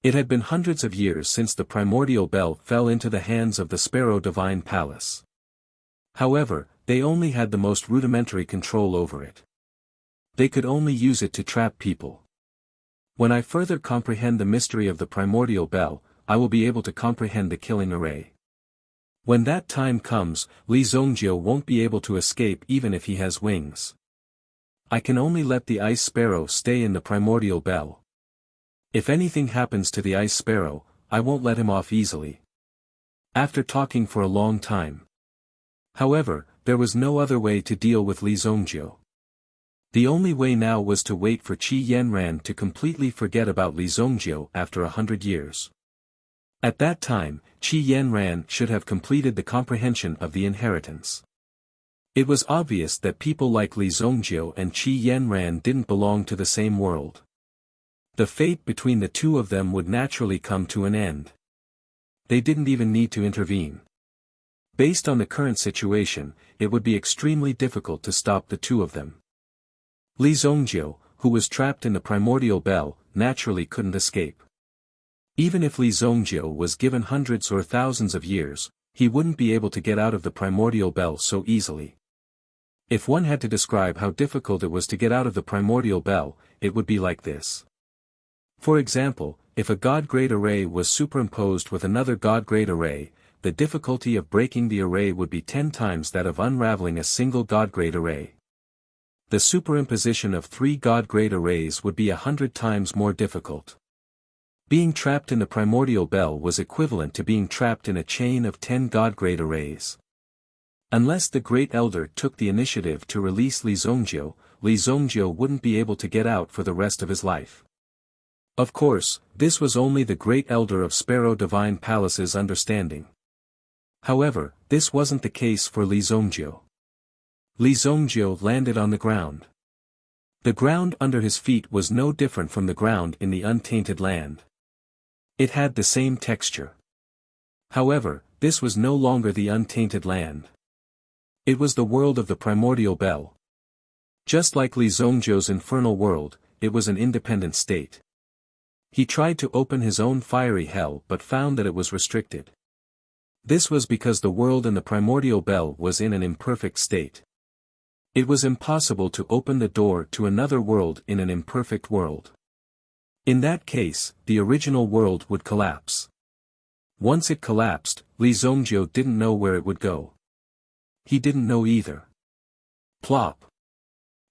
It had been hundreds of years since the primordial bell fell into the hands of the Sparrow Divine Palace. However, they only had the most rudimentary control over it. They could only use it to trap people. When I further comprehend the mystery of the primordial bell, I will be able to comprehend the killing array. When that time comes, Li Zongjiu won't be able to escape even if he has wings. I can only let the ice sparrow stay in the primordial bell. If anything happens to the ice sparrow, I won't let him off easily. After talking for a long time. However, there was no other way to deal with Li Zongjiu. The only way now was to wait for Qi Yanran to completely forget about Li Zongjiu after 100 years. At that time, Qi Yanran should have completed the comprehension of the inheritance. It was obvious that people like Li Zongjiu and Qi Yanran didn't belong to the same world. The fate between the two of them would naturally come to an end. They didn't even need to intervene. Based on the current situation, it would be extremely difficult to stop the two of them. Li Zongjiu, who was trapped in the primordial bell, naturally couldn't escape. Even if Li Zongjiu was given hundreds or thousands of years, he wouldn't be able to get out of the primordial bell so easily. If one had to describe how difficult it was to get out of the primordial bell, it would be like this. For example, if a God-grade array was superimposed with another God-grade array, the difficulty of breaking the array would be 10 times that of unraveling a single God-grade array. The superimposition of 3 God-grade arrays would be 100 times more difficult. Being trapped in the primordial bell was equivalent to being trapped in a chain of 10 God-grade arrays. Unless the Great Elder took the initiative to release Li Zongjiu wouldn't be able to get out for the rest of his life. Of course, this was only the Great Elder of Sparrow Divine Palace's understanding. However, this wasn't the case for Li Zongjiu. Li Zongjiu landed on the ground. The ground under his feet was no different from the ground in the untainted land. It had the same texture. However, this was no longer the untainted land. It was the world of the primordial bell. Just like Li Zongjiu's infernal world, it was an independent state. He tried to open his own fiery hell but found that it was restricted. This was because the world in the primordial bell was in an imperfect state. It was impossible to open the door to another world in an imperfect world. In that case, the original world would collapse. Once it collapsed, Li Zongjiu didn't know where it would go. He didn't know either. Plop.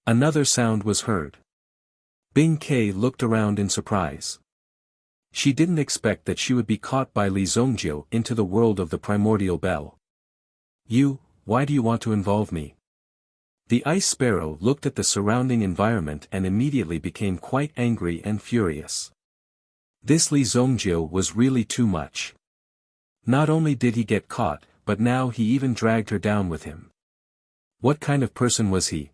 Another sound was heard. Bing Ke looked around in surprise. She didn't expect that she would be caught by Li Zongjiu into the world of the primordial bell. Why do you want to involve me? The ice sparrow looked at the surrounding environment and immediately became quite angry and furious. This Li Zongjiu was really too much. Not only did he get caught, but now he even dragged her down with him. What kind of person was he?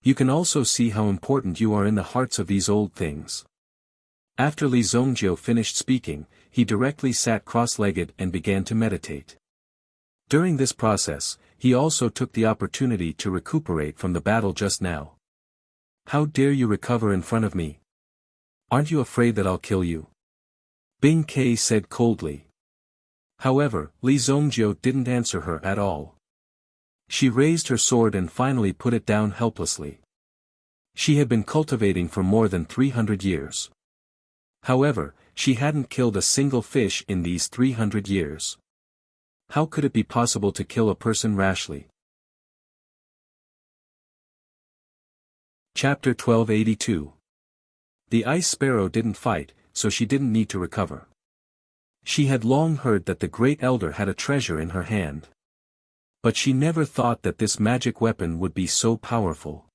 You can also see how important you are in the hearts of these old things. After Li Zongjiu finished speaking, he directly sat cross-legged and began to meditate. During this process, he also took the opportunity to recuperate from the battle just now. How dare you recover in front of me? Aren't you afraid that I'll kill you? Bing Ke said coldly. However, Li Zongjiu didn't answer her at all. She raised her sword and finally put it down helplessly. She had been cultivating for more than 300 years. However, she hadn't killed a single fish in these 300 years. How could it be possible to kill a person rashly? Chapter 1282. The ice sparrow didn't fight, so she didn't need to recover. She had long heard that the Great Elder had a treasure in her hand. But she never thought that this magic weapon would be so powerful.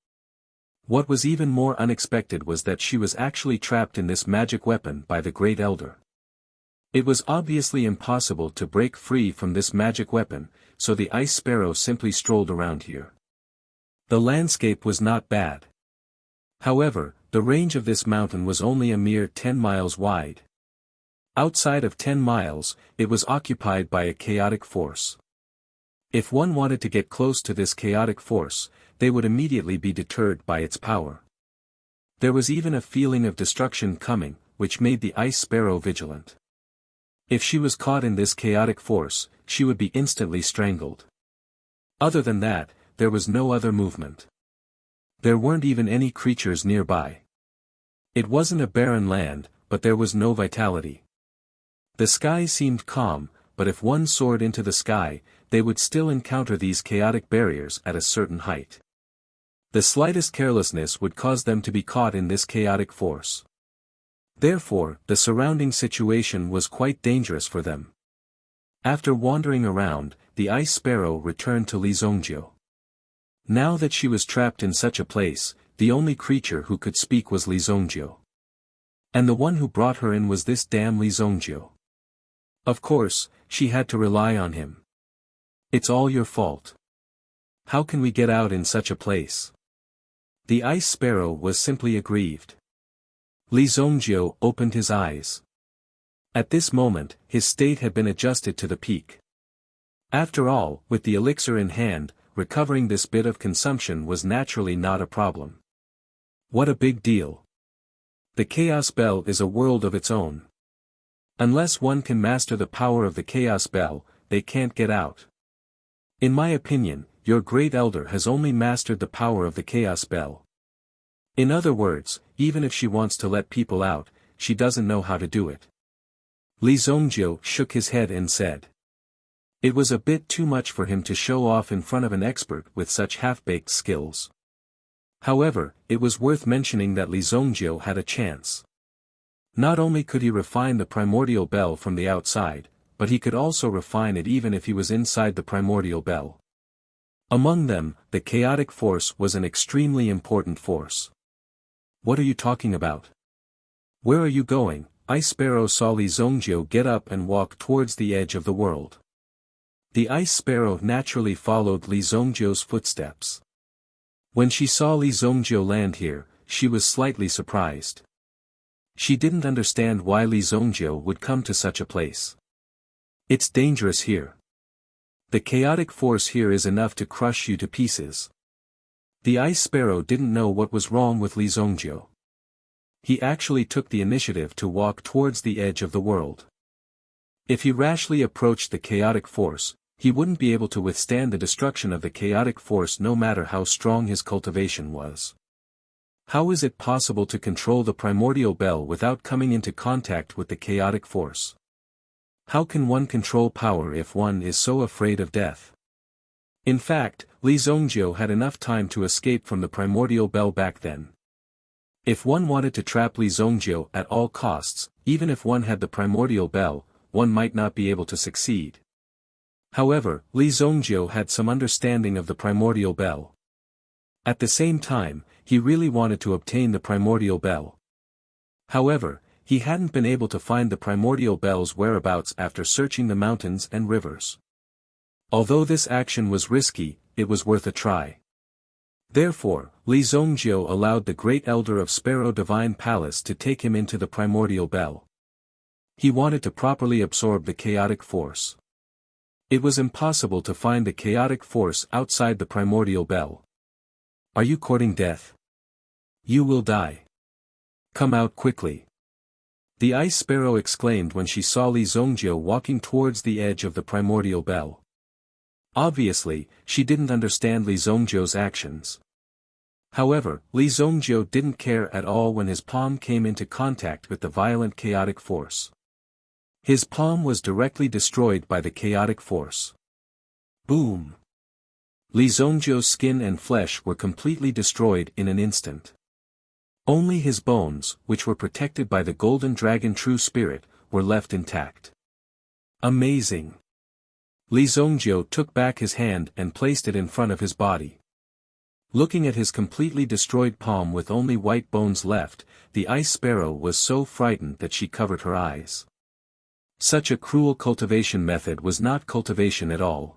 What was even more unexpected was that she was actually trapped in this magic weapon by the Great Elder. It was obviously impossible to break free from this magic weapon, so the ice sparrow simply strolled around here. The landscape was not bad. However, the range of this mountain was only a mere 10 miles wide. Outside of 10 miles, it was occupied by a chaotic force. If one wanted to get close to this chaotic force, they would immediately be deterred by its power. There was even a feeling of destruction coming, which made the ice sparrow vigilant. If she was caught in this chaotic force, she would be instantly strangled. Other than that, there was no other movement. There weren't even any creatures nearby. It wasn't a barren land, but there was no vitality. The sky seemed calm, but if one soared into the sky, they would still encounter these chaotic barriers at a certain height. The slightest carelessness would cause them to be caught in this chaotic force. Therefore, the surrounding situation was quite dangerous for them. After wandering around, the ice sparrow returned to Li Zongjiu. Now that she was trapped in such a place, the only creature who could speak was Li Zongjiu. And the one who brought her in was this damn Li Zongjiu. Of course, she had to rely on him. It's all your fault. How can we get out in such a place? The ice sparrow was simply aggrieved. Li Zongjiu opened his eyes. At this moment, his state had been adjusted to the peak. After all, with the elixir in hand, recovering this bit of consumption was naturally not a problem. What a big deal. The Chaos Bell is a world of its own. Unless one can master the power of the Chaos Bell, they can't get out. In my opinion, your great elder has only mastered the power of the Chaos Bell. In other words, even if she wants to let people out, she doesn't know how to do it. Li Zongjiu shook his head and said. It was a bit too much for him to show off in front of an expert with such half-baked skills. However, it was worth mentioning that Li Zongjiu had a chance. Not only could he refine the primordial bell from the outside, but he could also refine it even if he was inside the primordial bell. Among them, the chaotic force was an extremely important force. What are you talking about? Where are you going? Ice Sparrow saw Li Zongjiu get up and walk towards the edge of the world. The Ice Sparrow naturally followed Li Zongjiu's footsteps. When she saw Li Zongjiu land here, she was slightly surprised. She didn't understand why Li Zongjiu would come to such a place. It's dangerous here. The chaotic force here is enough to crush you to pieces. The Ice Sparrow didn't know what was wrong with Li Zongjiu. He actually took the initiative to walk towards the edge of the world. If he rashly approached the chaotic force, he wouldn't be able to withstand the destruction of the chaotic force no matter how strong his cultivation was. How is it possible to control the primordial bell without coming into contact with the chaotic force? How can one control power if one is so afraid of death? In fact, Li Zongjiu had enough time to escape from the primordial bell back then. If one wanted to trap Li Zongjiu at all costs, even if one had the primordial bell, one might not be able to succeed. However, Li Zongjiu had some understanding of the primordial bell. At the same time, he really wanted to obtain the primordial bell. However, he hadn't been able to find the primordial bell's whereabouts after searching the mountains and rivers. Although this action was risky, it was worth a try. Therefore, Li Zongjiu allowed the great elder of Sparrow Divine Palace to take him into the primordial bell. He wanted to properly absorb the chaotic force. It was impossible to find the chaotic force outside the primordial bell. Are you courting death? You will die. Come out quickly. The Ice Sparrow exclaimed when she saw Li Zongjiu walking towards the edge of the primordial bell. Obviously, she didn't understand Li Zongjiu's actions. However, Li Zongjiu didn't care at all when his palm came into contact with the violent chaotic force. His palm was directly destroyed by the chaotic force. Boom! Li Zongjiu's skin and flesh were completely destroyed in an instant. Only his bones, which were protected by the Golden Dragon True Spirit, were left intact. Amazing! Li Zongjiu took back his hand and placed it in front of his body. Looking at his completely destroyed palm with only white bones left, the Ice Sparrow was so frightened that she covered her eyes. Such a cruel cultivation method was not cultivation at all.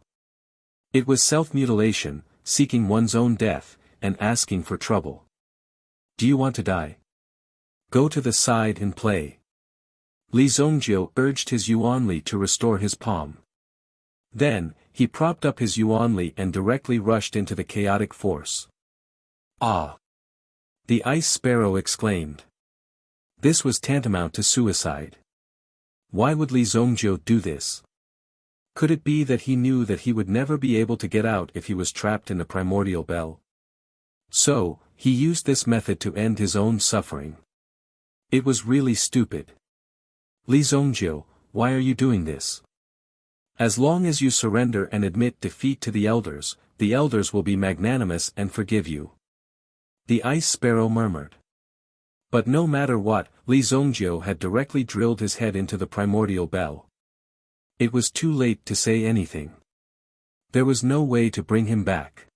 It was self-mutilation, seeking one's own death, and asking for trouble. Do you want to die? Go to the side and play. Li Zongjiu urged his Yuanli to restore his palm. Then, he propped up his Yuanli and directly rushed into the chaotic force. Ah! The Ice Sparrow exclaimed. This was tantamount to suicide. Why would Li Zongjiu do this? Could it be that he knew that he would never be able to get out if he was trapped in the primordial bell? So, he used this method to end his own suffering. It was really stupid. Li Zongjiu, why are you doing this? As long as you surrender and admit defeat to the elders will be magnanimous and forgive you. The Ice Sparrow murmured. But no matter what, Li Zongjiu had directly drilled his head into the primordial bell. It was too late to say anything. There was no way to bring him back.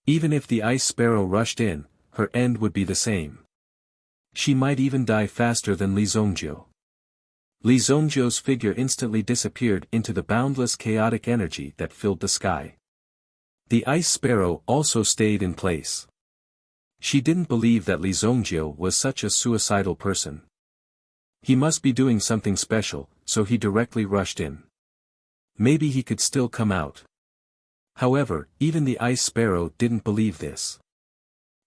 Even if the Ice Sparrow rushed in, her end would be the same. She might even die faster than Li Zongjiu. Li Zongjiu's figure instantly disappeared into the boundless chaotic energy that filled the sky. The Ice Sparrow also stayed in place. She didn't believe that Li Zongjiu was such a suicidal person. He must be doing something special, so he directly rushed in. Maybe he could still come out. However, even the ice sparrow didn't believe this.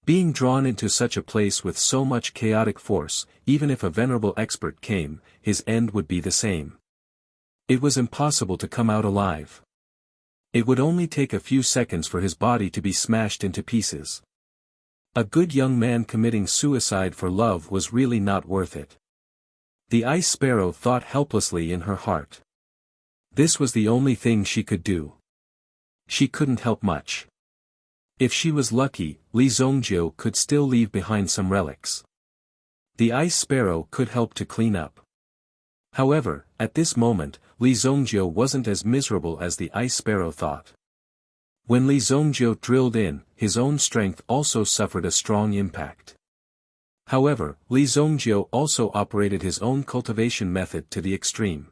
Being drawn into such a place with so much chaotic force, even if a venerable expert came, his end would be the same. It was impossible to come out alive. It would only take a few seconds for his body to be smashed into pieces. A good young man committing suicide for love was really not worth it. The ice sparrow thought helplessly in her heart. This was the only thing she could do. She couldn't help much. If she was lucky, Li Zhongjiu could still leave behind some relics. The ice sparrow could help to clean up. However, at this moment, Li Zhongjiu wasn't as miserable as the ice sparrow thought. When Li Zhongjiu drilled in, his own strength also suffered a strong impact. However, Li Zhongjiu also operated his own cultivation method to the extreme.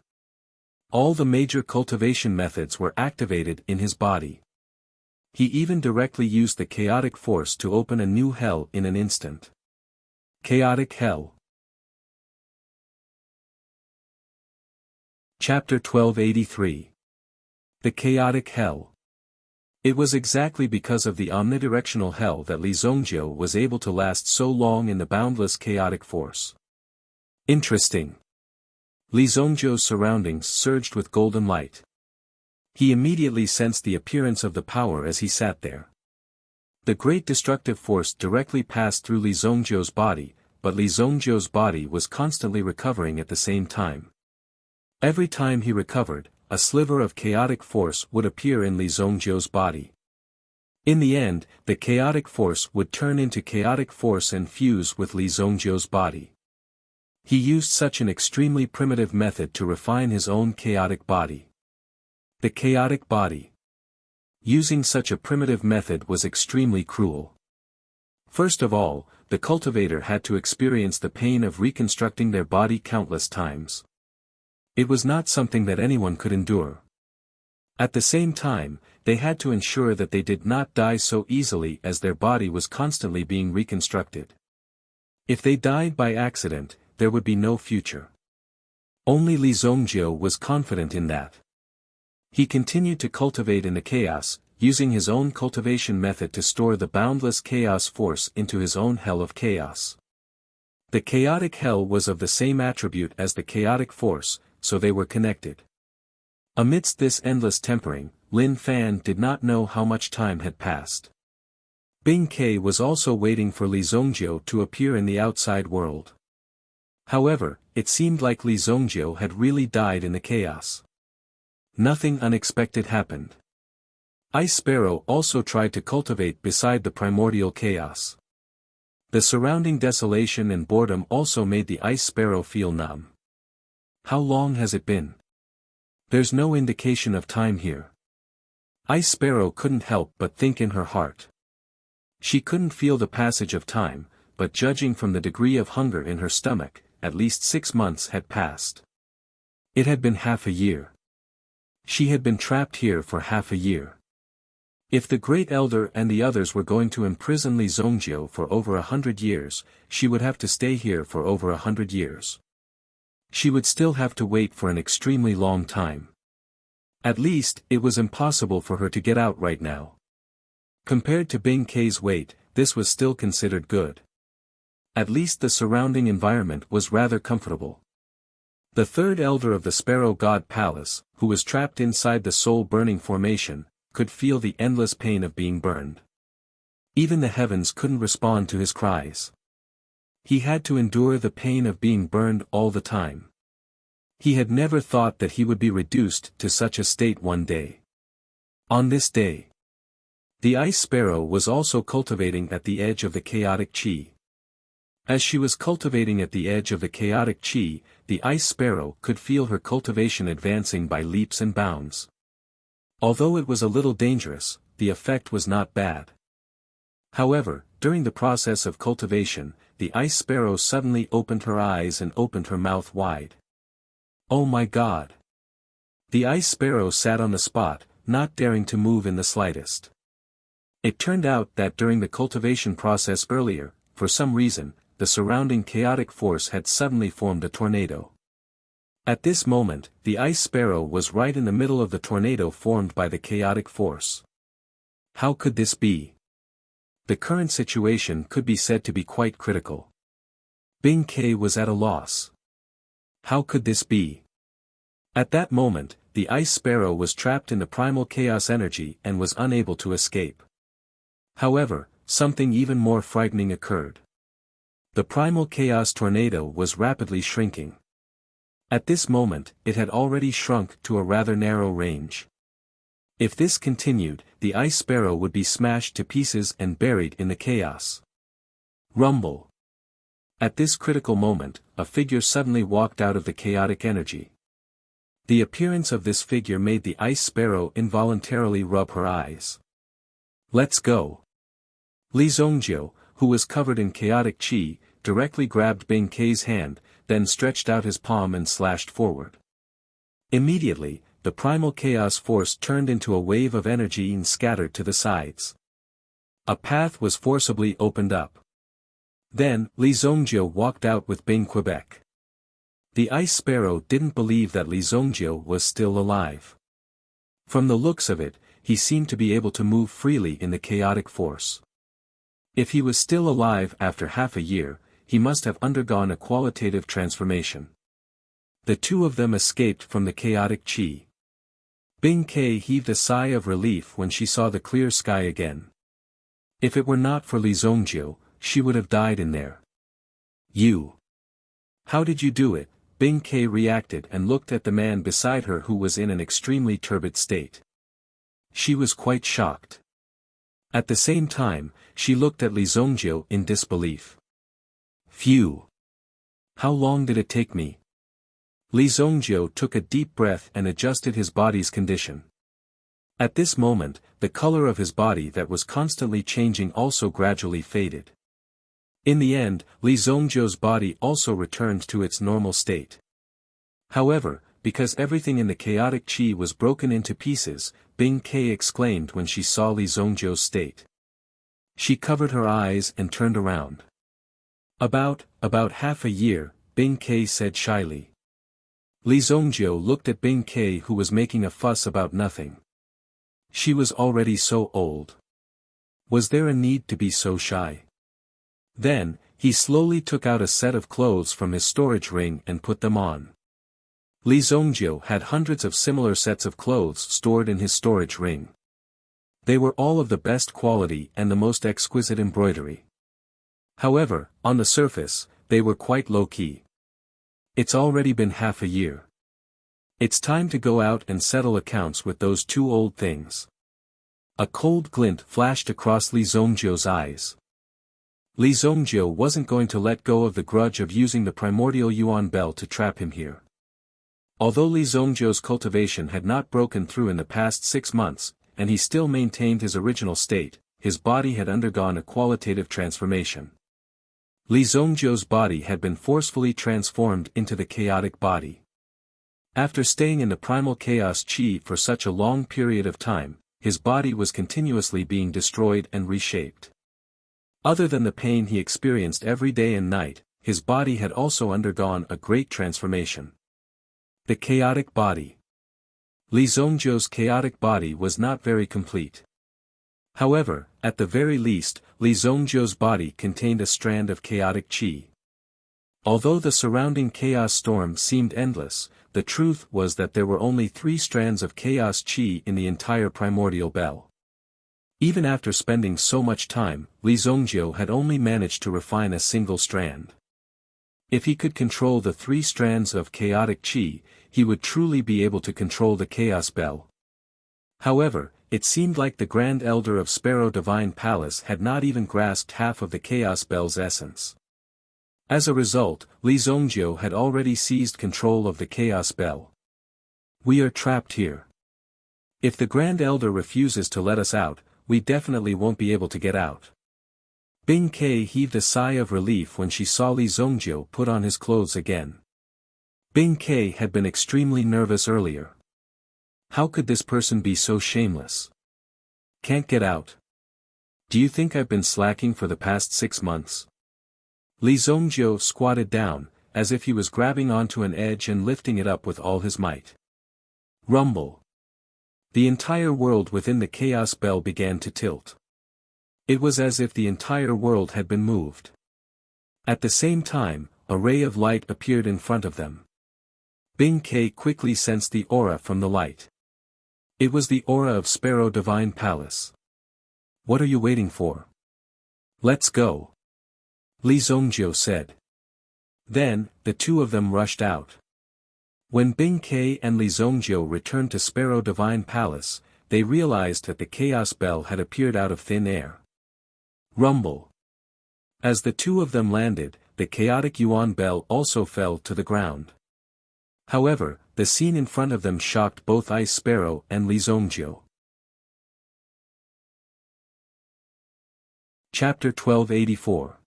All the major cultivation methods were activated in his body. He even directly used the chaotic force to open a new hell in an instant. Chaotic Hell. Chapter 1283. The Chaotic Hell. It was exactly because of the omnidirectional hell that Li Zhongjiu was able to last so long in the boundless chaotic force. Interesting. Li Zhongjiu's surroundings surged with golden light. He immediately sensed the appearance of the power as he sat there. The great destructive force directly passed through Li Zhongjiu's body, but Li Zhongjiu's body was constantly recovering at the same time. Every time he recovered, a sliver of chaotic force would appear in Li Zhongjiu's body. In the end, the chaotic force would turn into chaotic force and fuse with Li Zhongjiu's body. He used such an extremely primitive method to refine his own chaotic body. The chaotic body. Using such a primitive method was extremely cruel. First of all, the cultivator had to experience the pain of reconstructing their body countless times. It was not something that anyone could endure. At the same time, they had to ensure that they did not die so easily as their body was constantly being reconstructed. If they died by accident, there would be no future. Only Li Zhongjiu was confident in that. He continued to cultivate in the chaos, using his own cultivation method to store the boundless chaos force into his own hell of chaos. The chaotic hell was of the same attribute as the chaotic force, so they were connected. Amidst this endless tempering, Lin Fan did not know how much time had passed. Bing Ke was also waiting for Li Zhongjiu to appear in the outside world. However, it seemed like Li Zhongjiu had really died in the chaos. Nothing unexpected happened. Ice Sparrow also tried to cultivate beside the primordial chaos. The surrounding desolation and boredom also made the Ice Sparrow feel numb. How long has it been? There's no indication of time here. Ice Sparrow couldn't help but think in her heart. She couldn't feel the passage of time, but judging from the degree of hunger in her stomach, at least 6 months had passed. It had been half a year. She had been trapped here for half a year. If the Great Elder and the others were going to imprison Li Zhongjiu for over 100 years, she would have to stay here for over 100 years. She would still have to wait for an extremely long time. At least, it was impossible for her to get out right now. Compared to Bing Ke's wait, this was still considered good. At least the surrounding environment was rather comfortable. The third elder of the Sparrow God Palace, who was trapped inside the soul-burning formation, could feel the endless pain of being burned. Even the heavens couldn't respond to his cries. He had to endure the pain of being burned all the time. He had never thought that he would be reduced to such a state one day. On this day, the Ice Sparrow was also cultivating at the edge of the chaotic chi. As she was cultivating at the edge of the chaotic chi, the Ice Sparrow could feel her cultivation advancing by leaps and bounds. Although it was a little dangerous, the effect was not bad. However, during the process of cultivation, the Ice Sparrow suddenly opened her eyes and opened her mouth wide. Oh my God! The Ice Sparrow sat on the spot, not daring to move in the slightest. It turned out that during the cultivation process earlier, for some reason, the surrounding chaotic force had suddenly formed a tornado. At this moment, the ice sparrow was right in the middle of the tornado formed by the chaotic force. How could this be? The current situation could be said to be quite critical. Bing Ke was at a loss. How could this be? At that moment, the ice sparrow was trapped in the primal chaos energy and was unable to escape. However, something even more frightening occurred. The primal chaos tornado was rapidly shrinking. At this moment, it had already shrunk to a rather narrow range. If this continued, the ice sparrow would be smashed to pieces and buried in the chaos. Rumble. At this critical moment, a figure suddenly walked out of the chaotic energy. The appearance of this figure made the ice sparrow involuntarily rub her eyes. Let's go. Li Zongjiu, who was covered in chaotic qi, directly grabbed Bing Ke's hand, then stretched out his palm and slashed forward. Immediately, the primal chaos force turned into a wave of energy and scattered to the sides. A path was forcibly opened up. Then, Li Zongjiu walked out with Bing Quebec. The ice sparrow didn't believe that Li Zongjiu was still alive. From the looks of it, he seemed to be able to move freely in the chaotic force. If he was still alive after half a year, he must have undergone a qualitative transformation. The two of them escaped from the chaotic qi. Bing Ke heaved a sigh of relief when she saw the clear sky again. If it were not for Li Zongjiu, she would have died in there. You. How did you do it? Bing Ke reacted and looked at the man beside her who was in an extremely turbid state. She was quite shocked. At the same time, she looked at Li Zongjiu in disbelief. Phew. How long did it take me? Li Zongjiu took a deep breath and adjusted his body's condition. At this moment, the color of his body that was constantly changing also gradually faded. In the end, Li Zongjiu's body also returned to its normal state. However, because everything in the chaotic qi was broken into pieces, Bing Ke exclaimed when she saw Li Zongjiu's state. She covered her eyes and turned around. About half a year, Bing Ke said shyly. Li Zongjiu looked at Bing Ke who was making a fuss about nothing. She was already so old. Was there a need to be so shy? Then, he slowly took out a set of clothes from his storage ring and put them on. Li Zongjiu had hundreds of similar sets of clothes stored in his storage ring. They were all of the best quality and the most exquisite embroidery. However, on the surface, they were quite low-key. It's already been half a year. It's time to go out and settle accounts with those two old things. A cold glint flashed across Li Zongjiu's eyes. Li Zongjiu wasn't going to let go of the grudge of using the primordial yuan bell to trap him here. Although Li Zongjiu's cultivation had not broken through in the past 6 months, and he still maintained his original state, his body had undergone a qualitative transformation. Li Zongjiu's body had been forcefully transformed into the chaotic body. After staying in the primal chaos qi for such a long period of time, his body was continuously being destroyed and reshaped. Other than the pain he experienced every day and night, his body had also undergone a great transformation. The chaotic body. Li Zongjiu's chaotic body was not very complete. However, at the very least, Li Zongjiu's body contained a strand of chaotic qi. Although the surrounding chaos storm seemed endless, the truth was that there were only 3 strands of chaos qi in the entire primordial bell. Even after spending so much time, Li Zongjiu had only managed to refine a single strand. If he could control the 3 strands of chaotic qi, he would truly be able to control the chaos bell. However, it seemed like the Grand Elder of Sparrow Divine Palace had not even grasped half of the chaos bell's essence. As a result, Li Zongjiu had already seized control of the chaos bell. We are trapped here. If the Grand Elder refuses to let us out, we definitely won't be able to get out. Bing Ke heaved a sigh of relief when she saw Li Zongjiu put on his clothes again. Bing Ke had been extremely nervous earlier. How could this person be so shameless? Can't get out. Do you think I've been slacking for the past 6 months? Li Zongjiu squatted down, as if he was grabbing onto an edge and lifting it up with all his might. Rumble. The entire world within the chaos bell began to tilt. It was as if the entire world had been moved. At the same time, a ray of light appeared in front of them. Bing Ke quickly sensed the aura from the light. It was the aura of Sparrow Divine Palace. What are you waiting for? Let's go. Li Zongjiu said. Then, the two of them rushed out. When Bing Ke and Li Zongjiu returned to Sparrow Divine Palace, they realized that the Chaos Bell had appeared out of thin air. Rumble. As the two of them landed, the chaotic Yuan Bell also fell to the ground. However, the scene in front of them shocked both Ice Sparrow and Li Zongjiu. Chapter 1284.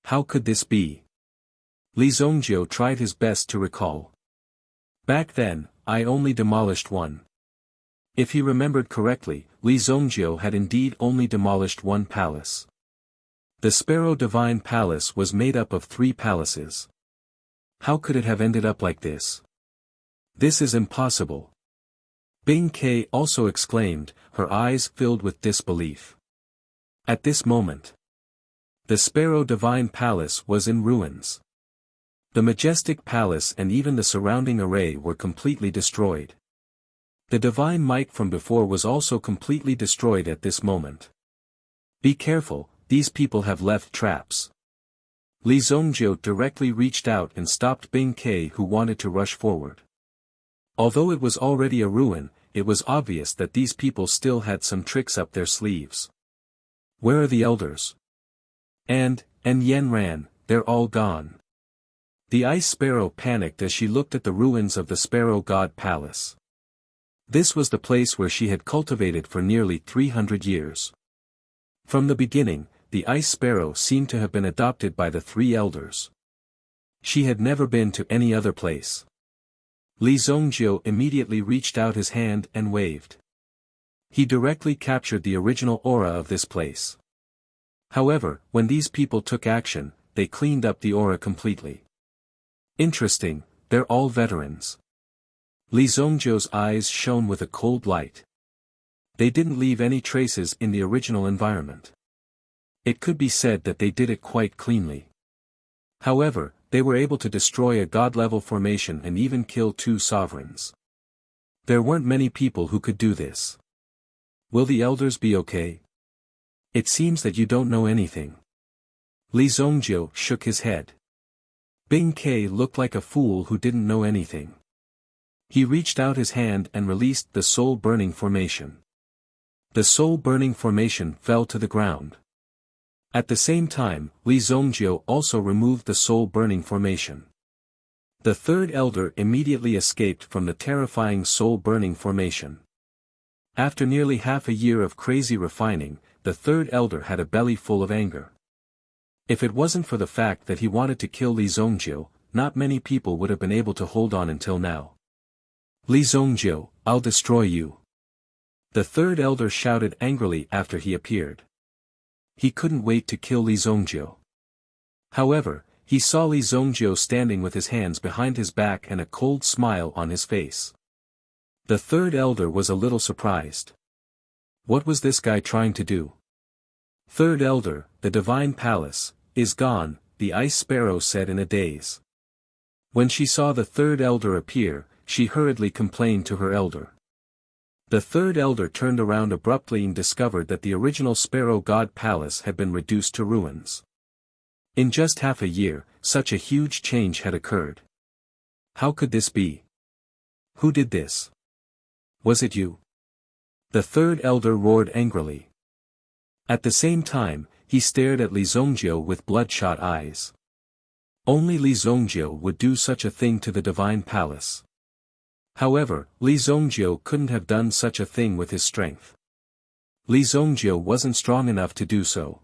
How could this be? Li Zongjiu tried his best to recall. Back then, I only demolished one. If he remembered correctly, Li Zongjiu had indeed only demolished one palace. The Sparrow Divine Palace was made up of 3 palaces. How could it have ended up like this? This is impossible. Bing Ke also exclaimed, her eyes filled with disbelief. At this moment, the Sparrow Divine Palace was in ruins. The majestic palace and even the surrounding array were completely destroyed. The divine might from before was also completely destroyed at this moment. Be careful, these people have left traps. Li Zongjiu directly reached out and stopped Bing Ke, who wanted to rush forward. Although it was already a ruin, it was obvious that these people still had some tricks up their sleeves. Where are the elders? And Yen ran, they're all gone. The Ice Sparrow panicked as she looked at the ruins of the Sparrow God Palace. This was the place where she had cultivated for nearly 300 years. From the beginning, the Ice Sparrow seemed to have been adopted by the 3 elders. She had never been to any other place. Li Zongjiu immediately reached out his hand and waved. He directly captured the original aura of this place. However, when these people took action, they cleaned up the aura completely. Interesting, they're all veterans. Li Zongjiu's eyes shone with a cold light. They didn't leave any traces in the original environment. It could be said that they did it quite cleanly. However, they were able to destroy a god-level formation and even kill 2 sovereigns. There weren't many people who could do this. Will the elders be okay? It seems that you don't know anything. Li Zongjiu shook his head. Bing Ke looked like a fool who didn't know anything. He reached out his hand and released the soul-burning formation. The soul-burning formation fell to the ground. At the same time, Li Zongjiu also removed the soul-burning formation. The 3rd elder immediately escaped from the terrifying soul-burning formation. After nearly half a year of crazy refining, the 3rd elder had a belly full of anger. If it wasn't for the fact that he wanted to kill Li Zongjiu, not many people would have been able to hold on until now. Li Zongjiu, I'll destroy you. The 3rd elder shouted angrily after he appeared. He couldn't wait to kill Li Zongjiu. However, he saw Li Zongjiu standing with his hands behind his back and a cold smile on his face. The 3rd elder was a little surprised. What was this guy trying to do? 3rd elder, the divine palace, is gone, the Ice Sparrow said in a daze. When she saw the 3rd elder appear, she hurriedly complained to her elder. The 3rd elder turned around abruptly and discovered that the original Sparrow God Palace had been reduced to ruins. In just half a year, such a huge change had occurred. How could this be? Who did this? Was it you? The 3rd elder roared angrily. At the same time, he stared at Li Zongjiu with bloodshot eyes. Only Li Zongjiu would do such a thing to the divine palace. However, Li Zongjiu couldn't have done such a thing with his strength. Li Zongjiu wasn't strong enough to do so.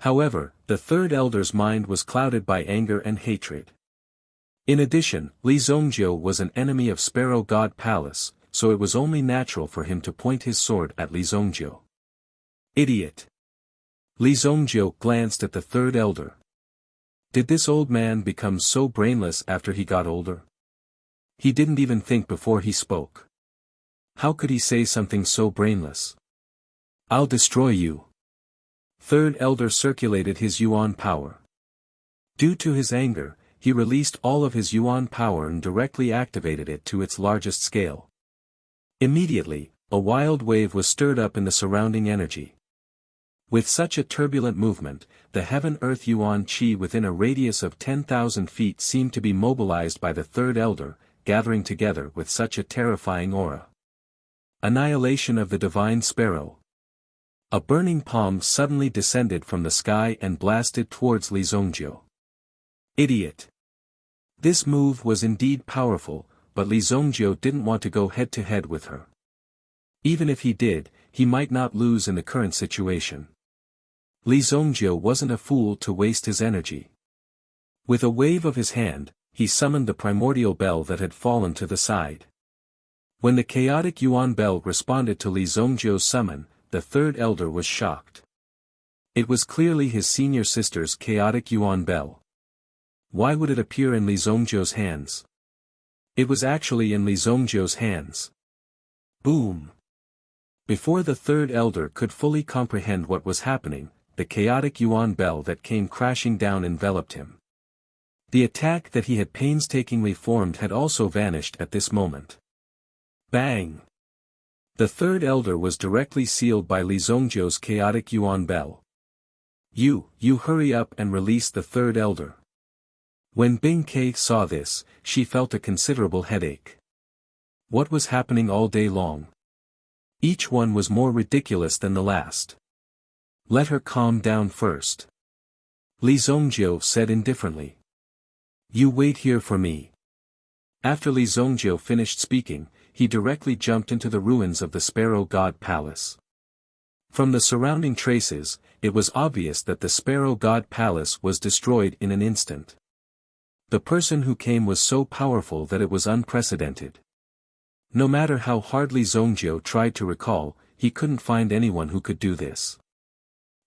However, the 3rd elder's mind was clouded by anger and hatred. In addition, Li Zongjiu was an enemy of Sparrow God Palace, so it was only natural for him to point his sword at Li Zongjiu. Idiot! Li Zongjiu glanced at the 3rd elder. Did this old man become so brainless after he got older? He didn't even think before he spoke. How could he say something so brainless? I'll destroy you. Third elder circulated his yuan power. Due to his anger, he released all of his yuan power and directly activated it to its largest scale. Immediately, a wild wave was stirred up in the surrounding energy. With such a turbulent movement, the heaven-earth yuan qi within a radius of 10,000 feet seemed to be mobilized by the third elder, gathering together with such a terrifying aura. Annihilation of the divine sparrow. A burning palm suddenly descended from the sky and blasted towards Li Zongjiu. Idiot! This move was indeed powerful, but Li Zongjiu didn't want to go head-to-head with her. Even if he did, he might not lose in the current situation. Li Zongjiu wasn't a fool to waste his energy. With a wave of his hand, he summoned the primordial bell that had fallen to the side. When the chaotic yuan bell responded to Li Zongjiu's summon, the third elder was shocked. It was clearly his senior sister's chaotic yuan bell. Why would it appear in Li Zongjiu's hands? It was actually in Li Zongjiu's hands. Boom! Before the third elder could fully comprehend what was happening, the chaotic yuan bell that came crashing down enveloped him. The attack that he had painstakingly formed had also vanished at this moment. Bang! The third elder was directly sealed by Li Zongjiu's chaotic yuan bell. You hurry up and release the third elder. When Bing Ke saw this, she felt a considerable headache. What was happening all day long? Each one was more ridiculous than the last. Let her calm down first. Li Zongjiu said indifferently. You wait here for me. After Li Zongjiu finished speaking, he directly jumped into the ruins of the Sparrow God Palace. From the surrounding traces, it was obvious that the Sparrow God Palace was destroyed in an instant. The person who came was so powerful that it was unprecedented. No matter how hard Li Zongjiu tried to recall, he couldn't find anyone who could do this.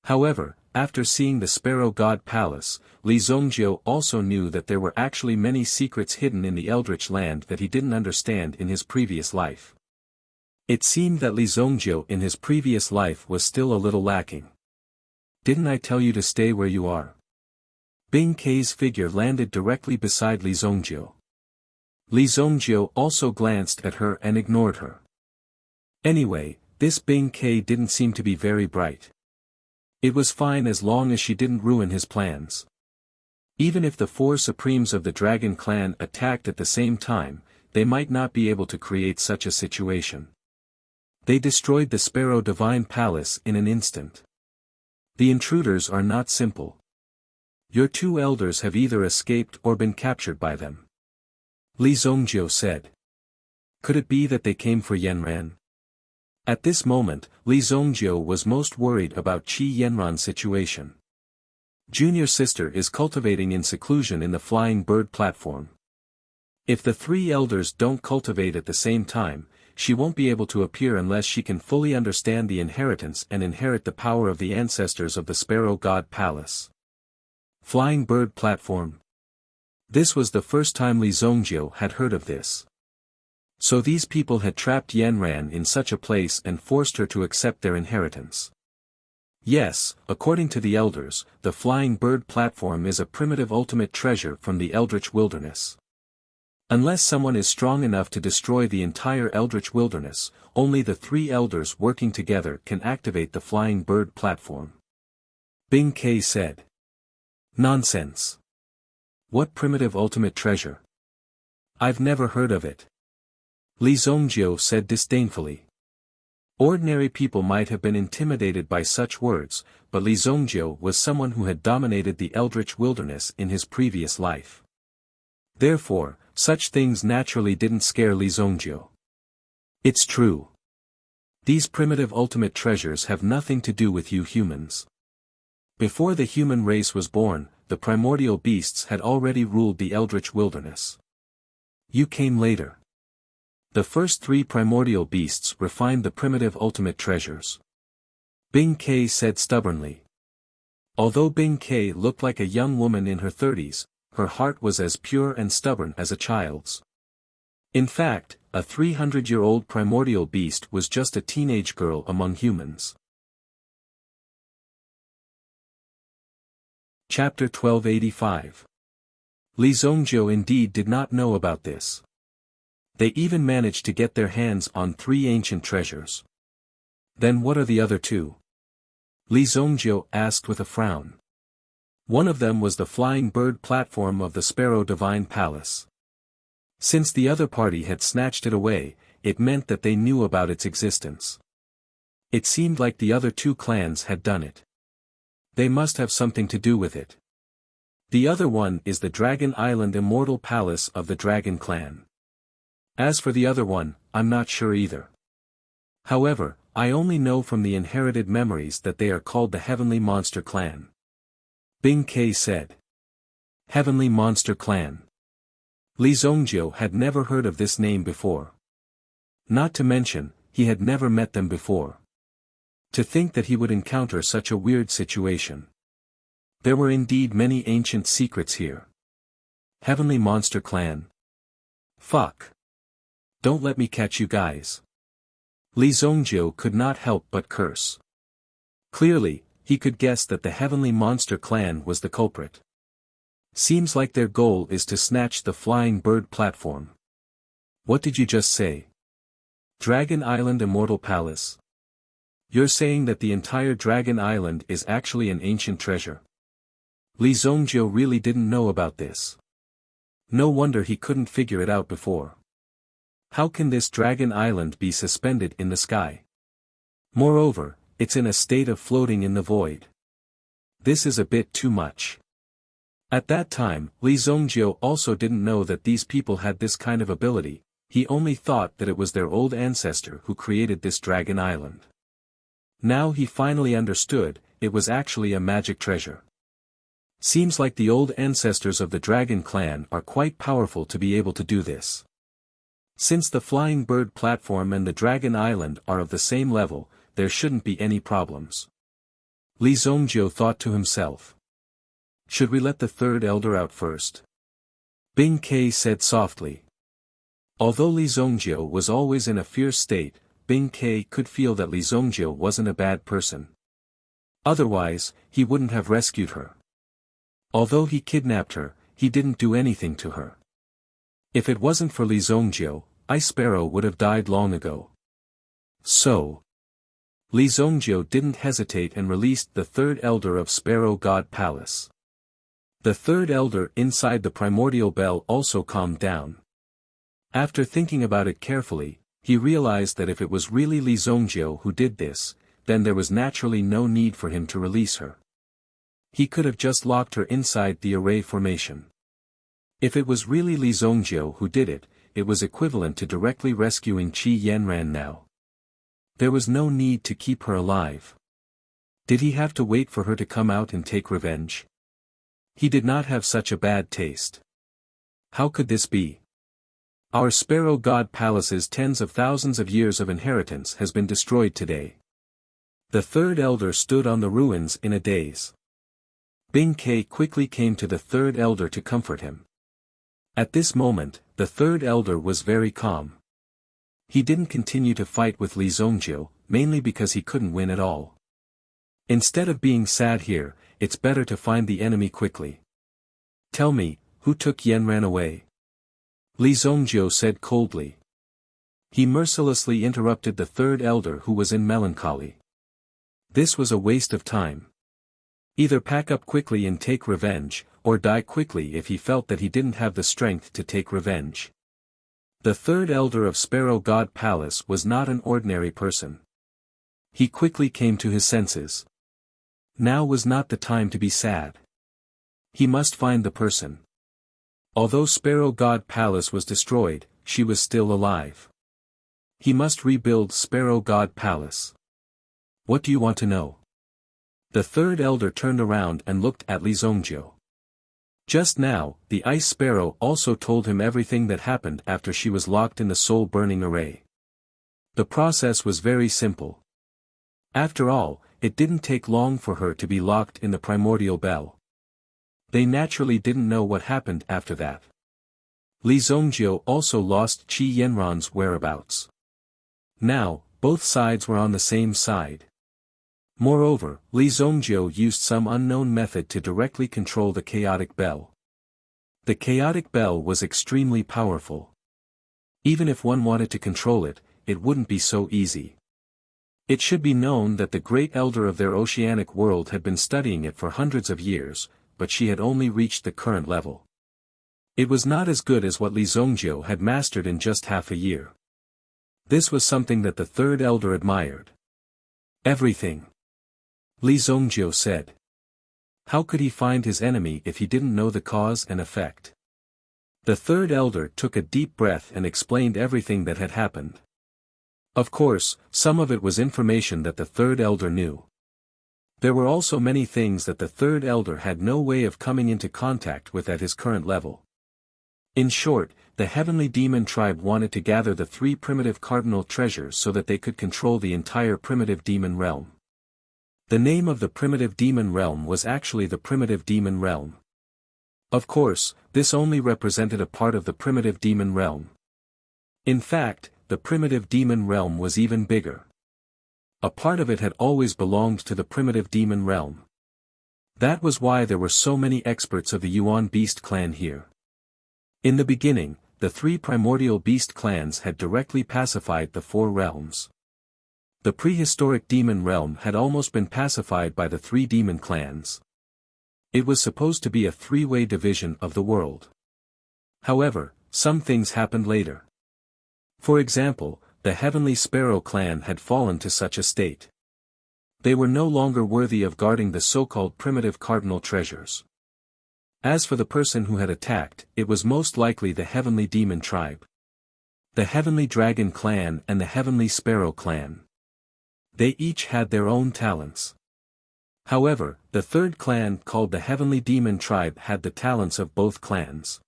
However, after seeing the Sparrow God Palace, Li Zongjiu also knew that there were actually many secrets hidden in the Eldritch land that he didn't understand in his previous life. It seemed that Li Zongjiu in his previous life was still a little lacking. Didn't I tell you to stay where you are? Bing Ke's figure landed directly beside Li Zongjiu. Li Zongjiu also glanced at her and ignored her. Anyway, this Bing Ke didn't seem to be very bright. It was fine as long as she didn't ruin his plans. Even if the four supremes of the Dragon Clan attacked at the same time, they might not be able to create such a situation. They destroyed the Sparrow Divine Palace in an instant. The intruders are not simple. Your two elders have either escaped or been captured by them. Li Zongjiu said. Could it be that they came for Yanran? At this moment, Li Zongjiu was most worried about Qi Yanran's situation. Junior sister is cultivating in seclusion in the flying bird platform. If the three elders don't cultivate at the same time, she won't be able to appear unless she can fully understand the inheritance and inherit the power of the ancestors of the Sparrow God Palace. Flying bird platform. This was the first time Li Zongjiu had heard of this. So these people had trapped Yanran in such a place and forced her to accept their inheritance. Yes, according to the elders, the flying bird platform is a primitive ultimate treasure from the Eldritch Wilderness. Unless someone is strong enough to destroy the entire Eldritch Wilderness, only the three elders working together can activate the flying bird platform. Bing Ke said. Nonsense. What primitive ultimate treasure? I've never heard of it. Li Zongjiu said disdainfully. Ordinary people might have been intimidated by such words, but Li Zongjiu was someone who had dominated the Eldritch Wilderness in his previous life. Therefore, such things naturally didn't scare Li Zongjiu. It's true. These primitive ultimate treasures have nothing to do with you humans. Before the human race was born, the primordial beasts had already ruled the Eldritch Wilderness. You came later. The first three primordial beasts refined the primitive ultimate treasures. Bing Ke said stubbornly. Although Bing Ke looked like a young woman in her 30s, her heart was as pure and stubborn as a child's. In fact, a 300-year-old primordial beast was just a teenage girl among humans. Chapter 1285. Li Zongjiu indeed did not know about this. They even managed to get their hands on 3 ancient treasures. Then what are the other 2? Li Zongjiu asked with a frown. One of them was the flying bird platform of the Sparrow Divine Palace. Since the other party had snatched it away, it meant that they knew about its existence. It seemed like the other 2 clans had done it. They must have something to do with it. The other one is the Dragon Island Immortal Palace of the Dragon Clan. As for the other one, I'm not sure either. However, I only know from the inherited memories that they are called the Heavenly Monster Clan. Bing Ke said. Heavenly Monster Clan. Li Zongjiu had never heard of this name before. Not to mention, he had never met them before. To think that he would encounter such a weird situation. There were indeed many ancient secrets here. Heavenly Monster Clan. Fuck. Don't let me catch you guys. Li Zongjiu could not help but curse. Clearly, he could guess that the Heavenly Monster Clan was the culprit. Seems like their goal is to snatch the flying bird platform. What did you just say? Dragon Island Immortal Palace. You're saying that the entire Dragon Island is actually an ancient treasure. Li Zongjiu really didn't know about this. No wonder he couldn't figure it out before. How can this Dragon Island be suspended in the sky? Moreover, it's in a state of floating in the void. This is a bit too much. At that time, Li Zongjiu also didn't know that these people had this kind of ability, he only thought that it was their old ancestor who created this Dragon Island. Now he finally understood, it was actually a magic treasure. Seems like the old ancestors of the Dragon Clan are quite powerful to be able to do this. Since the flying bird platform and the Dragon Island are of the same level, there shouldn't be any problems. Li Zongjiu thought to himself. Should we let the 3rd elder out first? Bing Ke said softly. Although Li Zongjiu was always in a fierce state, Bing Ke could feel that Li Zongjiu wasn't a bad person. Otherwise, he wouldn't have rescued her. Although he kidnapped her, he didn't do anything to her. If it wasn't for Li Zongjiu, Ice Sparrow would have died long ago. So, Li Zongjiu didn't hesitate and released the 3rd elder of Sparrow God Palace. The 3rd elder inside the primordial bell also calmed down. After thinking about it carefully, he realized that if it was really Li Zongjiu who did this, then there was naturally no need for him to release her. He could have just locked her inside the array formation. If it was really Li Zongjiu who did it, it was equivalent to directly rescuing Qi Yanran now. There was no need to keep her alive. Did he have to wait for her to come out and take revenge? He did not have such a bad taste. How could this be? Our Sparrow God Palace's tens of thousands of years of inheritance has been destroyed today. The 3rd elder stood on the ruins in a daze. Bing Ke quickly came to the 3rd elder to comfort him. At this moment, the 3rd elder was very calm. He didn't continue to fight with Li Zongjiu, mainly because he couldn't win at all. Instead of being sad here, it's better to find the enemy quickly. Tell me, who took Yanran away? Li Zongjiu said coldly. He mercilessly interrupted the 3rd elder who was in melancholy. This was a waste of time. Either pack up quickly and take revenge, or die quickly if he felt that he didn't have the strength to take revenge. The 3rd elder of Sparrow God Palace was not an ordinary person. He quickly came to his senses. Now was not the time to be sad. He must find the person. Although Sparrow God Palace was destroyed, she was still alive. He must rebuild Sparrow God Palace. What do you want to know? The 3rd elder turned around and looked at Li Zongjiu. Just now, the Ice Sparrow also told him everything that happened after she was locked in the soul-burning array. The process was very simple. After all, it didn't take long for her to be locked in the primordial bell. They naturally didn't know what happened after that. Li Zongjiu also lost Qi Yanran's whereabouts. Now, both sides were on the same side. Moreover, Li Zongjiu used some unknown method to directly control the chaotic bell. The chaotic bell was extremely powerful. Even if one wanted to control it, it wouldn't be so easy. It should be known that the great elder of their oceanic world had been studying it for hundreds of years, but she had only reached the current level. It was not as good as what Li Zongjiu had mastered in just half a year. This was something that the third elder admired. Everything. Li Zongjiu said. How could he find his enemy if he didn't know the cause and effect? The third elder took a deep breath and explained everything that had happened. Of course, some of it was information that the third elder knew. There were also many things that the third elder had no way of coming into contact with at his current level. In short, the heavenly demon tribe wanted to gather the 3 primitive cardinal treasures so that they could control the entire primitive demon realm. The name of the primitive demon realm was actually the primitive demon realm. Of course, this only represented a part of the primitive demon realm. In fact, the primitive demon realm was even bigger. A part of it had always belonged to the primitive demon realm. That was why there were so many experts of the Yuan beast clan here. In the beginning, the 3 primordial beast clans had directly pacified the 4 realms. The prehistoric demon realm had almost been pacified by the 3 demon clans. It was supposed to be a 3-way division of the world. However, some things happened later. For example, the Heavenly Sparrow clan had fallen to such a state. They were no longer worthy of guarding the so-called primitive cardinal treasures. As for the person who had attacked, it was most likely the Heavenly Demon tribe. The Heavenly Dragon clan and the Heavenly Sparrow clan. They each had their own talents. However, the third clan called the Heavenly Demon tribe had the talents of both clans.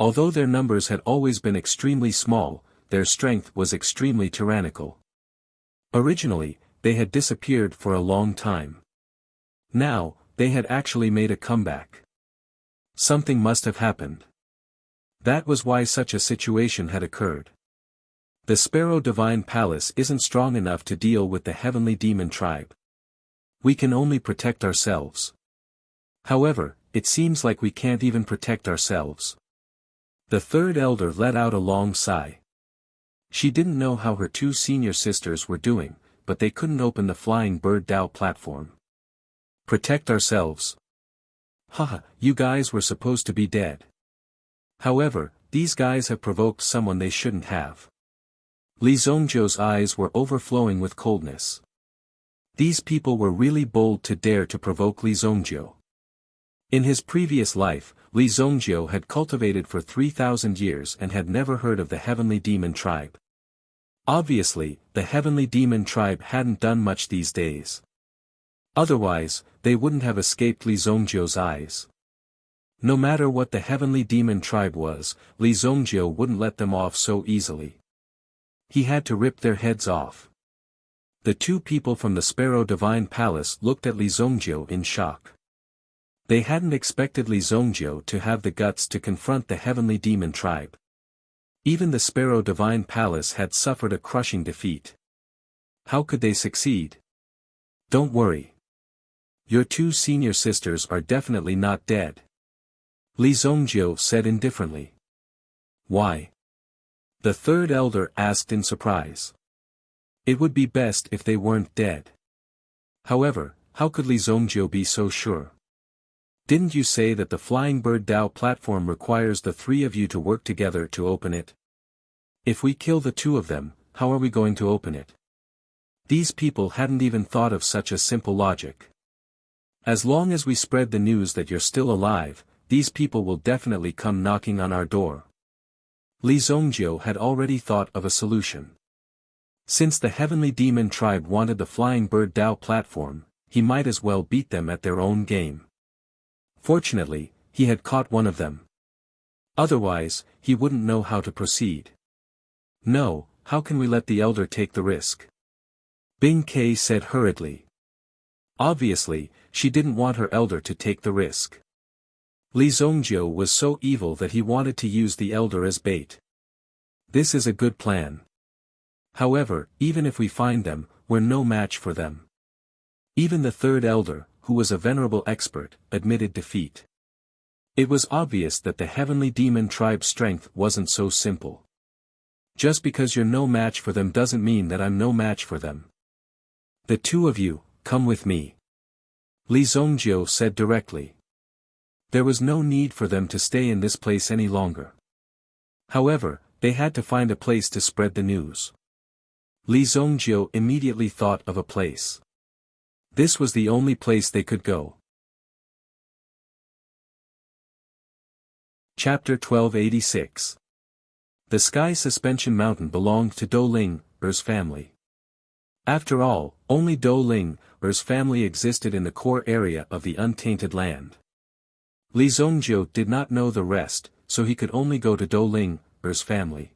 Although their numbers had always been extremely small, their strength was extremely tyrannical. Originally, they had disappeared for a long time. Now, they had actually made a comeback. Something must have happened. That was why such a situation had occurred. The Sparrow Divine Palace isn't strong enough to deal with the Heavenly Demon tribe. We can only protect ourselves. However, it seems like we can't even protect ourselves. The third elder let out a long sigh. She didn't know how her 2 senior sisters were doing, but they couldn't open the Flying Bird Dao platform. Protect ourselves. Haha, you guys were supposed to be dead. However, these guys have provoked someone they shouldn't have. Li Zongjiu's eyes were overflowing with coldness. These people were really bold to dare to provoke Li Zongjiu. In his previous life, Li Zongjiu had cultivated for 3,000 years and had never heard of the Heavenly Demon tribe. Obviously, the Heavenly Demon tribe hadn't done much these days. Otherwise, they wouldn't have escaped Li Zongjiu's eyes. No matter what the Heavenly Demon tribe was, Li Zongjiu wouldn't let them off so easily. He had to rip their heads off. The 2 people from the Sparrow Divine Palace looked at Li Zongjiu in shock. They hadn't expected Li Zongjiu to have the guts to confront the Heavenly Demon tribe. Even the Sparrow Divine Palace had suffered a crushing defeat. How could they succeed? Don't worry. Your 2 senior sisters are definitely not dead. Li Zongjiu said indifferently. Why? The third elder asked in surprise. It would be best if they weren't dead. However, how could Li Zongjiu be so sure? Didn't you say that the Flying Bird Dao platform requires the 3 of you to work together to open it? If we kill the 2 of them, how are we going to open it? These people hadn't even thought of such a simple logic. As long as we spread the news that you're still alive, these people will definitely come knocking on our door. Li Zongjiu had already thought of a solution. Since the Heavenly Demon tribe wanted the Flying Bird Dao platform, he might as well beat them at their own game. Fortunately, he had caught one of them. Otherwise, he wouldn't know how to proceed. No, how can we let the elder take the risk? Bing Ke said hurriedly. Obviously, she didn't want her elder to take the risk. Li Zongjiu was so evil that he wanted to use the elder as bait. This is a good plan. However, even if we find them, we're no match for them. Even the third elder, who was a venerable expert, admitted defeat. It was obvious that the heavenly demon tribe's strength wasn't so simple. Just because you're no match for them doesn't mean that I'm no match for them. The two of you, come with me. Li Zongjiu said directly. There was no need for them to stay in this place any longer. However, they had to find a place to spread the news. Li Zongjiu immediately thought of a place. This was the only place they could go. Chapter 1286. The Sky Suspension Mountain belonged to Dou Ling-er's family. After all, only Dou Ling-er's family existed in the core area of the untainted land. Li Zongjiu did not know the rest, so he could only go to Dou Ling-er's family.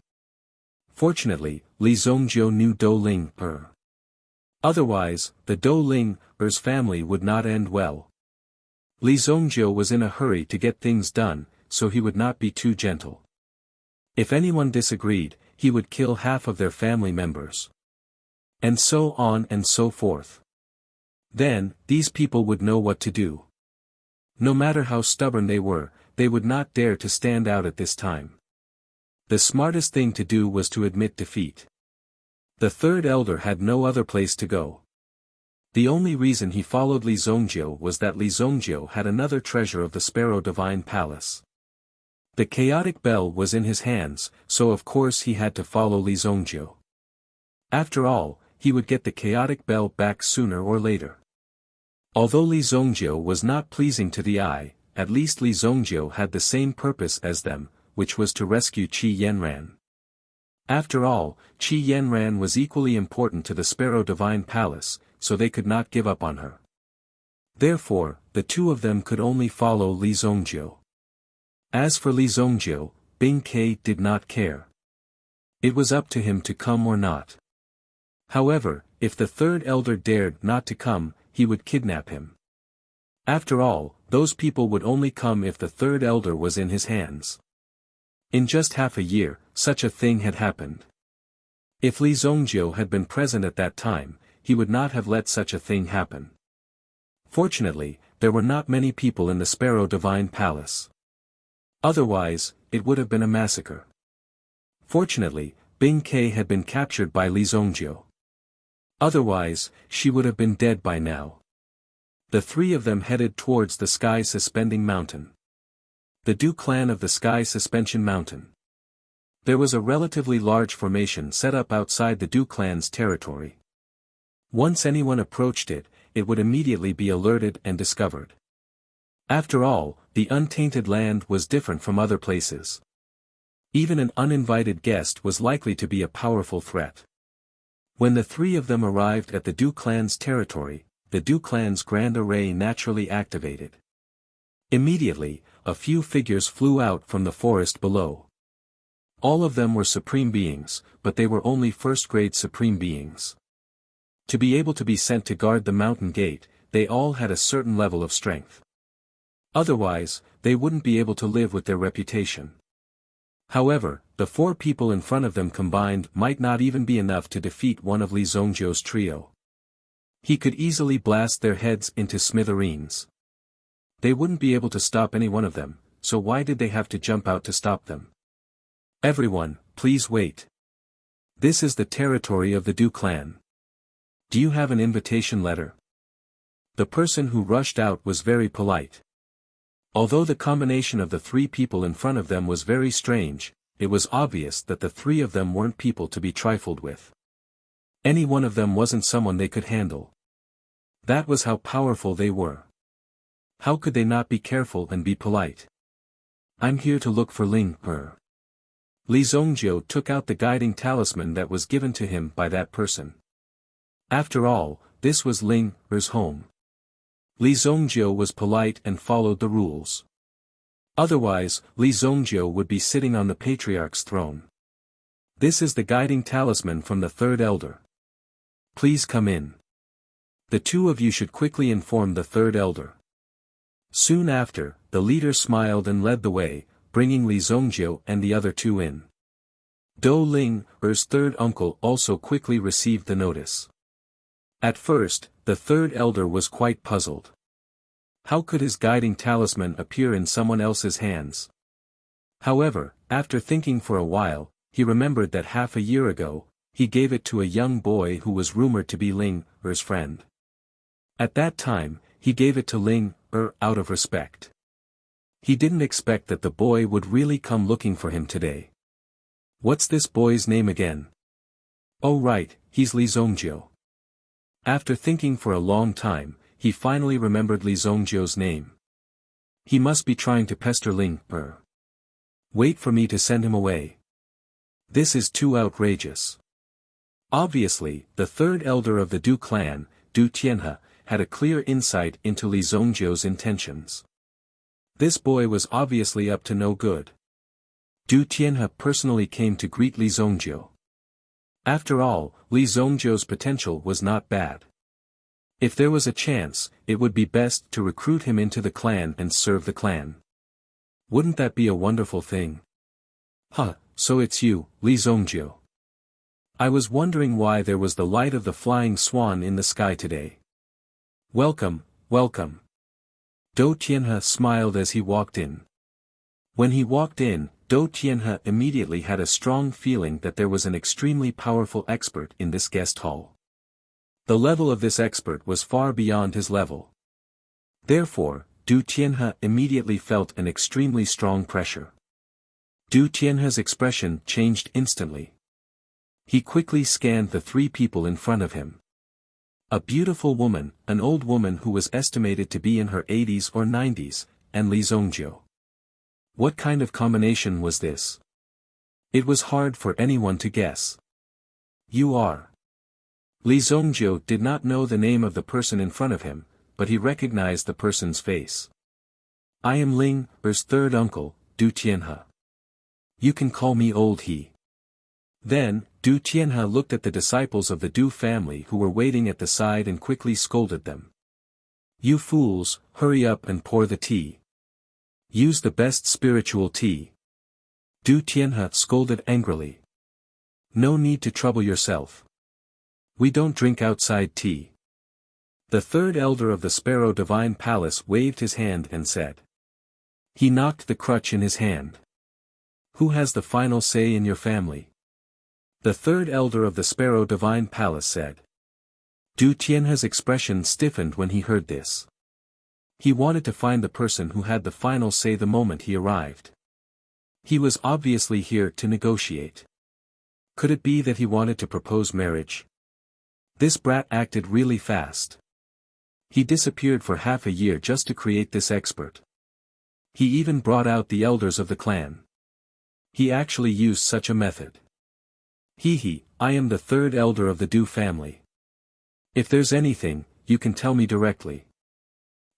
Fortunately, Li Zongjiu knew Dou Ling-er. Otherwise, the Dou Ling-er's family would not end well. Li Zongjiu was in a hurry to get things done, so he would not be too gentle. If anyone disagreed, he would kill half of their family members. And so on and so forth. Then, these people would know what to do. No matter how stubborn they would not dare to stand out at this time. The smartest thing to do was to admit defeat. The third elder had no other place to go. The only reason he followed Li Zongjiu was that Li Zongjiu had another treasure of the Sparrow Divine Palace. The chaotic bell was in his hands, so of course he had to follow Li Zongjiu. After all, he would get the chaotic bell back sooner or later. Although Li Zongjiu was not pleasing to the eye, at least Li Zongjiu had the same purpose as them, which was to rescue Qi Yanran. After all, Qi Yanran was equally important to the Sparrow Divine Palace, so they could not give up on her. Therefore, the two of them could only follow Li Zongjiu. As for Li Zongjiu, Bing Ke did not care. It was up to him to come or not. However, if the third elder dared not to come, he would kidnap him. After all, those people would only come if the third elder was in his hands. In just half a year, such a thing had happened. If Li Zongjiu had been present at that time, he would not have let such a thing happen. Fortunately, there were not many people in the Sparrow Divine Palace. Otherwise, it would have been a massacre. Fortunately, Bing Ke had been captured by Li Zongjiu. Otherwise, she would have been dead by now. The three of them headed towards the Sky Suspending Mountain. The Du clan of the Sky Suspension Mountain. There was a relatively large formation set up outside the Du clan's territory. Once anyone approached it, it would immediately be alerted and discovered. After all, the untainted land was different from other places. Even an uninvited guest was likely to be a powerful threat. When the three of them arrived at the Du clan's territory, the Du clan's grand array naturally activated. Immediately, a few figures flew out from the forest below. All of them were supreme beings, but they were only first-grade supreme beings. To be able to be sent to guard the mountain gate, they all had a certain level of strength. Otherwise, they wouldn't be able to live with their reputation. However, the four people in front of them combined might not even be enough to defeat one of Li Zongjiu's trio. He could easily blast their heads into smithereens. They wouldn't be able to stop any one of them, so why did they have to jump out to stop them? Everyone, please wait. This is the territory of the Du clan. Do you have an invitation letter? The person who rushed out was very polite. Although the combination of the three people in front of them was very strange, it was obvious that the three of them weren't people to be trifled with. Any one of them wasn't someone they could handle. That was how powerful they were. How could they not be careful and be polite? I'm here to look for Ling-er. Li Zongjiu took out the guiding talisman that was given to him by that person. After all, this was Ling-er's home. Li Zongjiu was polite and followed the rules. Otherwise, Li Zongjiu would be sitting on the patriarch's throne. This is the guiding talisman from the third elder. Please come in. The two of you should quickly inform the third elder. Soon after, the leader smiled and led the way, bringing Li Zongjiu and the other two in. Dou Ling, Er's third uncle, also quickly received the notice. At first, the third elder was quite puzzled. How could his guiding talisman appear in someone else's hands? However, after thinking for a while, he remembered that half a year ago, he gave it to a young boy who was rumored to be Ling Er's friend. At that time, he gave it to Ling Er out of respect. He didn't expect that the boy would really come looking for him today. What's this boy's name again? Oh right, he's Li Zongjiu. After thinking for a long time, he finally remembered Li Zongjiu's name. He must be trying to pester Ling Er. Wait for me to send him away. This is too outrageous. Obviously, the third elder of the Du clan, Du Tianhe, had a clear insight into Li Zongjiu's intentions. This boy was obviously up to no good. Du Tianhe personally came to greet Li Zongjiu. After all, Li Zongjiu's potential was not bad. If there was a chance, it would be best to recruit him into the clan and serve the clan. Wouldn't that be a wonderful thing? Huh, so it's you, Li Zongjiu. I was wondering why there was the light of the flying swan in the sky today. Welcome, welcome. Dou Tianhe smiled as he walked in. When he walked in, Dou Tianhe immediately had a strong feeling that there was an extremely powerful expert in this guest hall. The level of this expert was far beyond his level. Therefore, Dou Tianhe immediately felt an extremely strong pressure. Dou Tianhe's expression changed instantly. He quickly scanned the three people in front of him. A beautiful woman, an old woman who was estimated to be in her 80s or 90s, and Li Zongjiu. What kind of combination was this? It was hard for anyone to guess. You are. Li Zongjiu did not know the name of the person in front of him, but he recognized the person's face. I am Ling Er's third uncle, Du Tianhe. You can call me Old He. Then, Du Tianhe looked at the disciples of the Du family who were waiting at the side and quickly scolded them. You fools, hurry up and pour the tea. Use the best spiritual tea. Du Tianhe scolded angrily. No need to trouble yourself. We don't drink outside tea. The third elder of the Sparrow Divine Palace waved his hand and said. He knocked the crutch in his hand. Who has the final say in your family? The third elder of the Sparrow Divine Palace said. Du Tianhe's expression stiffened when he heard this. He wanted to find the person who had the final say the moment he arrived. He was obviously here to negotiate. Could it be that he wanted to propose marriage? This brat acted really fast. He disappeared for half a year just to create this expert. He even brought out the elders of the clan. He actually used such a method. I am the third elder of the Du family. If there's anything, you can tell me directly.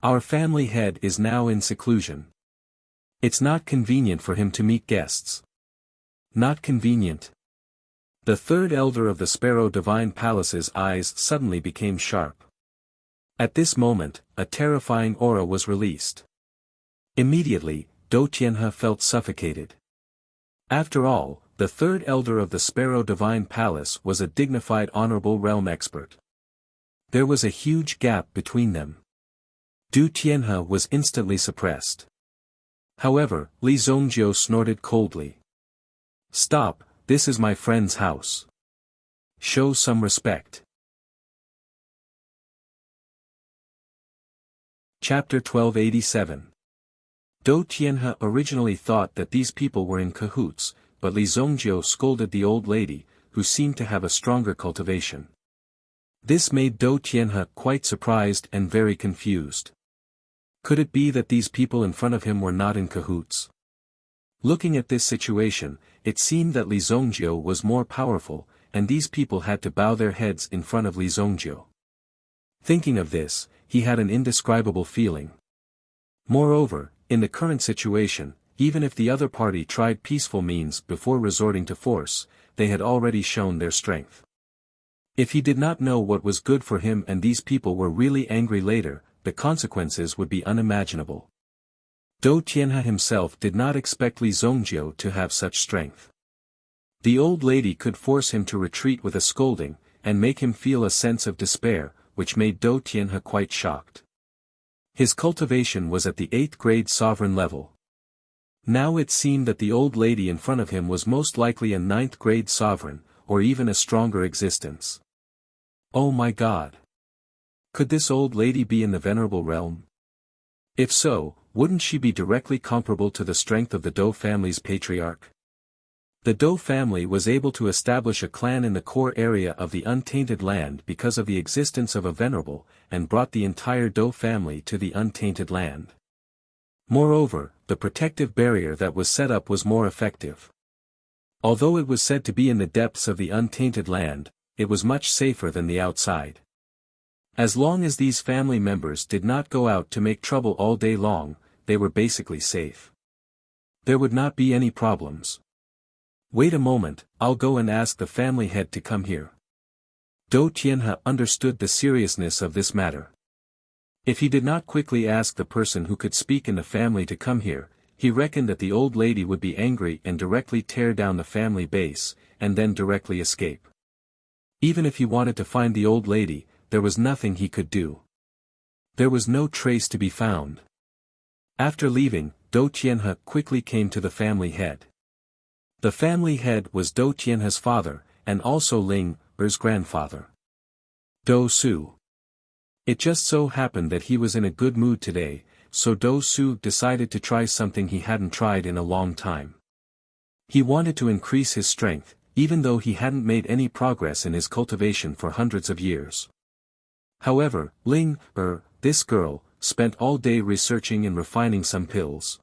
Our family head is now in seclusion. It's not convenient for him to meet guests. Not convenient. The third elder of the Sparrow Divine Palace's eyes suddenly became sharp. At this moment, a terrifying aura was released. Immediately, Dou Tianhe felt suffocated. After all, the third elder of the Sparrow Divine Palace was a dignified honorable realm expert. There was a huge gap between them. Du Tianhe was instantly suppressed. However, Li Zongjiu snorted coldly. Stop, this is my friend's house. Show some respect. Chapter 1287. Dou Tianhe originally thought that these people were in cahoots, but Li Zongjiu scolded the old lady, who seemed to have a stronger cultivation. This made Dou Tianhe quite surprised and very confused. Could it be that these people in front of him were not in cahoots? Looking at this situation, it seemed that Li Zongjiu was more powerful, and these people had to bow their heads in front of Li Zongjiu. Thinking of this, he had an indescribable feeling. Moreover, in the current situation, even if the other party tried peaceful means before resorting to force, they had already shown their strength. If he did not know what was good for him and these people were really angry later, the consequences would be unimaginable. Dou Tianhe himself did not expect Li Zongjiu to have such strength. The old lady could force him to retreat with a scolding, and make him feel a sense of despair, which made Dou Tianhe quite shocked. His cultivation was at the 8th grade sovereign level. Now it seemed that the old lady in front of him was most likely a 9th grade sovereign, or even a stronger existence. Oh my God! Could this old lady be in the venerable realm? If so, wouldn't she be directly comparable to the strength of the Dou family's patriarch? The Dou family was able to establish a clan in the core area of the untainted land because of the existence of a venerable, and brought the entire Dou family to the untainted land. Moreover, the protective barrier that was set up was more effective. Although it was said to be in the depths of the untainted land, it was much safer than the outside. As long as these family members did not go out to make trouble all day long, they were basically safe. There would not be any problems. Wait a moment, I'll go and ask the family head to come here. Dou Tianhe understood the seriousness of this matter. If he did not quickly ask the person who could speak in the family to come here, he reckoned that the old lady would be angry and directly tear down the family base, and then directly escape. Even if he wanted to find the old lady, there was nothing he could do. There was no trace to be found. After leaving, Dou Tianhe quickly came to the family head. The family head was Dou Tianhe's father, and also Ling Er's grandfather. Dou Su. It just so happened that he was in a good mood today, so Dou Su decided to try something he hadn't tried in a long time. He wanted to increase his strength, even though he hadn't made any progress in his cultivation for hundreds of years. However, Ling this girl, spent all day researching and refining some pills.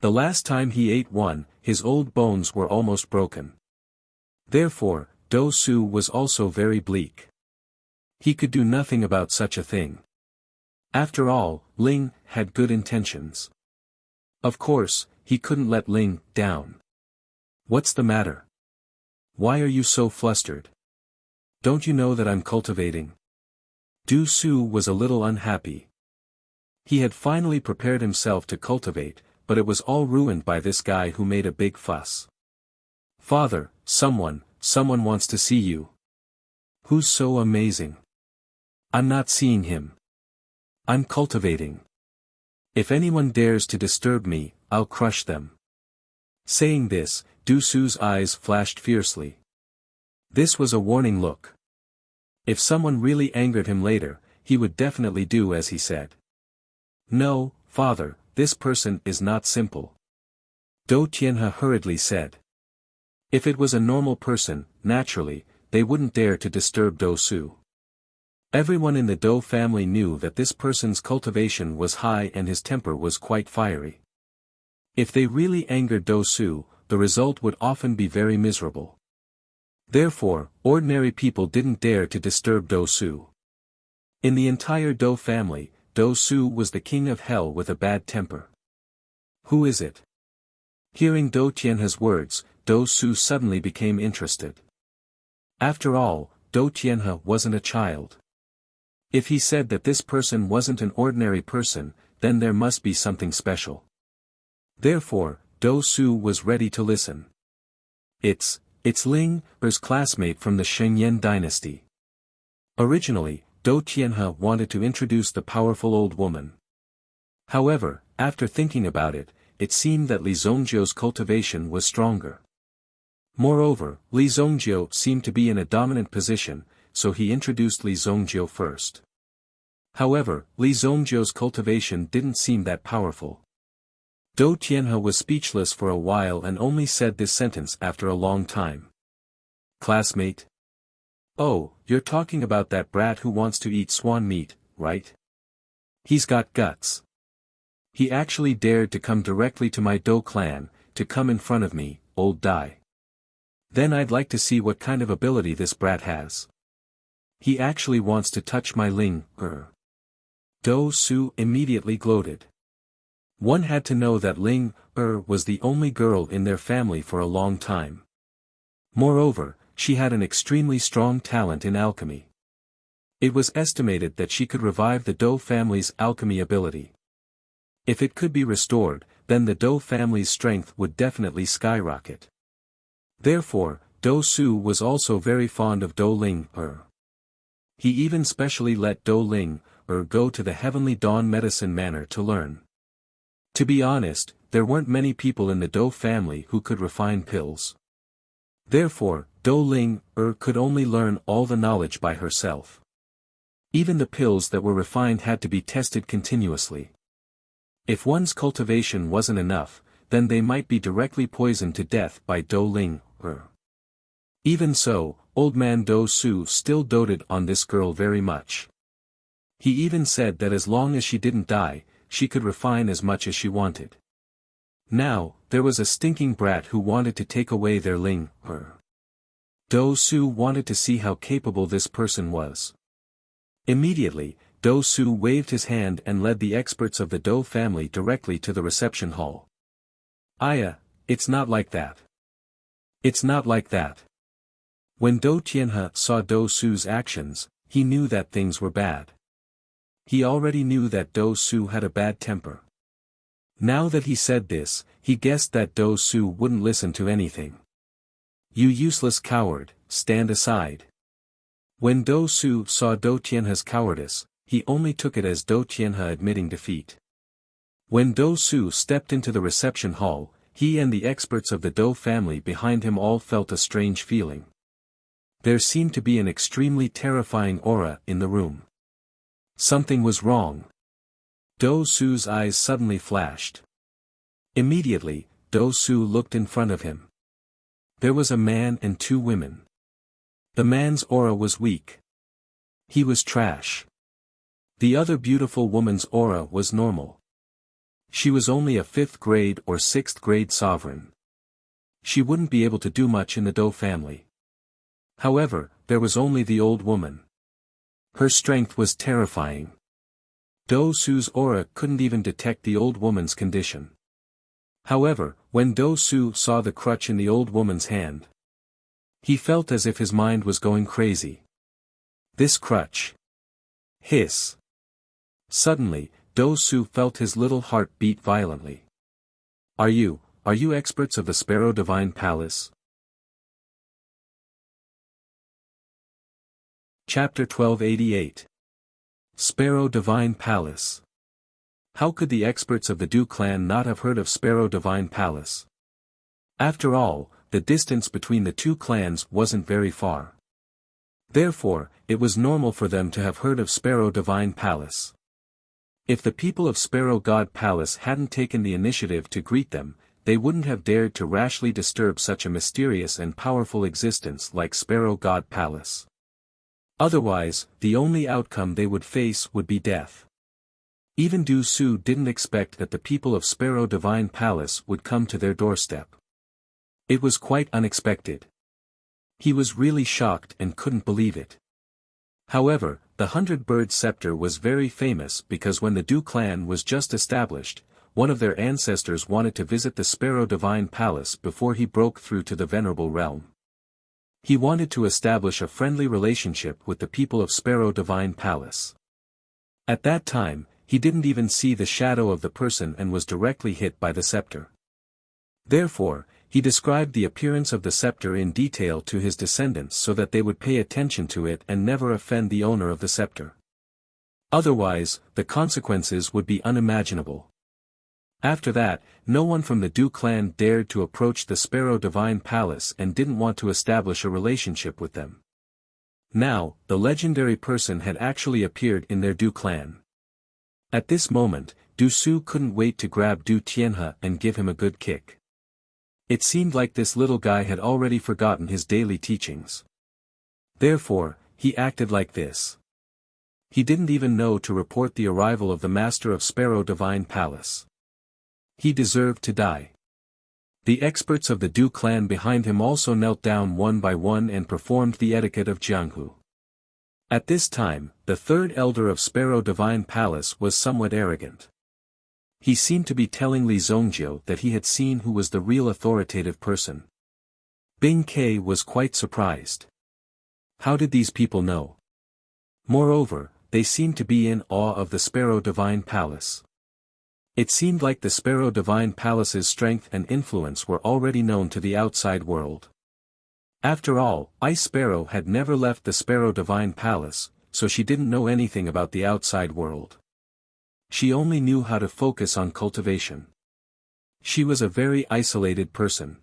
The last time he ate one, his old bones were almost broken. Therefore, Dou Su was also very bleak. He could do nothing about such a thing. After all, Ling had good intentions. Of course, he couldn't let Ling down. What's the matter? Why are you so flustered? Don't you know that I'm cultivating? Dou Su was a little unhappy. He had finally prepared himself to cultivate, but it was all ruined by this guy who made a big fuss. Father, someone wants to see you. Who's so amazing? I'm not seeing him. I'm cultivating. If anyone dares to disturb me, I'll crush them. Saying this, Dou Su's eyes flashed fiercely. This was a warning look. If someone really angered him later, he would definitely do as he said. No, father, this person is not simple. Dou Tianhe hurriedly said. If it was a normal person, naturally, they wouldn't dare to disturb Dou Su. Everyone in the Dou family knew that this person's cultivation was high and his temper was quite fiery. If they really angered Dou Su, the result would often be very miserable. Therefore, ordinary people didn't dare to disturb Dou Su. In the entire Dou family, Dou Su was the king of hell with a bad temper. Who is it? Hearing Dou Tianhe's words, Dou Su suddenly became interested. After all, Dou Tianhe wasn't a child. If he said that this person wasn't an ordinary person, then there must be something special. Therefore, Dou Su was ready to listen. It's Ling Er's classmate from the Shengyan dynasty. Originally, Dou Tianhe wanted to introduce the powerful old woman. However, after thinking about it, it seemed that Li Zongjiu's cultivation was stronger. Moreover, Li Zongjiu seemed to be in a dominant position, so he introduced Li Zongjiu first. However, Li Zongjiu's cultivation didn't seem that powerful. Dou Tianhe was speechless for a while and only said this sentence after a long time. Classmate? Oh, you're talking about that brat who wants to eat swan meat, right? He's got guts. He actually dared to come directly to my Dou clan, to come in front of me, old Dai. Then I'd like to see what kind of ability this brat has. He actually wants to touch my Ling Er. Dou Su immediately gloated. One had to know that Ling Er was the only girl in their family for a long time. Moreover, she had an extremely strong talent in alchemy. It was estimated that she could revive the Dou family's alchemy ability. If it could be restored, then the Dou family's strength would definitely skyrocket. Therefore, Dou Su was also very fond of Dou Ling-er. He even specially let Dou Ling-er go to the Heavenly Dawn Medicine Manor to learn. To be honest, there weren't many people in the Dou family who could refine pills. Therefore, Dou Ling-er could only learn all the knowledge by herself. Even the pills that were refined had to be tested continuously. If one's cultivation wasn't enough, then they might be directly poisoned to death by Dou Ling-er. Even so, old man Dou Su still doted on this girl very much. He even said that as long as she didn't die, she could refine as much as she wanted. Now, there was a stinking brat who wanted to take away their Ling-er. Dou Su wanted to see how capable this person was. Immediately, Dou Su waved his hand and led the experts of the Dou family directly to the reception hall. Aya, it's not like that. It's not like that. When Dou Tianhe saw Dou Su's actions, he knew that things were bad. He already knew that Dou Su had a bad temper. Now that he said this, he guessed that Dou Su wouldn't listen to anything. You useless coward, stand aside. When Dou Su saw Dou Tianhe's cowardice, he only took it as Dou Tianhe admitting defeat. When Dou Su stepped into the reception hall, he and the experts of the Dou family behind him all felt a strange feeling. There seemed to be an extremely terrifying aura in the room. Something was wrong. Dou Su's eyes suddenly flashed. Immediately, Dou Su looked in front of him. There was a man and two women. The man's aura was weak. He was trash. The other beautiful woman's aura was normal. She was only a 5th grade or 6th grade sovereign. She wouldn't be able to do much in the Dou family. However, there was only the old woman. Her strength was terrifying. Dou Su's aura couldn't even detect the old woman's condition. However, when Dou Su saw the crutch in the old woman's hand, he felt as if his mind was going crazy. This crutch. Hiss. Suddenly, Dou Su felt his little heart beat violently. Are you experts of the Sparrow Divine Palace? Chapter 1288. Sparrow Divine Palace. How could the experts of the Dou clan not have heard of Sparrow Divine Palace? After all, the distance between the two clans wasn't very far. Therefore, it was normal for them to have heard of Sparrow Divine Palace. If the people of Sparrow God Palace hadn't taken the initiative to greet them, they wouldn't have dared to rashly disturb such a mysterious and powerful existence like Sparrow God Palace. Otherwise, the only outcome they would face would be death. Even Dou Su didn't expect that the people of Sparrow Divine Palace would come to their doorstep. It was quite unexpected. He was really shocked and couldn't believe it. However, the 100-bird scepter was very famous because when the Dou clan was just established, one of their ancestors wanted to visit the Sparrow Divine Palace before he broke through to the Venerable Realm. He wanted to establish a friendly relationship with the people of Sparrow Divine Palace. At that time, he didn't even see the shadow of the person and was directly hit by the scepter. Therefore, he described the appearance of the scepter in detail to his descendants so that they would pay attention to it and never offend the owner of the scepter. Otherwise, the consequences would be unimaginable. After that, no one from the Dou clan dared to approach the Sparrow Divine Palace and didn't want to establish a relationship with them. Now, the legendary person had actually appeared in their Dou clan. At this moment, Dou Su couldn't wait to grab Dou Tianhe and give him a good kick. It seemed like this little guy had already forgotten his daily teachings. Therefore, he acted like this. He didn't even know to report the arrival of the master of Sparrow Divine Palace. He deserved to die. The experts of the Dou clan behind him also knelt down one by one and performed the etiquette of Jianghu. At this time, the third elder of Sparrow Divine Palace was somewhat arrogant. He seemed to be telling Li Zongjiu that he had seen who was the real authoritative person. Bing Ke was quite surprised. How did these people know? Moreover, they seemed to be in awe of the Sparrow Divine Palace. It seemed like the Sparrow Divine Palace's strength and influence were already known to the outside world. After all, Ice Sparrow had never left the Sparrow Divine Palace, so she didn't know anything about the outside world. She only knew how to focus on cultivation. She was a very isolated person.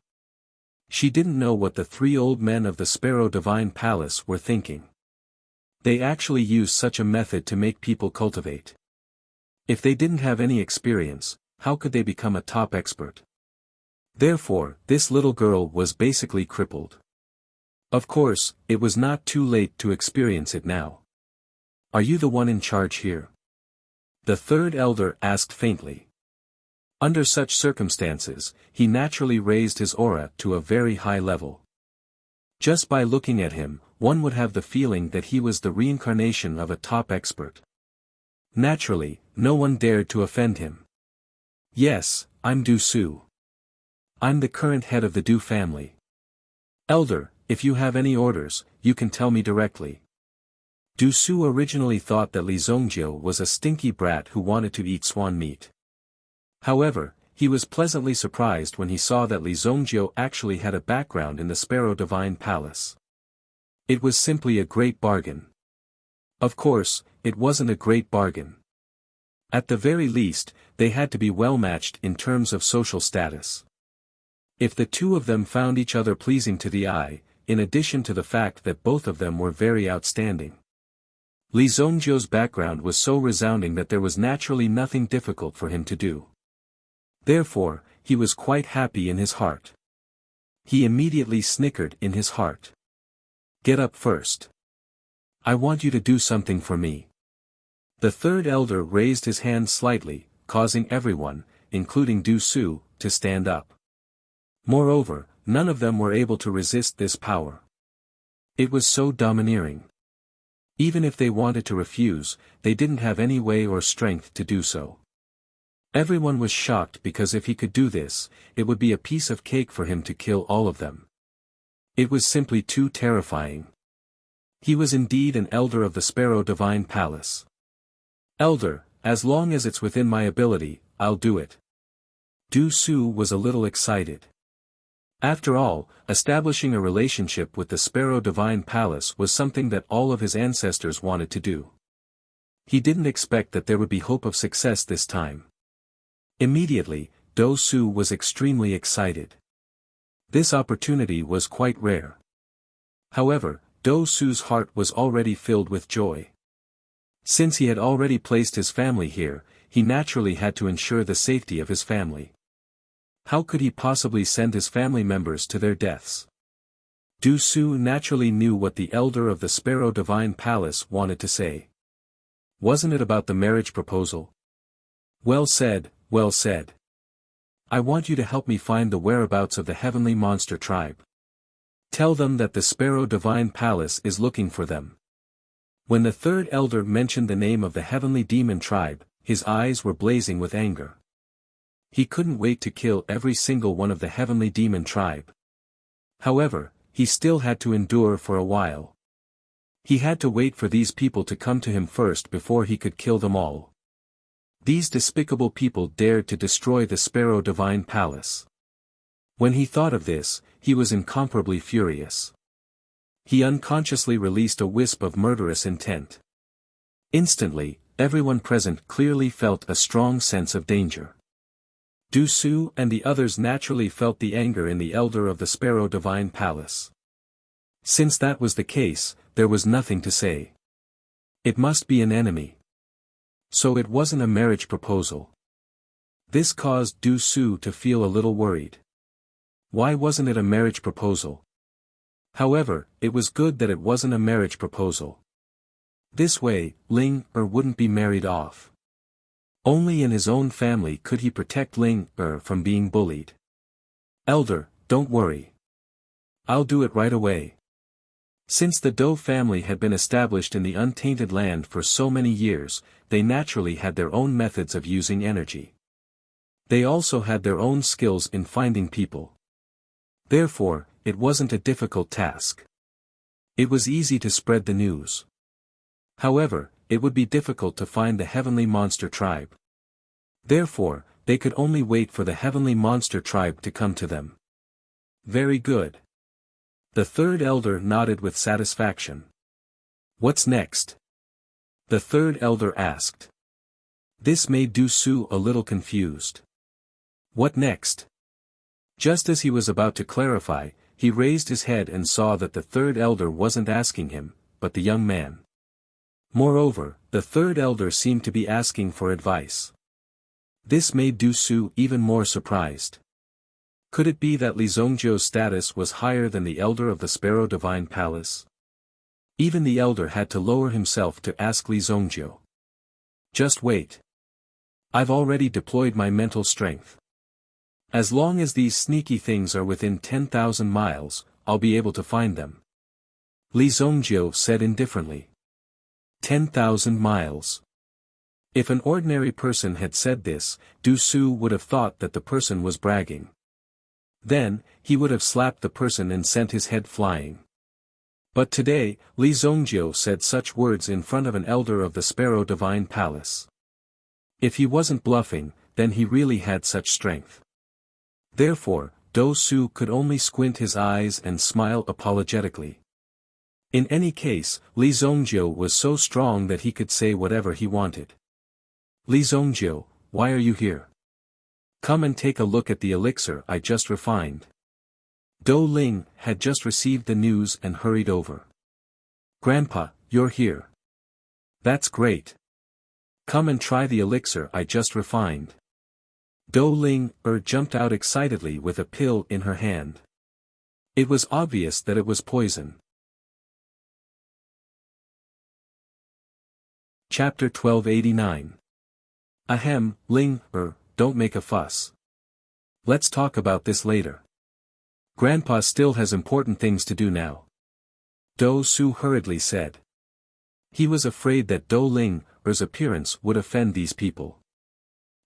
She didn't know what the three old men of the Sparrow Divine Palace were thinking. They actually used such a method to make people cultivate. If they didn't have any experience, how could they become a top expert? Therefore, this little girl was basically crippled. Of course, it was not too late to experience it now. Are you the one in charge here? The third elder asked faintly. Under such circumstances, he naturally raised his aura to a very high level. Just by looking at him, one would have the feeling that he was the reincarnation of a top expert. Naturally, no one dared to offend him. Yes, I'm Du Su. I'm the current head of the Du family. Elder, if you have any orders, you can tell me directly. Du Su originally thought that Li Zongjiu was a stinky brat who wanted to eat swan meat. However, he was pleasantly surprised when he saw that Li Zongjiu actually had a background in the Sparrow Divine Palace. It was simply a great bargain. Of course, it wasn't a great bargain. At the very least, they had to be well matched in terms of social status. If the two of them found each other pleasing to the eye, in addition to the fact that both of them were very outstanding. Li Zongjiu's background was so resounding that there was naturally nothing difficult for him to do. Therefore, he was quite happy in his heart. He immediately snickered in his heart. Get up first. I want you to do something for me. The third elder raised his hand slightly, causing everyone, including Du Su, to stand up. Moreover, none of them were able to resist this power. It was so domineering. Even if they wanted to refuse, they didn't have any way or strength to do so. Everyone was shocked because if he could do this, it would be a piece of cake for him to kill all of them. It was simply too terrifying. He was indeed an elder of the Sparrow Divine Palace. Elder, as long as it's within my ability, I'll do it. Du Su was a little excited. After all, establishing a relationship with the Sparrow Divine Palace was something that all of his ancestors wanted to do. He didn't expect that there would be hope of success this time. Immediately, Du Su was extremely excited. This opportunity was quite rare. However, Du Su's heart was already filled with joy. Since he had already placed his family here, he naturally had to ensure the safety of his family. How could he possibly send his family members to their deaths? Du Su naturally knew what the elder of the Sparrow Divine Palace wanted to say. Wasn't it about the marriage proposal? Well said, well said. I want you to help me find the whereabouts of the heavenly monster tribe. Tell them that the Sparrow Divine Palace is looking for them. When the third elder mentioned the name of the heavenly demon tribe, his eyes were blazing with anger. He couldn't wait to kill every single one of the heavenly demon tribe. However, he still had to endure for a while. He had to wait for these people to come to him first before he could kill them all. These despicable people dared to destroy the Sparrow Divine Palace. When he thought of this, he was incomparably furious. He unconsciously released a wisp of murderous intent. Instantly, everyone present clearly felt a strong sense of danger. Du Su and the others naturally felt the anger in the elder of the Sparrow Divine Palace. Since that was the case, there was nothing to say. It must be an enemy. So it wasn't a marriage proposal. This caused Du Su to feel a little worried. Why wasn't it a marriage proposal? However, it was good that it wasn't a marriage proposal. This way, Ling wouldn't be married off. Only in his own family could he protect Ling from being bullied. Elder, don't worry. I'll do it right away. Since the Dou family had been established in the untainted land for so many years, they naturally had their own methods of using energy. They also had their own skills in finding people. Therefore, it wasn't a difficult task. It was easy to spread the news. However, it would be difficult to find the heavenly monster tribe. Therefore, they could only wait for the heavenly monster tribe to come to them. Very good. The third elder nodded with satisfaction. What's next? The third elder asked. This made Du Su a little confused. What next? Just as he was about to clarify, he raised his head and saw that the third elder wasn't asking him, but the young man. Moreover, the third elder seemed to be asking for advice. This made Du Su even more surprised. Could it be that Li Zongjiu's status was higher than the elder of the Sparrow Divine Palace? Even the elder had to lower himself to ask Li Zongjiu. Just wait. I've already deployed my mental strength. As long as these sneaky things are within 10,000 miles, I'll be able to find them. Li Zongjiu said indifferently. 10,000 miles. If an ordinary person had said this, Du Su would have thought that the person was bragging. Then, he would have slapped the person and sent his head flying. But today, Li Zongjiu said such words in front of an elder of the Sparrow Divine Palace. If he wasn't bluffing, then he really had such strength. Therefore, Du Su could only squint his eyes and smile apologetically. In any case, Li Zongjiu was so strong that he could say whatever he wanted. Li Zongjiu, why are you here? Come and take a look at the elixir I just refined. Dou Ling had just received the news and hurried over. Grandpa, you're here. That's great. Come and try the elixir I just refined. Dou Ling jumped out excitedly with a pill in her hand. It was obvious that it was poison. Chapter 1289. Ahem, Ling, don't make a fuss. Let's talk about this later. Grandpa still has important things to do now. Du Su hurriedly said. He was afraid that Dou Ling's appearance would offend these people.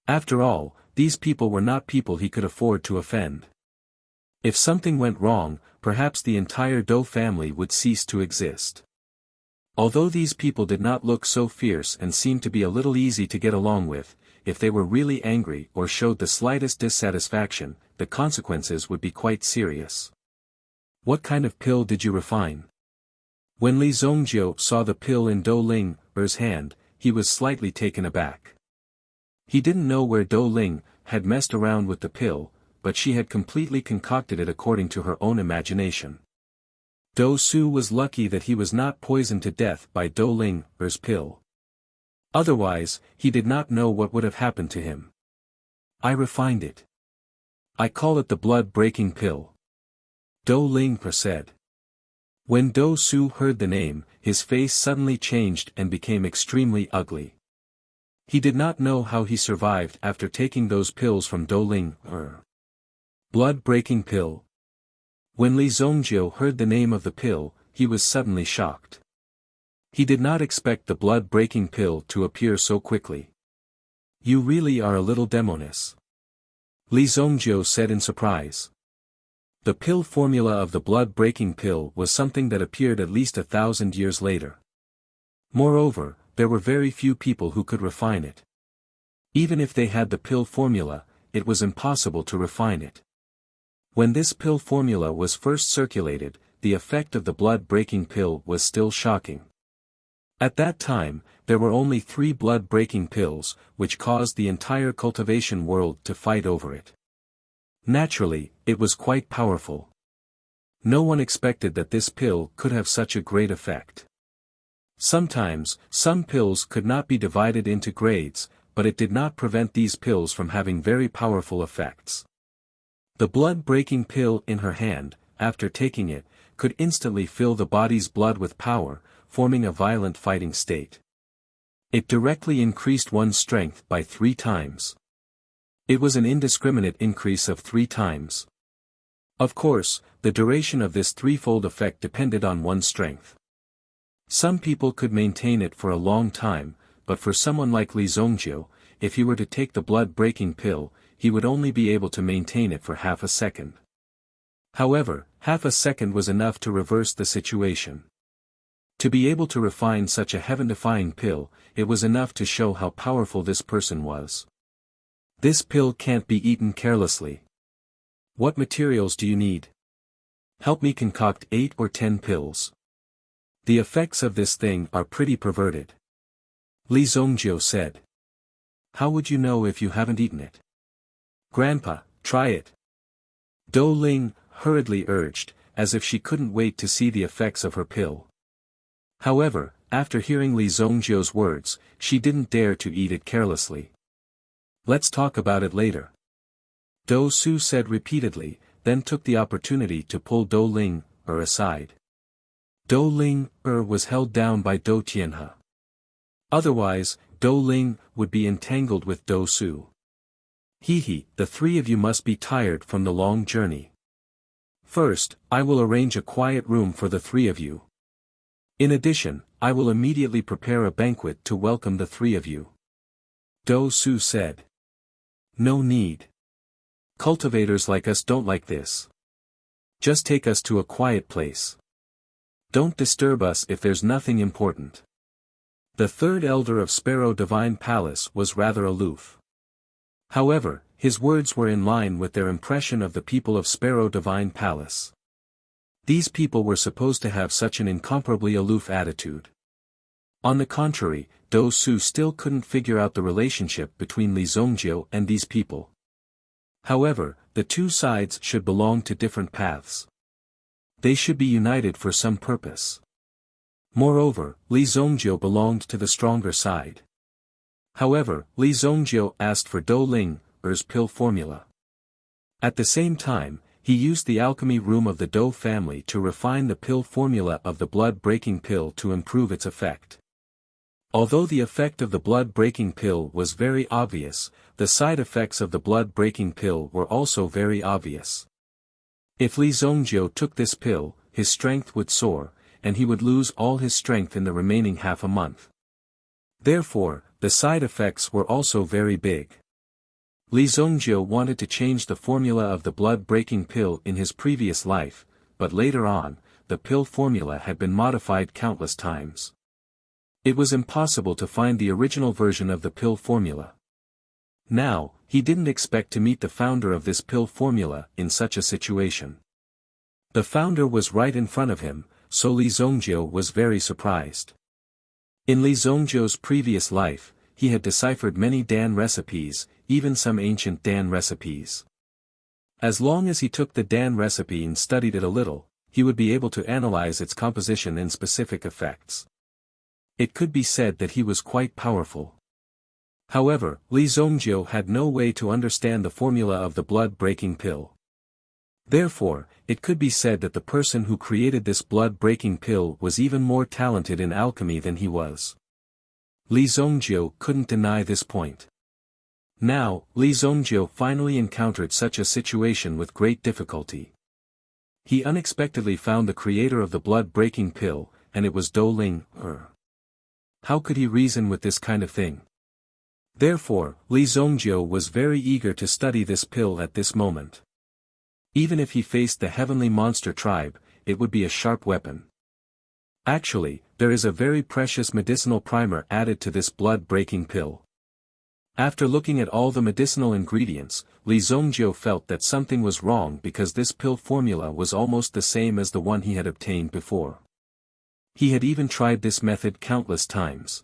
After all, these people were not people he could afford to offend. If something went wrong, perhaps the entire Dou family would cease to exist. Although these people did not look so fierce and seemed to be a little easy to get along with, if they were really angry or showed the slightest dissatisfaction, the consequences would be quite serious. What kind of pill did you refine? When Li Zongjiu saw the pill in Dou Ling's hand, he was slightly taken aback. He didn't know where Dou Ling had messed around with the pill, but she had completely concocted it according to her own imagination. Du Su was lucky that he was not poisoned to death by Dou Ling's pill. Otherwise, he did not know what would have happened to him. I refined it. I call it the blood-breaking pill. Dou Ling said. When Du Su heard the name, his face suddenly changed and became extremely ugly. He did not know how he survived after taking those pills from Dou Ling. Blood-breaking pill. When Li Zongjiu heard the name of the pill, he was suddenly shocked. He did not expect the blood-breaking pill to appear so quickly. You really are a little demoness. Li Zongjiu said in surprise. The pill formula of the blood-breaking pill was something that appeared at least 1,000 years later. Moreover, there were very few people who could refine it. Even if they had the pill formula, it was impossible to refine it. When this pill formula was first circulated, the effect of the blood-breaking pill was still shocking. At that time, there were only 3 blood-breaking pills, which caused the entire cultivation world to fight over it. Naturally, it was quite powerful. No one expected that this pill could have such a great effect. Sometimes, some pills could not be divided into grades, but it did not prevent these pills from having very powerful effects. The blood-breaking pill in her hand, after taking it, could instantly fill the body's blood with power, forming a violent fighting state. It directly increased one's strength by 3 times. It was an indiscriminate increase of 3 times. Of course, the duration of this threefold effect depended on one's strength. Some people could maintain it for a long time, but for someone like Li Zongjiu, if he were to take the blood-breaking pill, he would only be able to maintain it for half a second. However, Half a second was enough to reverse the situation. To be able to refine such a heaven-defying pill, it was enough to show how powerful this person was. This pill can't be eaten carelessly. What materials do you need? Help me concoct 8 or 10 pills. The effects of this thing are pretty perverted. Li Zongjiu said. How would you know if you haven't eaten it? Grandpa, try it. Dou Ling hurriedly urged, as if she couldn't wait to see the effects of her pill. However, after hearing Li Zongjiu's words, she didn't dare to eat it carelessly. Let's talk about it later. Dou Su said repeatedly, then took the opportunity to pull Dou Ling aside. Dou Ling was held down by Dou Tianhe. Otherwise, Dou Ling would be entangled with Dou Su. He, the three of you must be tired from the long journey. First, I will arrange a quiet room for the three of you. In addition, I will immediately prepare a banquet to welcome the three of you. Dou Su said. No need. Cultivators like us don't like this. Just take us to a quiet place. Don't disturb us if there's nothing important. The third elder of Sparrow Divine Palace was rather aloof. However, his words were in line with their impression of the people of Sparrow Divine Palace. These people were supposed to have such an incomparably aloof attitude. On the contrary, Dou Su still couldn't figure out the relationship between Li Zongjiu and these people. However, the two sides should belong to different paths. They should be united for some purpose. Moreover, Li Zongjiu belonged to the stronger side. However, Li Zongjiu asked for Dou Ling's pill formula. At the same time, he used the alchemy room of the Dou family to refine the pill formula of the blood-breaking pill to improve its effect. Although the effect of the blood-breaking pill was very obvious, the side effects of the blood-breaking pill were also very obvious. If Li Zongjiu took this pill, his strength would soar, and he would lose all his strength in the remaining half a month. Therefore, the side effects were also very big. Li Zongjiu wanted to change the formula of the blood-breaking pill in his previous life, but later on, the pill formula had been modified countless times. It was impossible to find the original version of the pill formula. Now, he didn't expect to meet the founder of this pill formula in such a situation. The founder was right in front of him, so Li Zongjiu was very surprised. In Li Zongjiu's previous life, he had deciphered many Dan recipes, even some ancient Dan recipes. As long as he took the Dan recipe and studied it a little, he would be able to analyze its composition and specific effects. It could be said that he was quite powerful. However, Li Zongjiu had no way to understand the formula of the blood-breaking pill. Therefore, it could be said that the person who created this blood-breaking pill was even more talented in alchemy than he was. Li Zongjiu couldn't deny this point. Now, Li Zongjiu finally encountered such a situation with great difficulty. He unexpectedly found the creator of the blood-breaking pill, and it was Dou Ling. How could he reason with this kind of thing? Therefore, Li Zongjiu was very eager to study this pill at this moment. Even if he faced the heavenly monster tribe, it would be a sharp weapon. Actually, there is a very precious medicinal primer added to this blood-breaking pill. After looking at all the medicinal ingredients, Li Zongjiu felt that something was wrong because this pill formula was almost the same as the one he had obtained before. He had even tried this method countless times.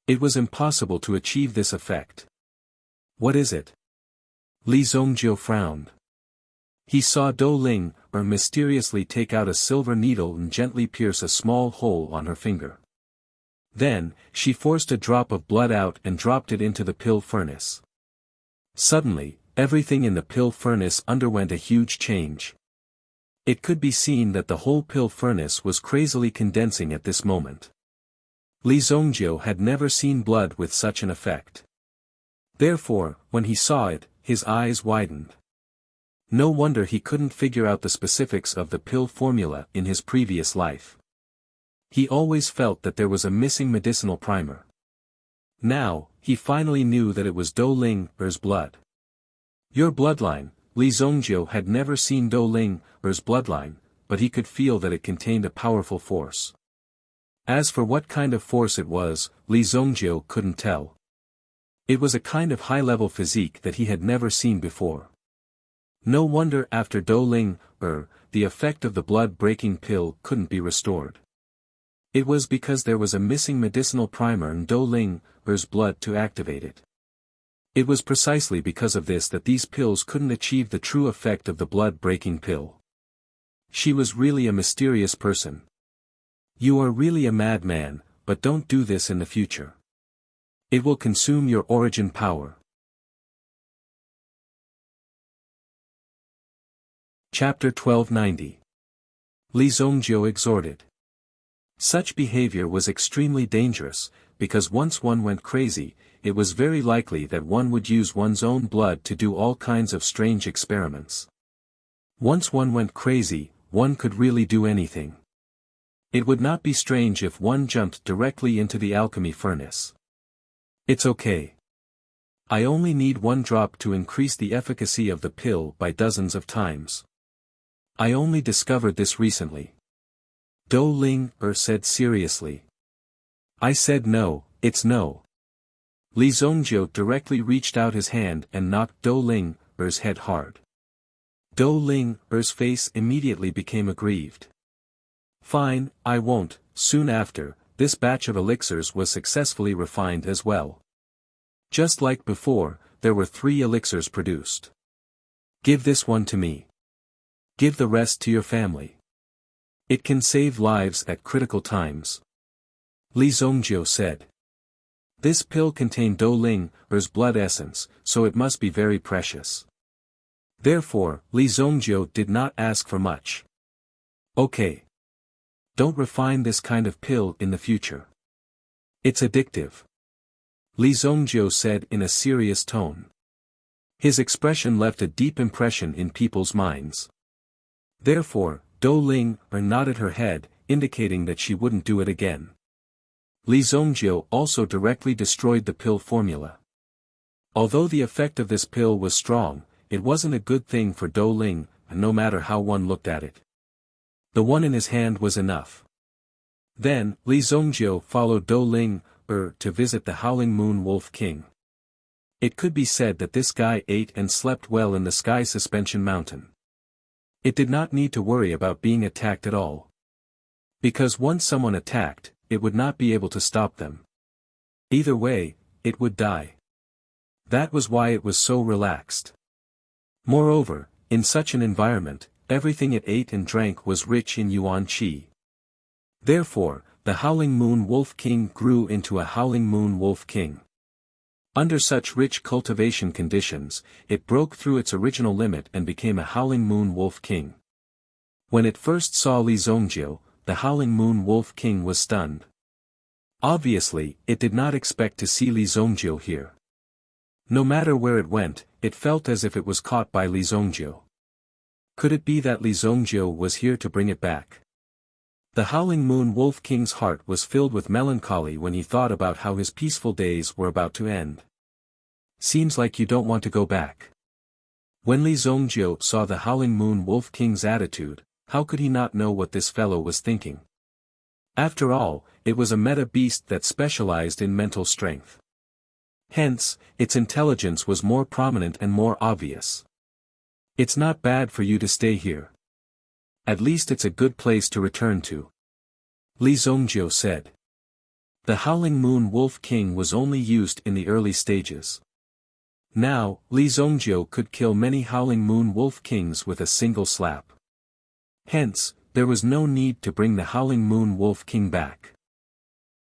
It was impossible to achieve this effect. What is it? Li Zongjiu frowned. He saw Dou Ling mysteriously take out a silver needle and gently pierce a small hole on her finger. Then, she forced a drop of blood out and dropped it into the pill furnace. Suddenly, everything in the pill furnace underwent a huge change. It could be seen that the whole pill furnace was crazily condensing at this moment. Li Zongjiu had never seen blood with such an effect. Therefore, when he saw it, his eyes widened. No wonder he couldn't figure out the specifics of the pill formula in his previous life. He always felt that there was a missing medicinal primer. Now, he finally knew that it was Dou Ling's blood. Your bloodline, Li Zongjiu had never seen Dou Ling's bloodline, but he could feel that it contained a powerful force. As for what kind of force it was, Li Zongjiu couldn't tell. It was a kind of high-level physique that he had never seen before. No wonder after Dou Ling, the effect of the blood-breaking pill couldn't be restored. It was because there was a missing medicinal primer in Dou Ling's blood to activate it. It was precisely because of this that these pills couldn't achieve the true effect of the blood-breaking pill. She was really a mysterious person. You are really a madman, but don't do this in the future. It will consume your origin power. Chapter 1290. Li Zongjiu exhorted. Such behavior was extremely dangerous, because once one went crazy, it was very likely that one would use one's own blood to do all kinds of strange experiments. Once one went crazy, one could really do anything. It would not be strange if one jumped directly into the alchemy furnace. It's okay. I only need one drop to increase the efficacy of the pill by dozens of times. I only discovered this recently. Dou Ling said seriously. I said no, it's no. Li Zongjiu directly reached out his hand and knocked Dou Ling's head hard. Dou Ling's face immediately became aggrieved. Fine, I won't. Soon after, this batch of elixirs was successfully refined as well. Just like before, there were 3 elixirs produced. Give this one to me. Give the rest to your family. It can save lives at critical times. Li Zongjiu said. This pill contained Dou Ling's blood essence, so it must be very precious. Therefore, Li Zongjiu did not ask for much. Okay. Don't refine this kind of pill in the future. It's addictive. Li Zongjiu said in a serious tone. His expression left a deep impression in people's minds. Therefore, Dou Ling nodded her head, indicating that she wouldn't do it again. Li Zongjiu also directly destroyed the pill formula. Although the effect of this pill was strong, it wasn't a good thing for Dou Ling, no matter how one looked at it. The one in his hand was enough. Then, Li Zongjiu followed Dou Ling to visit the Howling Moon Wolf King. It could be said that this guy ate and slept well in the Sky Suspension Mountain. It did not need to worry about being attacked at all. Because once someone attacked, it would not be able to stop them. Either way, it would die. That was why it was so relaxed. Moreover, in such an environment, everything it ate and drank was rich in yuan qi. Therefore, the Howling Moon Wolf King grew into a Howling Moon Wolf King. Under such rich cultivation conditions, it broke through its original limit and became a Howling Moon Wolf King. When it first saw Li Zongjiu, the Howling Moon Wolf King was stunned. Obviously, it did not expect to see Li Zongjiu here. No matter where it went, it felt as if it was caught by Li Zongjiu. Could it be that Li Zongjiu was here to bring it back? The Howling Moon Wolf King's heart was filled with melancholy when he thought about how his peaceful days were about to end. Seems like you don't want to go back. When Li Zongjiu saw the Howling Moon Wolf King's attitude, how could he not know what this fellow was thinking? After all, it was a meta beast that specialized in mental strength. Hence, its intelligence was more prominent and more obvious. It's not bad for you to stay here. At least it's a good place to return to. Li Zongjiu said. The Howling Moon Wolf King was only used in the early stages. Now, Li Zongjiu could kill many Howling Moon Wolf Kings with a single slap. Hence, there was no need to bring the Howling Moon Wolf King back.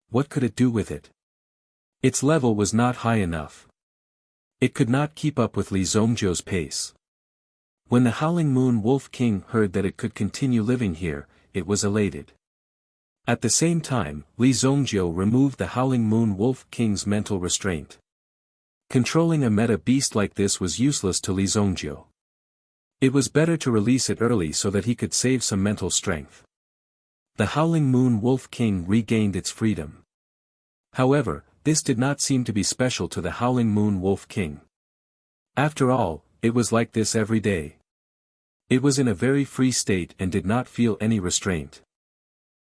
What could it do with it? Its level was not high enough. It could not keep up with Li Zongjiu's pace. When the Howling Moon Wolf King heard that it could continue living here, it was elated. At the same time, Li Zongjiu removed the Howling Moon Wolf King's mental restraint. Controlling a meta beast like this was useless to Li Zongjiu. It was better to release it early so that he could save some mental strength. The Howling Moon Wolf King regained its freedom. However, this did not seem to be special to the Howling Moon Wolf King. After all, it was like this every day. It was in a very free state and did not feel any restraint.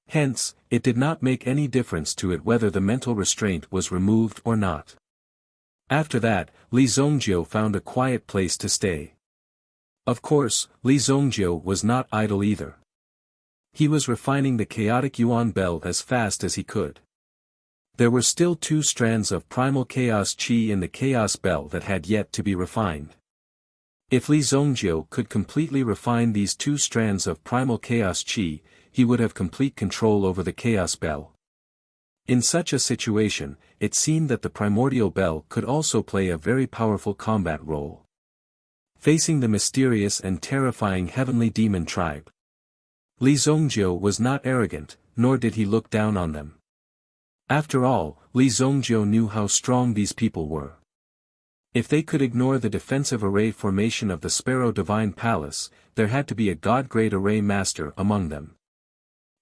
Hence, it did not make any difference to it whether the mental restraint was removed or not. After that, Li Zongjiu found a quiet place to stay. Of course, Li Zongjiu was not idle either. He was refining the chaotic Yuan bell as fast as he could. There were still 2 strands of primal chaos qi in the chaos bell that had yet to be refined. If Li Zongjiu could completely refine these 2 strands of primal chaos qi, he would have complete control over the chaos bell. In such a situation, it seemed that the primordial bell could also play a very powerful combat role. Facing the mysterious and terrifying heavenly demon tribe, Li Zongjiu was not arrogant, nor did he look down on them. After all, Li Zongjiu knew how strong these people were. If they could ignore the defensive array formation of the Sparrow Divine Palace, there had to be a God-grade array master among them.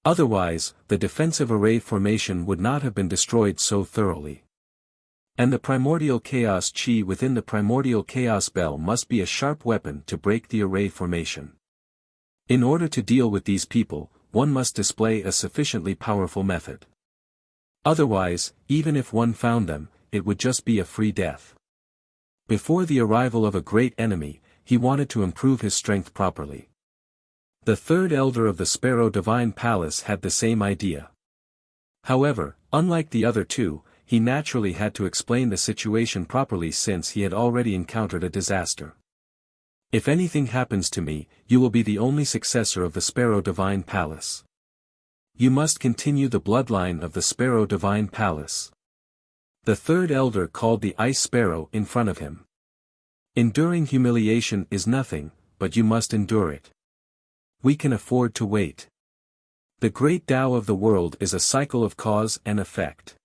Otherwise, the defensive array formation would not have been destroyed so thoroughly. And the primordial chaos qi within the primordial chaos bell must be a sharp weapon to break the array formation. In order to deal with these people, one must display a sufficiently powerful method. Otherwise, even if one found them, it would just be a free death. Before the arrival of a great enemy, he wanted to improve his strength properly. The 3rd elder of the Sparrow Divine Palace had the same idea. However, unlike the other 2, he naturally had to explain the situation properly since he had already encountered a disaster. If anything happens to me, you will be the only successor of the Sparrow Divine Palace. You must continue the bloodline of the Sparrow Divine Palace. The 3rd elder called the Ice Sparrow in front of him. Enduring humiliation is nothing, but you must endure it. We can afford to wait. The great Tao of the world is a cycle of cause and effect.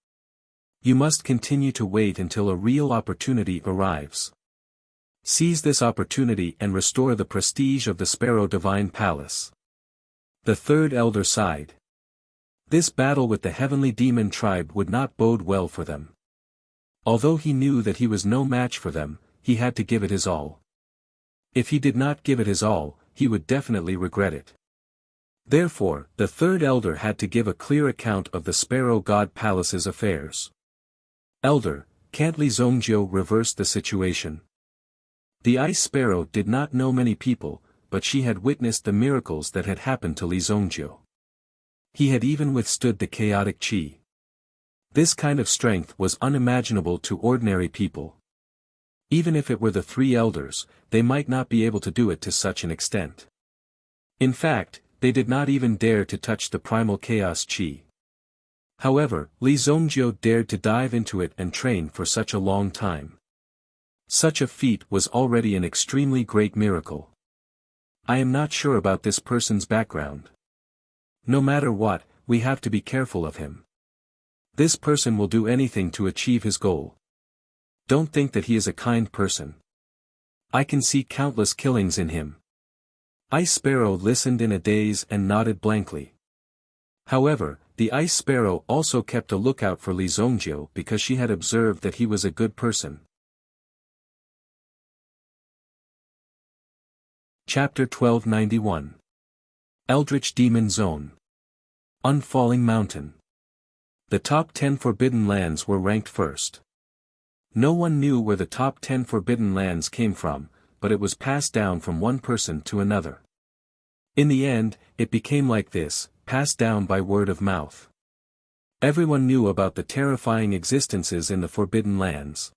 You must continue to wait until a real opportunity arrives. Seize this opportunity and restore the prestige of the Sparrow Divine Palace. The 3rd elder sighed. This battle with the heavenly demon tribe would not bode well for them. Although he knew that he was no match for them, he had to give it his all. If he did not give it his all, he would definitely regret it. Therefore, the 3rd elder had to give a clear account of the Sparrow God Palace's affairs. Elder, can't Li Zongjiu reverse the situation? The Ice Sparrow did not know many people, but she had witnessed the miracles that had happened to Li Zongjiu. He had even withstood the chaotic qi. This kind of strength was unimaginable to ordinary people. Even if it were the 3 elders, they might not be able to do it to such an extent. In fact, they did not even dare to touch the primal chaos qi. However, Li Zongjiu dared to dive into it and train for such a long time. Such a feat was already an extremely great miracle. I am not sure about this person's background. No matter what, we have to be careful of him. This person will do anything to achieve his goal. Don't think that he is a kind person. I can see countless killings in him. Ice Sparrow listened in a daze and nodded blankly. However, the Ice Sparrow also kept a lookout for Li Zongjiu because she had observed that he was a good person. Chapter 1291. Eldritch Demon Zone. Unfalling Mountain. The top 10 forbidden lands were ranked first. No one knew where the top 10 forbidden lands came from, but it was passed down from one person to another. In the end, it became like this, passed down by word of mouth. Everyone knew about the terrifying existences in the forbidden lands.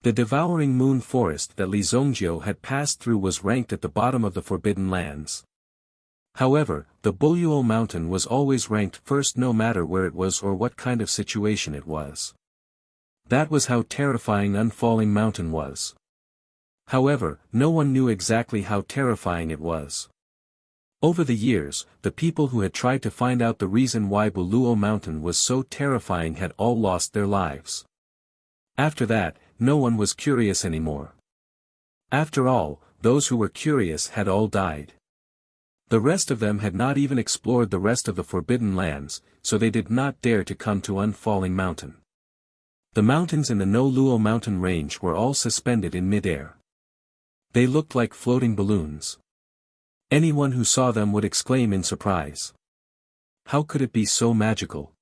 The devouring moon forest that Li Zongjiu had passed through was ranked at the bottom of the forbidden lands. However, the Buluo mountain was always ranked first no matter where it was or what kind of situation it was. That was how terrifying Unfalling Mountain was. However, no one knew exactly how terrifying it was. Over the years, the people who had tried to find out the reason why Buluo mountain was so terrifying had all lost their lives. After that, no one was curious anymore. After all, those who were curious had all died. The rest of them had not even explored the rest of the forbidden lands, so they did not dare to come to Unfalling Mountain. The mountains in the No Luo mountain range were all suspended in mid-air. They looked like floating balloons. Anyone who saw them would exclaim in surprise. How could it be so magical?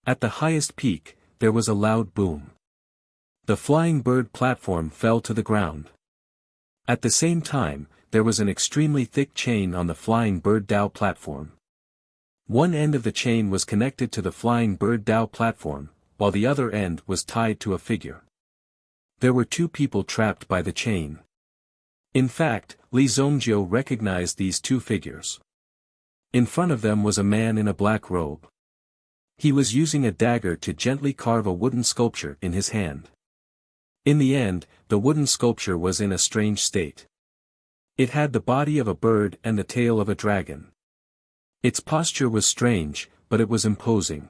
At the highest peak, there was a loud boom. The flying bird platform fell to the ground. At the same time, there was an extremely thick chain on the flying bird dhow platform. One end of the chain was connected to the flying bird dhow platform, while the other end was tied to a figure. There were two people trapped by the chain. In fact, Li Zongjiu recognized these two figures. In front of them was a man in a black robe. He was using a dagger to gently carve a wooden sculpture in his hand. In the end, the wooden sculpture was in a strange state. It had the body of a bird and the tail of a dragon. Its posture was strange, but it was imposing.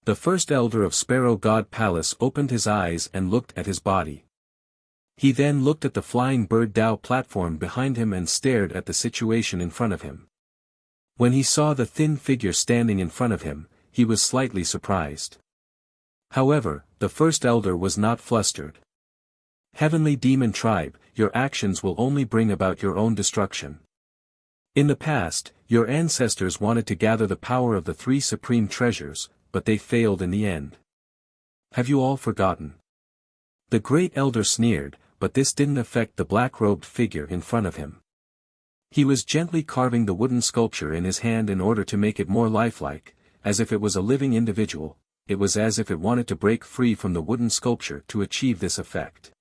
The first elder of Sparrow God Palace opened his eyes and looked at his body. He then looked at the flying bird dhow platform behind him and stared at the situation in front of him. When he saw the thin figure standing in front of him, he was slightly surprised. However, the first elder was not flustered. Heavenly Demon Tribe, your actions will only bring about your own destruction. In the past, your ancestors wanted to gather the power of the three supreme treasures, but they failed in the end. Have you all forgotten? The great elder sneered, but this didn't affect the black-robed figure in front of him. He was gently carving the wooden sculpture in his hand in order to make it more lifelike, as if it was a living individual. It was as if it wanted to break free from the wooden sculpture to achieve this effect.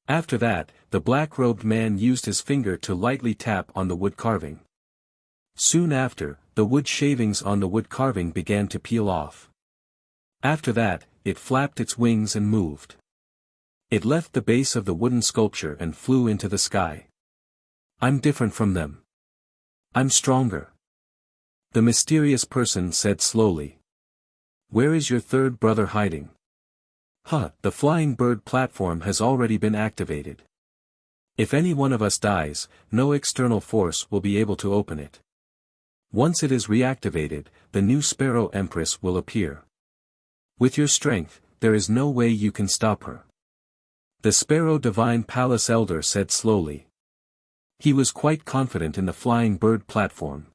After that, the black-robed man used his finger to lightly tap on the wood carving. Soon after, the wood shavings on the wood carving began to peel off. After that, it flapped its wings and moved. It left the base of the wooden sculpture and flew into the sky. I'm different from them. I'm stronger. The mysterious person said slowly. Where is your third brother hiding? The flying bird platform has already been activated. If any one of us dies, no external force will be able to open it. Once it is reactivated, the new Sparrow Empress will appear. With your strength, there is no way you can stop her. The Sparrow Divine Palace Elder said slowly. He was quite confident in the flying bird platform.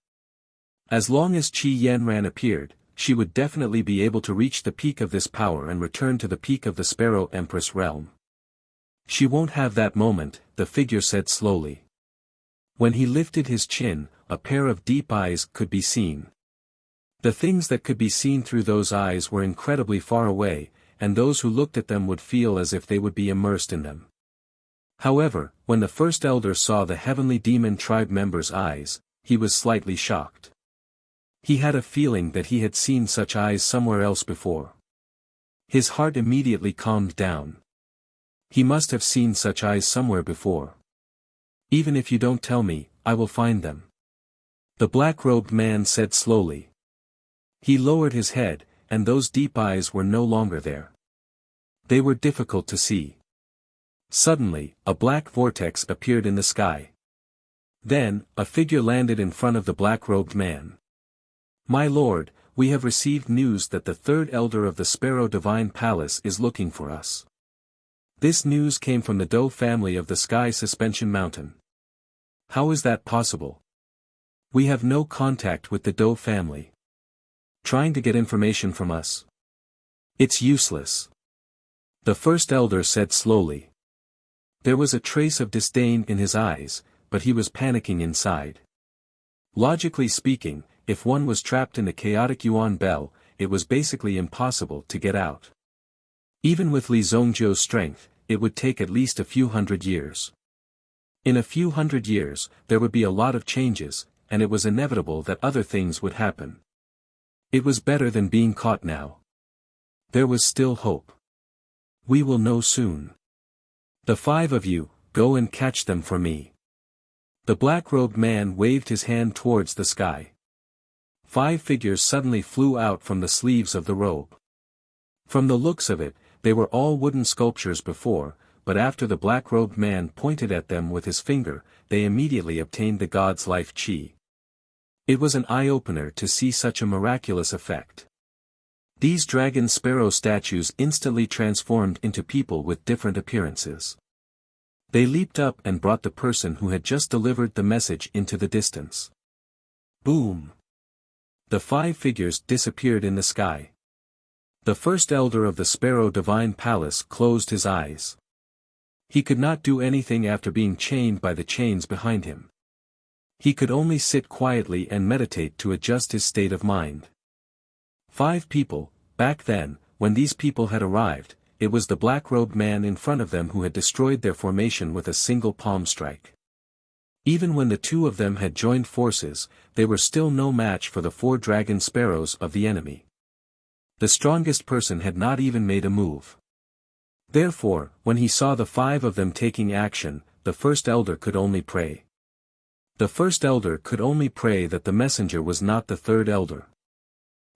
As long as Qi Yanran appeared, she would definitely be able to reach the peak of this power and return to the peak of the Sparrow Empress realm. She won't have that moment, the figure said slowly. When he lifted his chin, a pair of deep eyes could be seen. The things that could be seen through those eyes were incredibly far away, and those who looked at them would feel as if they would be immersed in them. However, when the first elder saw the Heavenly Demon Tribe member's eyes, he was slightly shocked. He had a feeling that he had seen such eyes somewhere else before. His heart immediately calmed down. He must have seen such eyes somewhere before. Even if you don't tell me, I will find them. The black-robed man said slowly. He lowered his head, and those deep eyes were no longer there. They were difficult to see. Suddenly, a black vortex appeared in the sky. Then, a figure landed in front of the black-robed man. My lord, we have received news that the third elder of the Sparrow Divine Palace is looking for us. This news came from the Dou family of the Sky Suspension Mountain. How is that possible? We have no contact with the Dou family. Trying to get information from us? It's useless. The first elder said slowly. There was a trace of disdain in his eyes, but he was panicking inside. Logically speaking, if one was trapped in the chaotic Yuan Bell, it was basically impossible to get out. Even with Li Zongjiu's strength, it would take at least a few hundred years. In a few hundred years, there would be a lot of changes, and it was inevitable that other things would happen. It was better than being caught now. There was still hope. We will know soon. The 5 of you, go and catch them for me. The black-robed man waved his hand towards the sky. 5 figures suddenly flew out from the sleeves of the robe. From the looks of it, they were all wooden sculptures before, but after the black-robed man pointed at them with his finger, they immediately obtained the god's life chi. It was an eye-opener to see such a miraculous effect. These dragon sparrow statues instantly transformed into people with different appearances. They leaped up and brought the person who had just delivered the message into the distance. Boom! The 5 figures disappeared in the sky. The first elder of the Sparrow Divine Palace closed his eyes. He could not do anything after being chained by the chains behind him. He could only sit quietly and meditate to adjust his state of mind. 5 people, back then, when these people had arrived, it was the black-robed man in front of them who had destroyed their formation with a single palm strike. Even when the 2 of them had joined forces, they were still no match for the 4 dragon sparrows of the enemy. The strongest person had not even made a move. Therefore, when he saw the 5 of them taking action, the first elder could only pray. The first elder could only pray that the messenger was not the 3rd elder.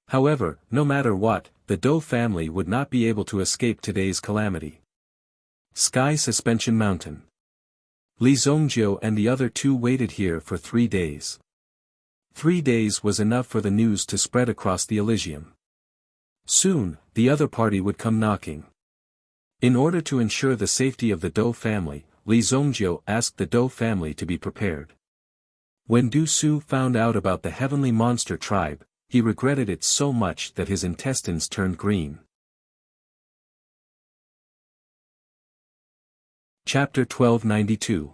However, no matter what, the Dou family would not be able to escape today's calamity. Sky Suspension Mountain. Li Zongjiu and the other 2 waited here for 3 days. 3 days was enough for the news to spread across the Elysium. Soon, the other party would come knocking. In order to ensure the safety of the Dou family, Li Zongjiu asked the Dou family to be prepared. When Du Su found out about the heavenly monster tribe, he regretted it so much that his intestines turned green. Chapter 1292.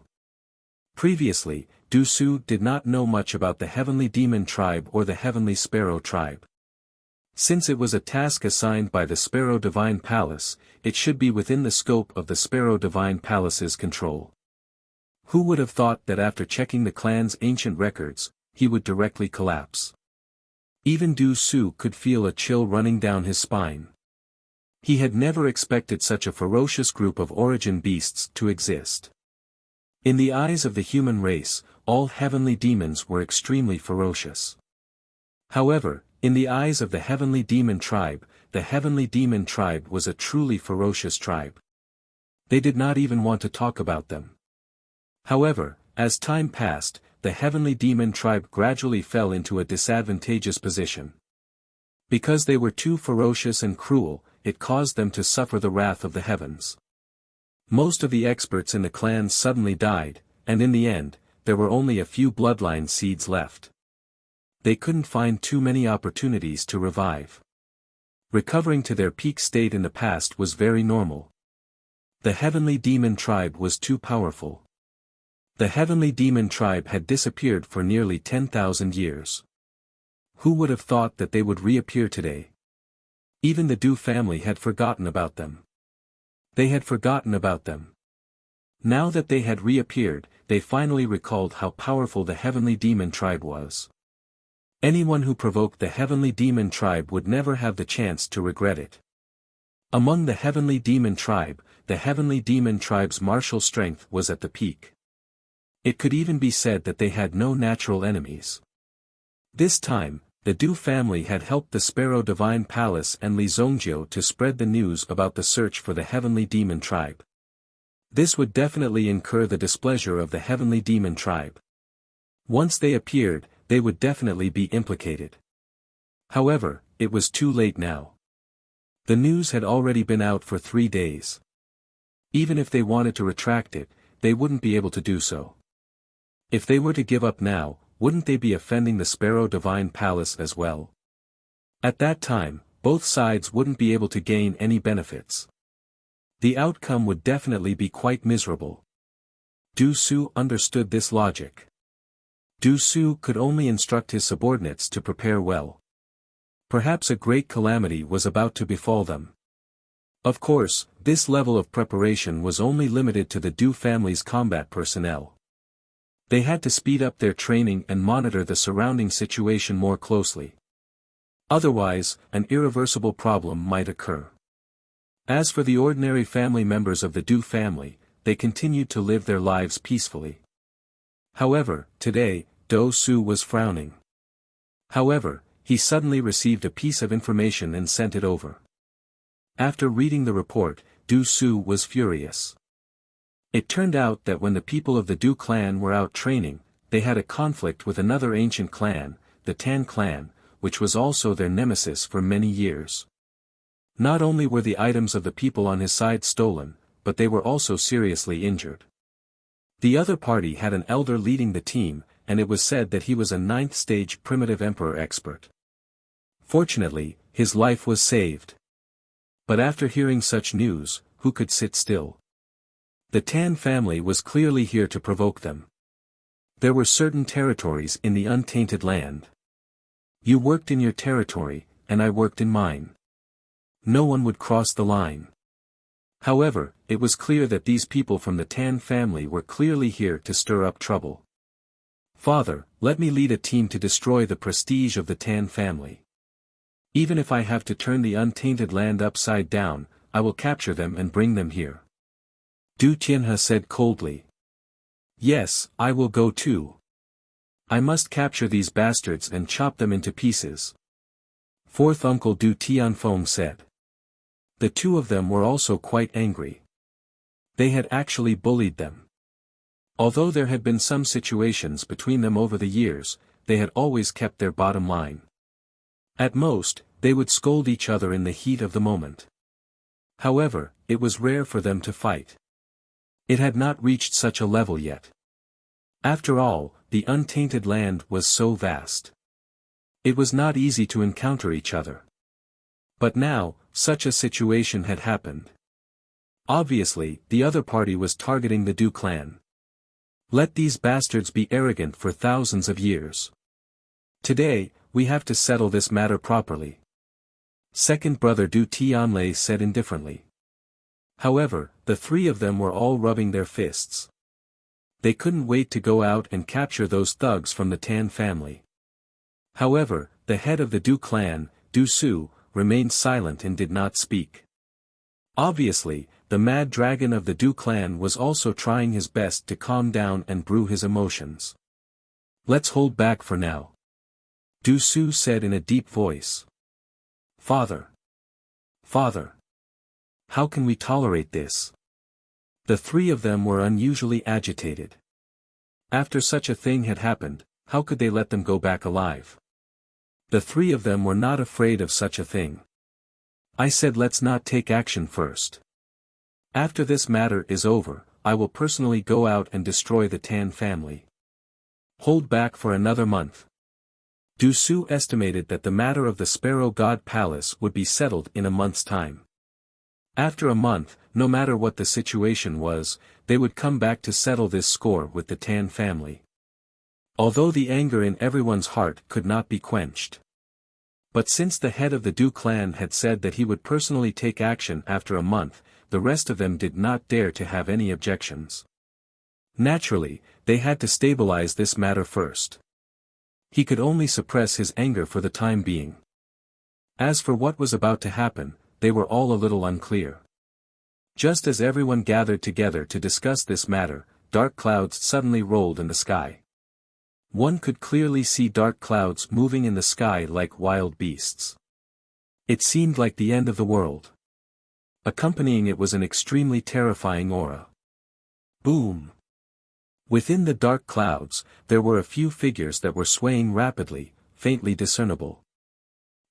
Previously, Du Su did not know much about the heavenly demon tribe or the heavenly sparrow tribe. Since it was a task assigned by the Sparrow Divine Palace, it should be within the scope of the Sparrow Divine Palace's control. Who would have thought that after checking the clan's ancient records, he would directly collapse? Even Du Su could feel a chill running down his spine. He had never expected such a ferocious group of origin beasts to exist. In the eyes of the human race, all heavenly demons were extremely ferocious. However, in the eyes of the heavenly demon tribe, the heavenly demon tribe was a truly ferocious tribe. They did not even want to talk about them. However, as time passed, the heavenly demon tribe gradually fell into a disadvantageous position. Because they were too ferocious and cruel, it caused them to suffer the wrath of the heavens. Most of the experts in the clans suddenly died, and in the end, there were only a few bloodline seeds left. They couldn't find too many opportunities to revive. Recovering to their peak state in the past was very normal. The heavenly demon tribe was too powerful. The heavenly demon tribe had disappeared for nearly 10,000 years. Who would have thought that they would reappear today? Even the Du family had forgotten about them. They had forgotten about them. Now that they had reappeared, they finally recalled how powerful the heavenly demon tribe was. Anyone who provoked the heavenly demon tribe would never have the chance to regret it. Among the heavenly demon tribe, the heavenly demon tribe's martial strength was at the peak. It could even be said that they had no natural enemies. This time, the Du family had helped the Sparrow Divine Palace and Li Zongjiu to spread the news about the search for the heavenly demon tribe. This would definitely incur the displeasure of the heavenly demon tribe. Once they appeared, they would definitely be implicated. However, it was too late now. The news had already been out for 3 days. Even if they wanted to retract it, they wouldn't be able to do so. If they were to give up now, wouldn't they be offending the Sparrow Divine Palace as well? At that time, both sides wouldn't be able to gain any benefits. The outcome would definitely be quite miserable. Du Su understood this logic. Du Su could only instruct his subordinates to prepare well. Perhaps a great calamity was about to befall them. Of course, this level of preparation was only limited to the Du family's combat personnel. They had to speed up their training and monitor the surrounding situation more closely. Otherwise, an irreversible problem might occur. As for the ordinary family members of the Du family, they continued to live their lives peacefully. However, today, Du Su was frowning. However, he suddenly received a piece of information and sent it over. After reading the report, Du Su was furious. It turned out that when the people of the Du clan were out training, they had a conflict with another ancient clan, the Tan clan, which was also their nemesis for many years. Not only were the items of the people on his side stolen, but they were also seriously injured. The other party had an elder leading the team, and it was said that he was a ninth-stage primitive emperor expert. Fortunately, his life was saved. But after hearing such news, who could sit still? The Tan family was clearly here to provoke them. There were certain territories in the untainted land. You worked in your territory, and I worked in mine. No one would cross the line. However, it was clear that these people from the Tan family were clearly here to stir up trouble. Father, let me lead a team to destroy the prestige of the Tan family. Even if I have to turn the untainted land upside down, I will capture them and bring them here. Du Tianhe said coldly. Yes, I will go too. I must capture these bastards and chop them into pieces. Fourth uncle Du Tianfeng said. The two of them were also quite angry. They had actually bullied them. Although there had been some situations between them over the years, they had always kept their bottom line. At most, they would scold each other in the heat of the moment. However, it was rare for them to fight. It had not reached such a level yet. After all, the untainted land was so vast. It was not easy to encounter each other. But now, such a situation had happened. Obviously, the other party was targeting the Du clan. Let these bastards be arrogant for thousands of years. Today, we have to settle this matter properly. Second brother Du Tianlei said indifferently. However, the three of them were all rubbing their fists. They couldn't wait to go out and capture those thugs from the Tan family. However, the head of the Du clan, Du Su, remained silent and did not speak. Obviously, the mad dragon of the Du clan was also trying his best to calm down and brew his emotions. Let's hold back for now. Du Su said in a deep voice. Father. Father. How can we tolerate this? The three of them were unusually agitated. After such a thing had happened, how could they let them go back alive? The three of them were not afraid of such a thing. I said let's not take action first. After this matter is over, I will personally go out and destroy the Tan family. Hold back for another month. Du Su estimated that the matter of the Sparrow God Palace would be settled in a month's time. After a month, no matter what the situation was, they would come back to settle this score with the Tan family. Although the anger in everyone's heart could not be quenched. But since the head of the Du clan had said that he would personally take action after a month, the rest of them did not dare to have any objections. Naturally, they had to stabilize this matter first. He could only suppress his anger for the time being. As for what was about to happen, they were all a little unclear. Just as everyone gathered together to discuss this matter, dark clouds suddenly rolled in the sky. One could clearly see dark clouds moving in the sky like wild beasts. It seemed like the end of the world. Accompanying it was an extremely terrifying aura. Boom! Within the dark clouds, there were a few figures that were swaying rapidly, faintly discernible.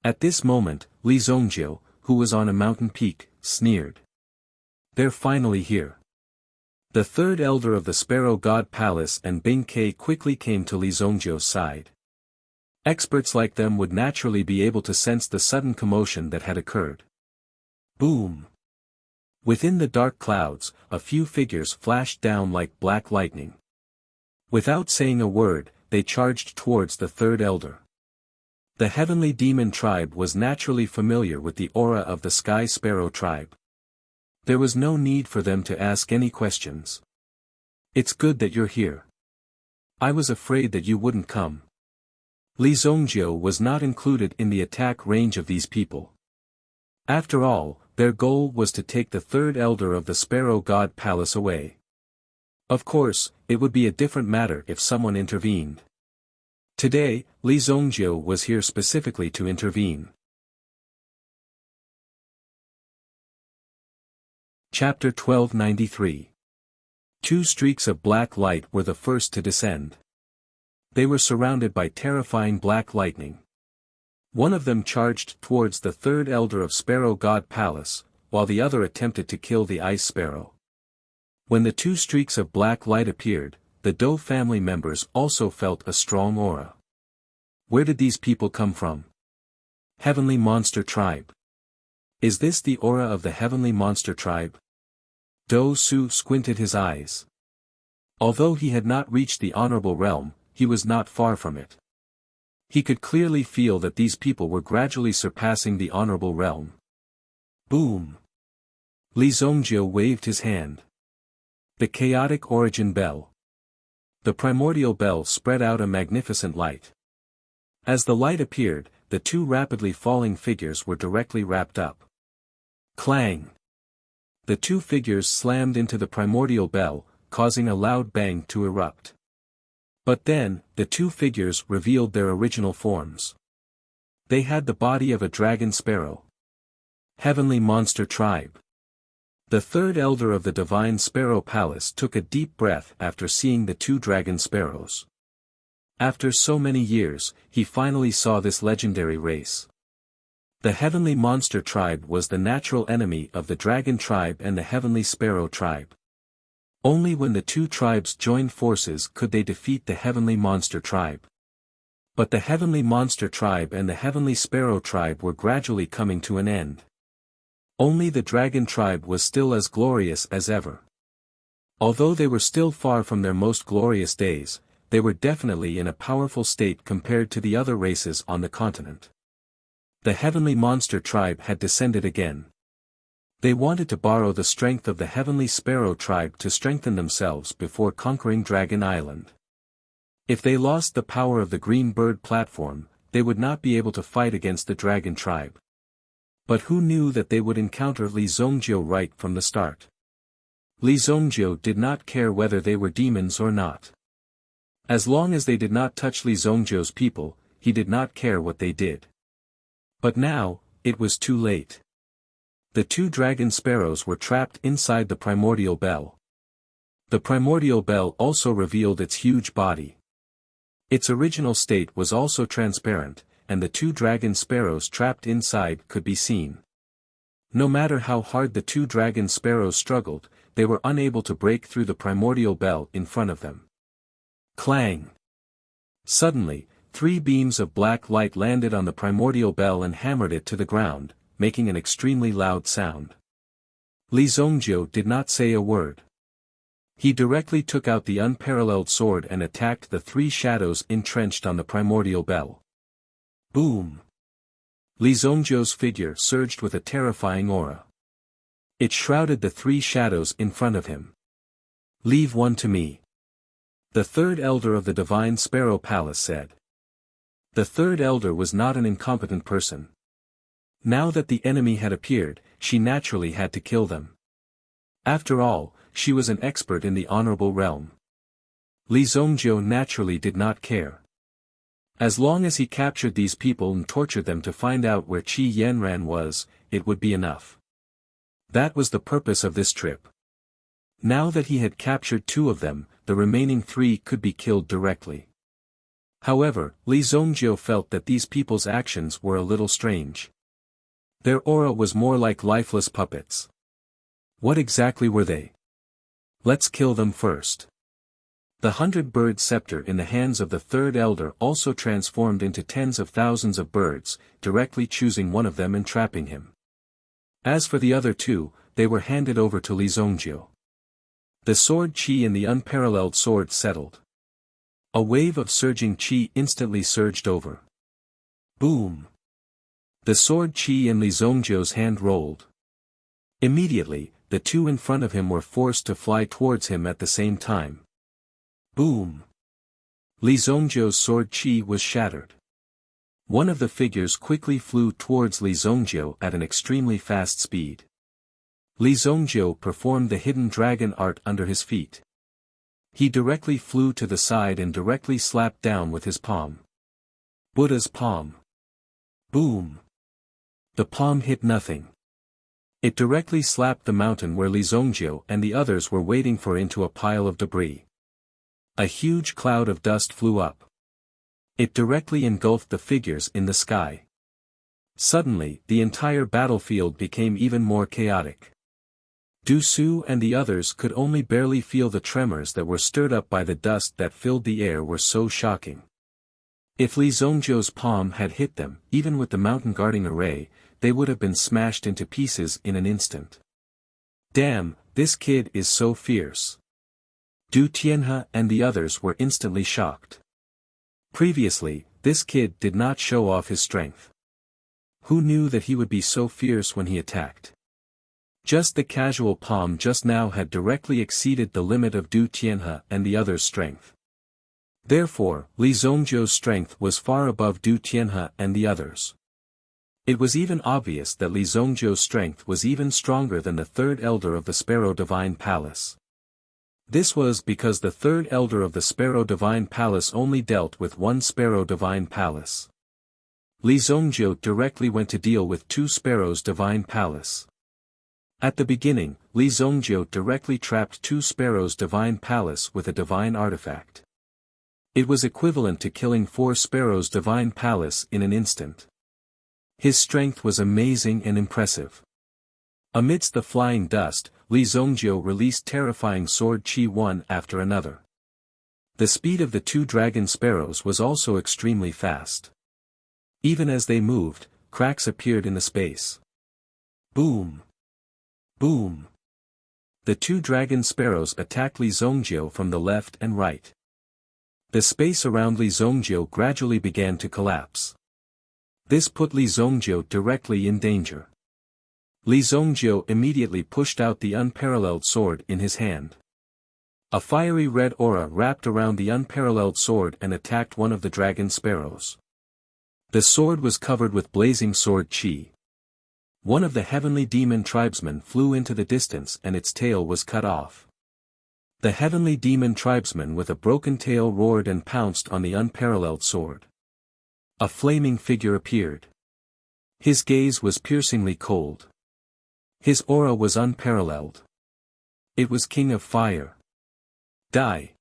At this moment, Li Zongjiu, who was on a mountain peak, sneered. They're finally here. The third elder of the Sparrow God Palace and Bing Ke quickly came to Li Zongjiu's side. Experts like them would naturally be able to sense the sudden commotion that had occurred. Boom! Within the dark clouds, a few figures flashed down like black lightning. Without saying a word, they charged towards the third elder. The heavenly demon tribe was naturally familiar with the aura of the Sky Sparrow tribe. There was no need for them to ask any questions. It's good that you're here. I was afraid that you wouldn't come. Li Zongjiu was not included in the attack range of these people. After all, their goal was to take the third elder of the Sparrow God Palace away. Of course, it would be a different matter if someone intervened. Today, Li Zongjiu was here specifically to intervene. Chapter 1293. Two streaks of black light were the first to descend. They were surrounded by terrifying black lightning. One of them charged towards the third elder of Sparrow God Palace, while the other attempted to kill the Ice Sparrow. When the two streaks of black light appeared, the Dou family members also felt a strong aura. Where did these people come from? Heavenly Monster Tribe. Is this the aura of the Heavenly Monster Tribe? Dou Su squinted his eyes. Although he had not reached the honorable realm, he was not far from it. He could clearly feel that these people were gradually surpassing the honorable realm. Boom! Li Zongjiu waved his hand. The chaotic origin bell. The primordial bell spread out a magnificent light. As the light appeared, the two rapidly falling figures were directly wrapped up. Clang! The two figures slammed into the primordial bell, causing a loud bang to erupt. But then, the two figures revealed their original forms. They had the body of a dragon sparrow. Heavenly Monster Tribe. The third elder of the Divine Sparrow Palace took a deep breath after seeing the two dragon sparrows. After so many years, he finally saw this legendary race. The Heavenly Monster Tribe was the natural enemy of the Dragon Tribe and the Heavenly Sparrow Tribe. Only when the two tribes joined forces could they defeat the Heavenly Monster Tribe. But the Heavenly Monster Tribe and the Heavenly Sparrow Tribe were gradually coming to an end. Only the Dragon Tribe was still as glorious as ever. Although they were still far from their most glorious days, they were definitely in a powerful state compared to the other races on the continent. The Heavenly Monster Tribe had descended again. They wanted to borrow the strength of the Heavenly Sparrow Tribe to strengthen themselves before conquering Dragon Island. If they lost the power of the Green Bird platform, they would not be able to fight against the Dragon Tribe. But who knew that they would encounter Li Zongjiu right from the start? Li Zongjiu did not care whether they were demons or not. As long as they did not touch Li Zongjiu's people, he did not care what they did. But now, it was too late. The two dragon sparrows were trapped inside the primordial bell. The primordial bell also revealed its huge body. Its original state was also transparent, and the two dragon sparrows trapped inside could be seen. No matter how hard the two dragon sparrows struggled, they were unable to break through the primordial bell in front of them. Clang! Suddenly, 3 beams of black light landed on the primordial bell and hammered it to the ground, making an extremely loud sound. Li Zongjiu did not say a word. He directly took out the unparalleled sword and attacked the 3 shadows entrenched on the primordial bell. Boom! Li Zongjiu's figure surged with a terrifying aura. It shrouded the 3 shadows in front of him. Leave one to me. The third elder of the Divine Sparrow Palace said. The third elder was not an incompetent person. Now that the enemy had appeared, she naturally had to kill them. After all, she was an expert in the honorable realm. Li Zongjiu naturally did not care. As long as he captured these people and tortured them to find out where Qi Yanran was, it would be enough. That was the purpose of this trip. Now that he had captured 2 of them, the remaining 3 could be killed directly. However, Li Zongjiu felt that these people's actions were a little strange. Their aura was more like lifeless puppets. What exactly were they? Let's kill them first. The 100-bird scepter in the hands of the third elder also transformed into tens of thousands of birds, directly choosing one of them and trapping him. As for the other 2, they were handed over to Li Zongjiu. The sword Qi and the unparalleled sword settled. A wave of surging Qi instantly surged over. Boom! The sword Qi and Li Zongjiu's hand rolled. Immediately, the 2 in front of him were forced to fly towards him at the same time. Boom! Li Zongjiu's sword Qi was shattered. One of the figures quickly flew towards Li Zongjiu at an extremely fast speed. Li Zongjiu performed the hidden dragon art under his feet. He directly flew to the side and directly slapped down with his palm. Buddha's palm. Boom! The palm hit nothing. It directly slapped the mountain where Li Zongjiu and the others were waiting for into a pile of debris. A huge cloud of dust flew up. It directly engulfed the figures in the sky. Suddenly, the entire battlefield became even more chaotic. Du Su and the others could only barely feel the tremors that were stirred up by the dust that filled the air were so shocking. If Li Zongjiu's palm had hit them, even with the mountain guarding array, they would have been smashed into pieces in an instant. Damn, this kid is so fierce. Du Tianhe and the others were instantly shocked. Previously, this kid did not show off his strength. Who knew that he would be so fierce when he attacked? Just the casual palm just now had directly exceeded the limit of Du Tianhe and the others' strength. Therefore, Li Zongjiu's strength was far above Du Tianhe and the others. It was even obvious that Li Zongjiu's strength was even stronger than the third elder of the Sparrow Divine Palace. This was because the third elder of the Sparrow Divine Palace only dealt with one Sparrow Divine Palace. Li Zongjiu directly went to deal with two Sparrows Divine Palace. At the beginning, Li Zongjiu directly trapped two Sparrows Divine Palace with a divine artifact. It was equivalent to killing four Sparrows Divine Palace in an instant. His strength was amazing and impressive. Amidst the flying dust, Li Zongjiu released terrifying sword chi one after another. The speed of the two dragon sparrows was also extremely fast. Even as they moved, cracks appeared in the space. Boom! Boom! The two dragon sparrows attacked Li Zongjiu from the left and right. The space around Li Zongjiu gradually began to collapse. This put Li Zongjiu directly in danger. Li Zongjiu immediately pushed out the unparalleled sword in his hand. A fiery red aura wrapped around the unparalleled sword and attacked one of the dragon sparrows. The sword was covered with blazing sword chi. One of the heavenly demon tribesmen flew into the distance and its tail was cut off. The heavenly demon tribesman with a broken tail roared and pounced on the unparalleled sword. A flaming figure appeared. His gaze was piercingly cold. His aura was unparalleled. It was King of Fire. Die.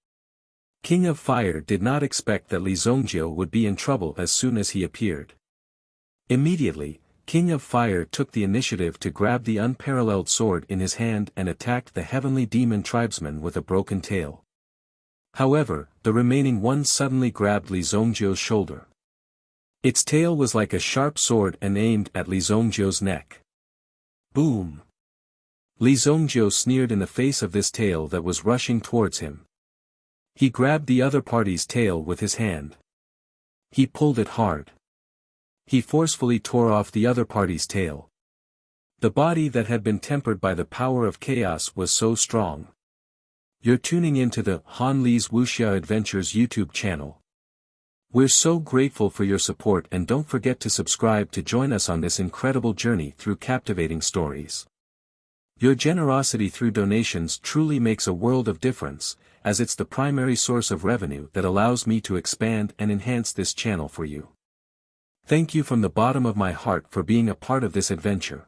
King of Fire did not expect that Li Zongjiu would be in trouble as soon as he appeared. Immediately, King of Fire took the initiative to grab the unparalleled sword in his hand and attacked the heavenly demon tribesman with a broken tail. However, the remaining one suddenly grabbed Li Zongjiu's shoulder. Its tail was like a sharp sword and aimed at Li Zongjiu's neck. Boom! Li Zongjiu sneered in the face of this tail that was rushing towards him. He grabbed the other party's tail with his hand. He pulled it hard. He forcefully tore off the other party's tail. The body that had been tempered by the power of chaos was so strong. You're tuning into the Han Li's Wuxia Adventures YouTube channel. We're so grateful for your support and don't forget to subscribe to join us on this incredible journey through captivating stories. Your generosity through donations truly makes a world of difference, as it's the primary source of revenue that allows me to expand and enhance this channel for you. Thank you from the bottom of my heart for being a part of this adventure.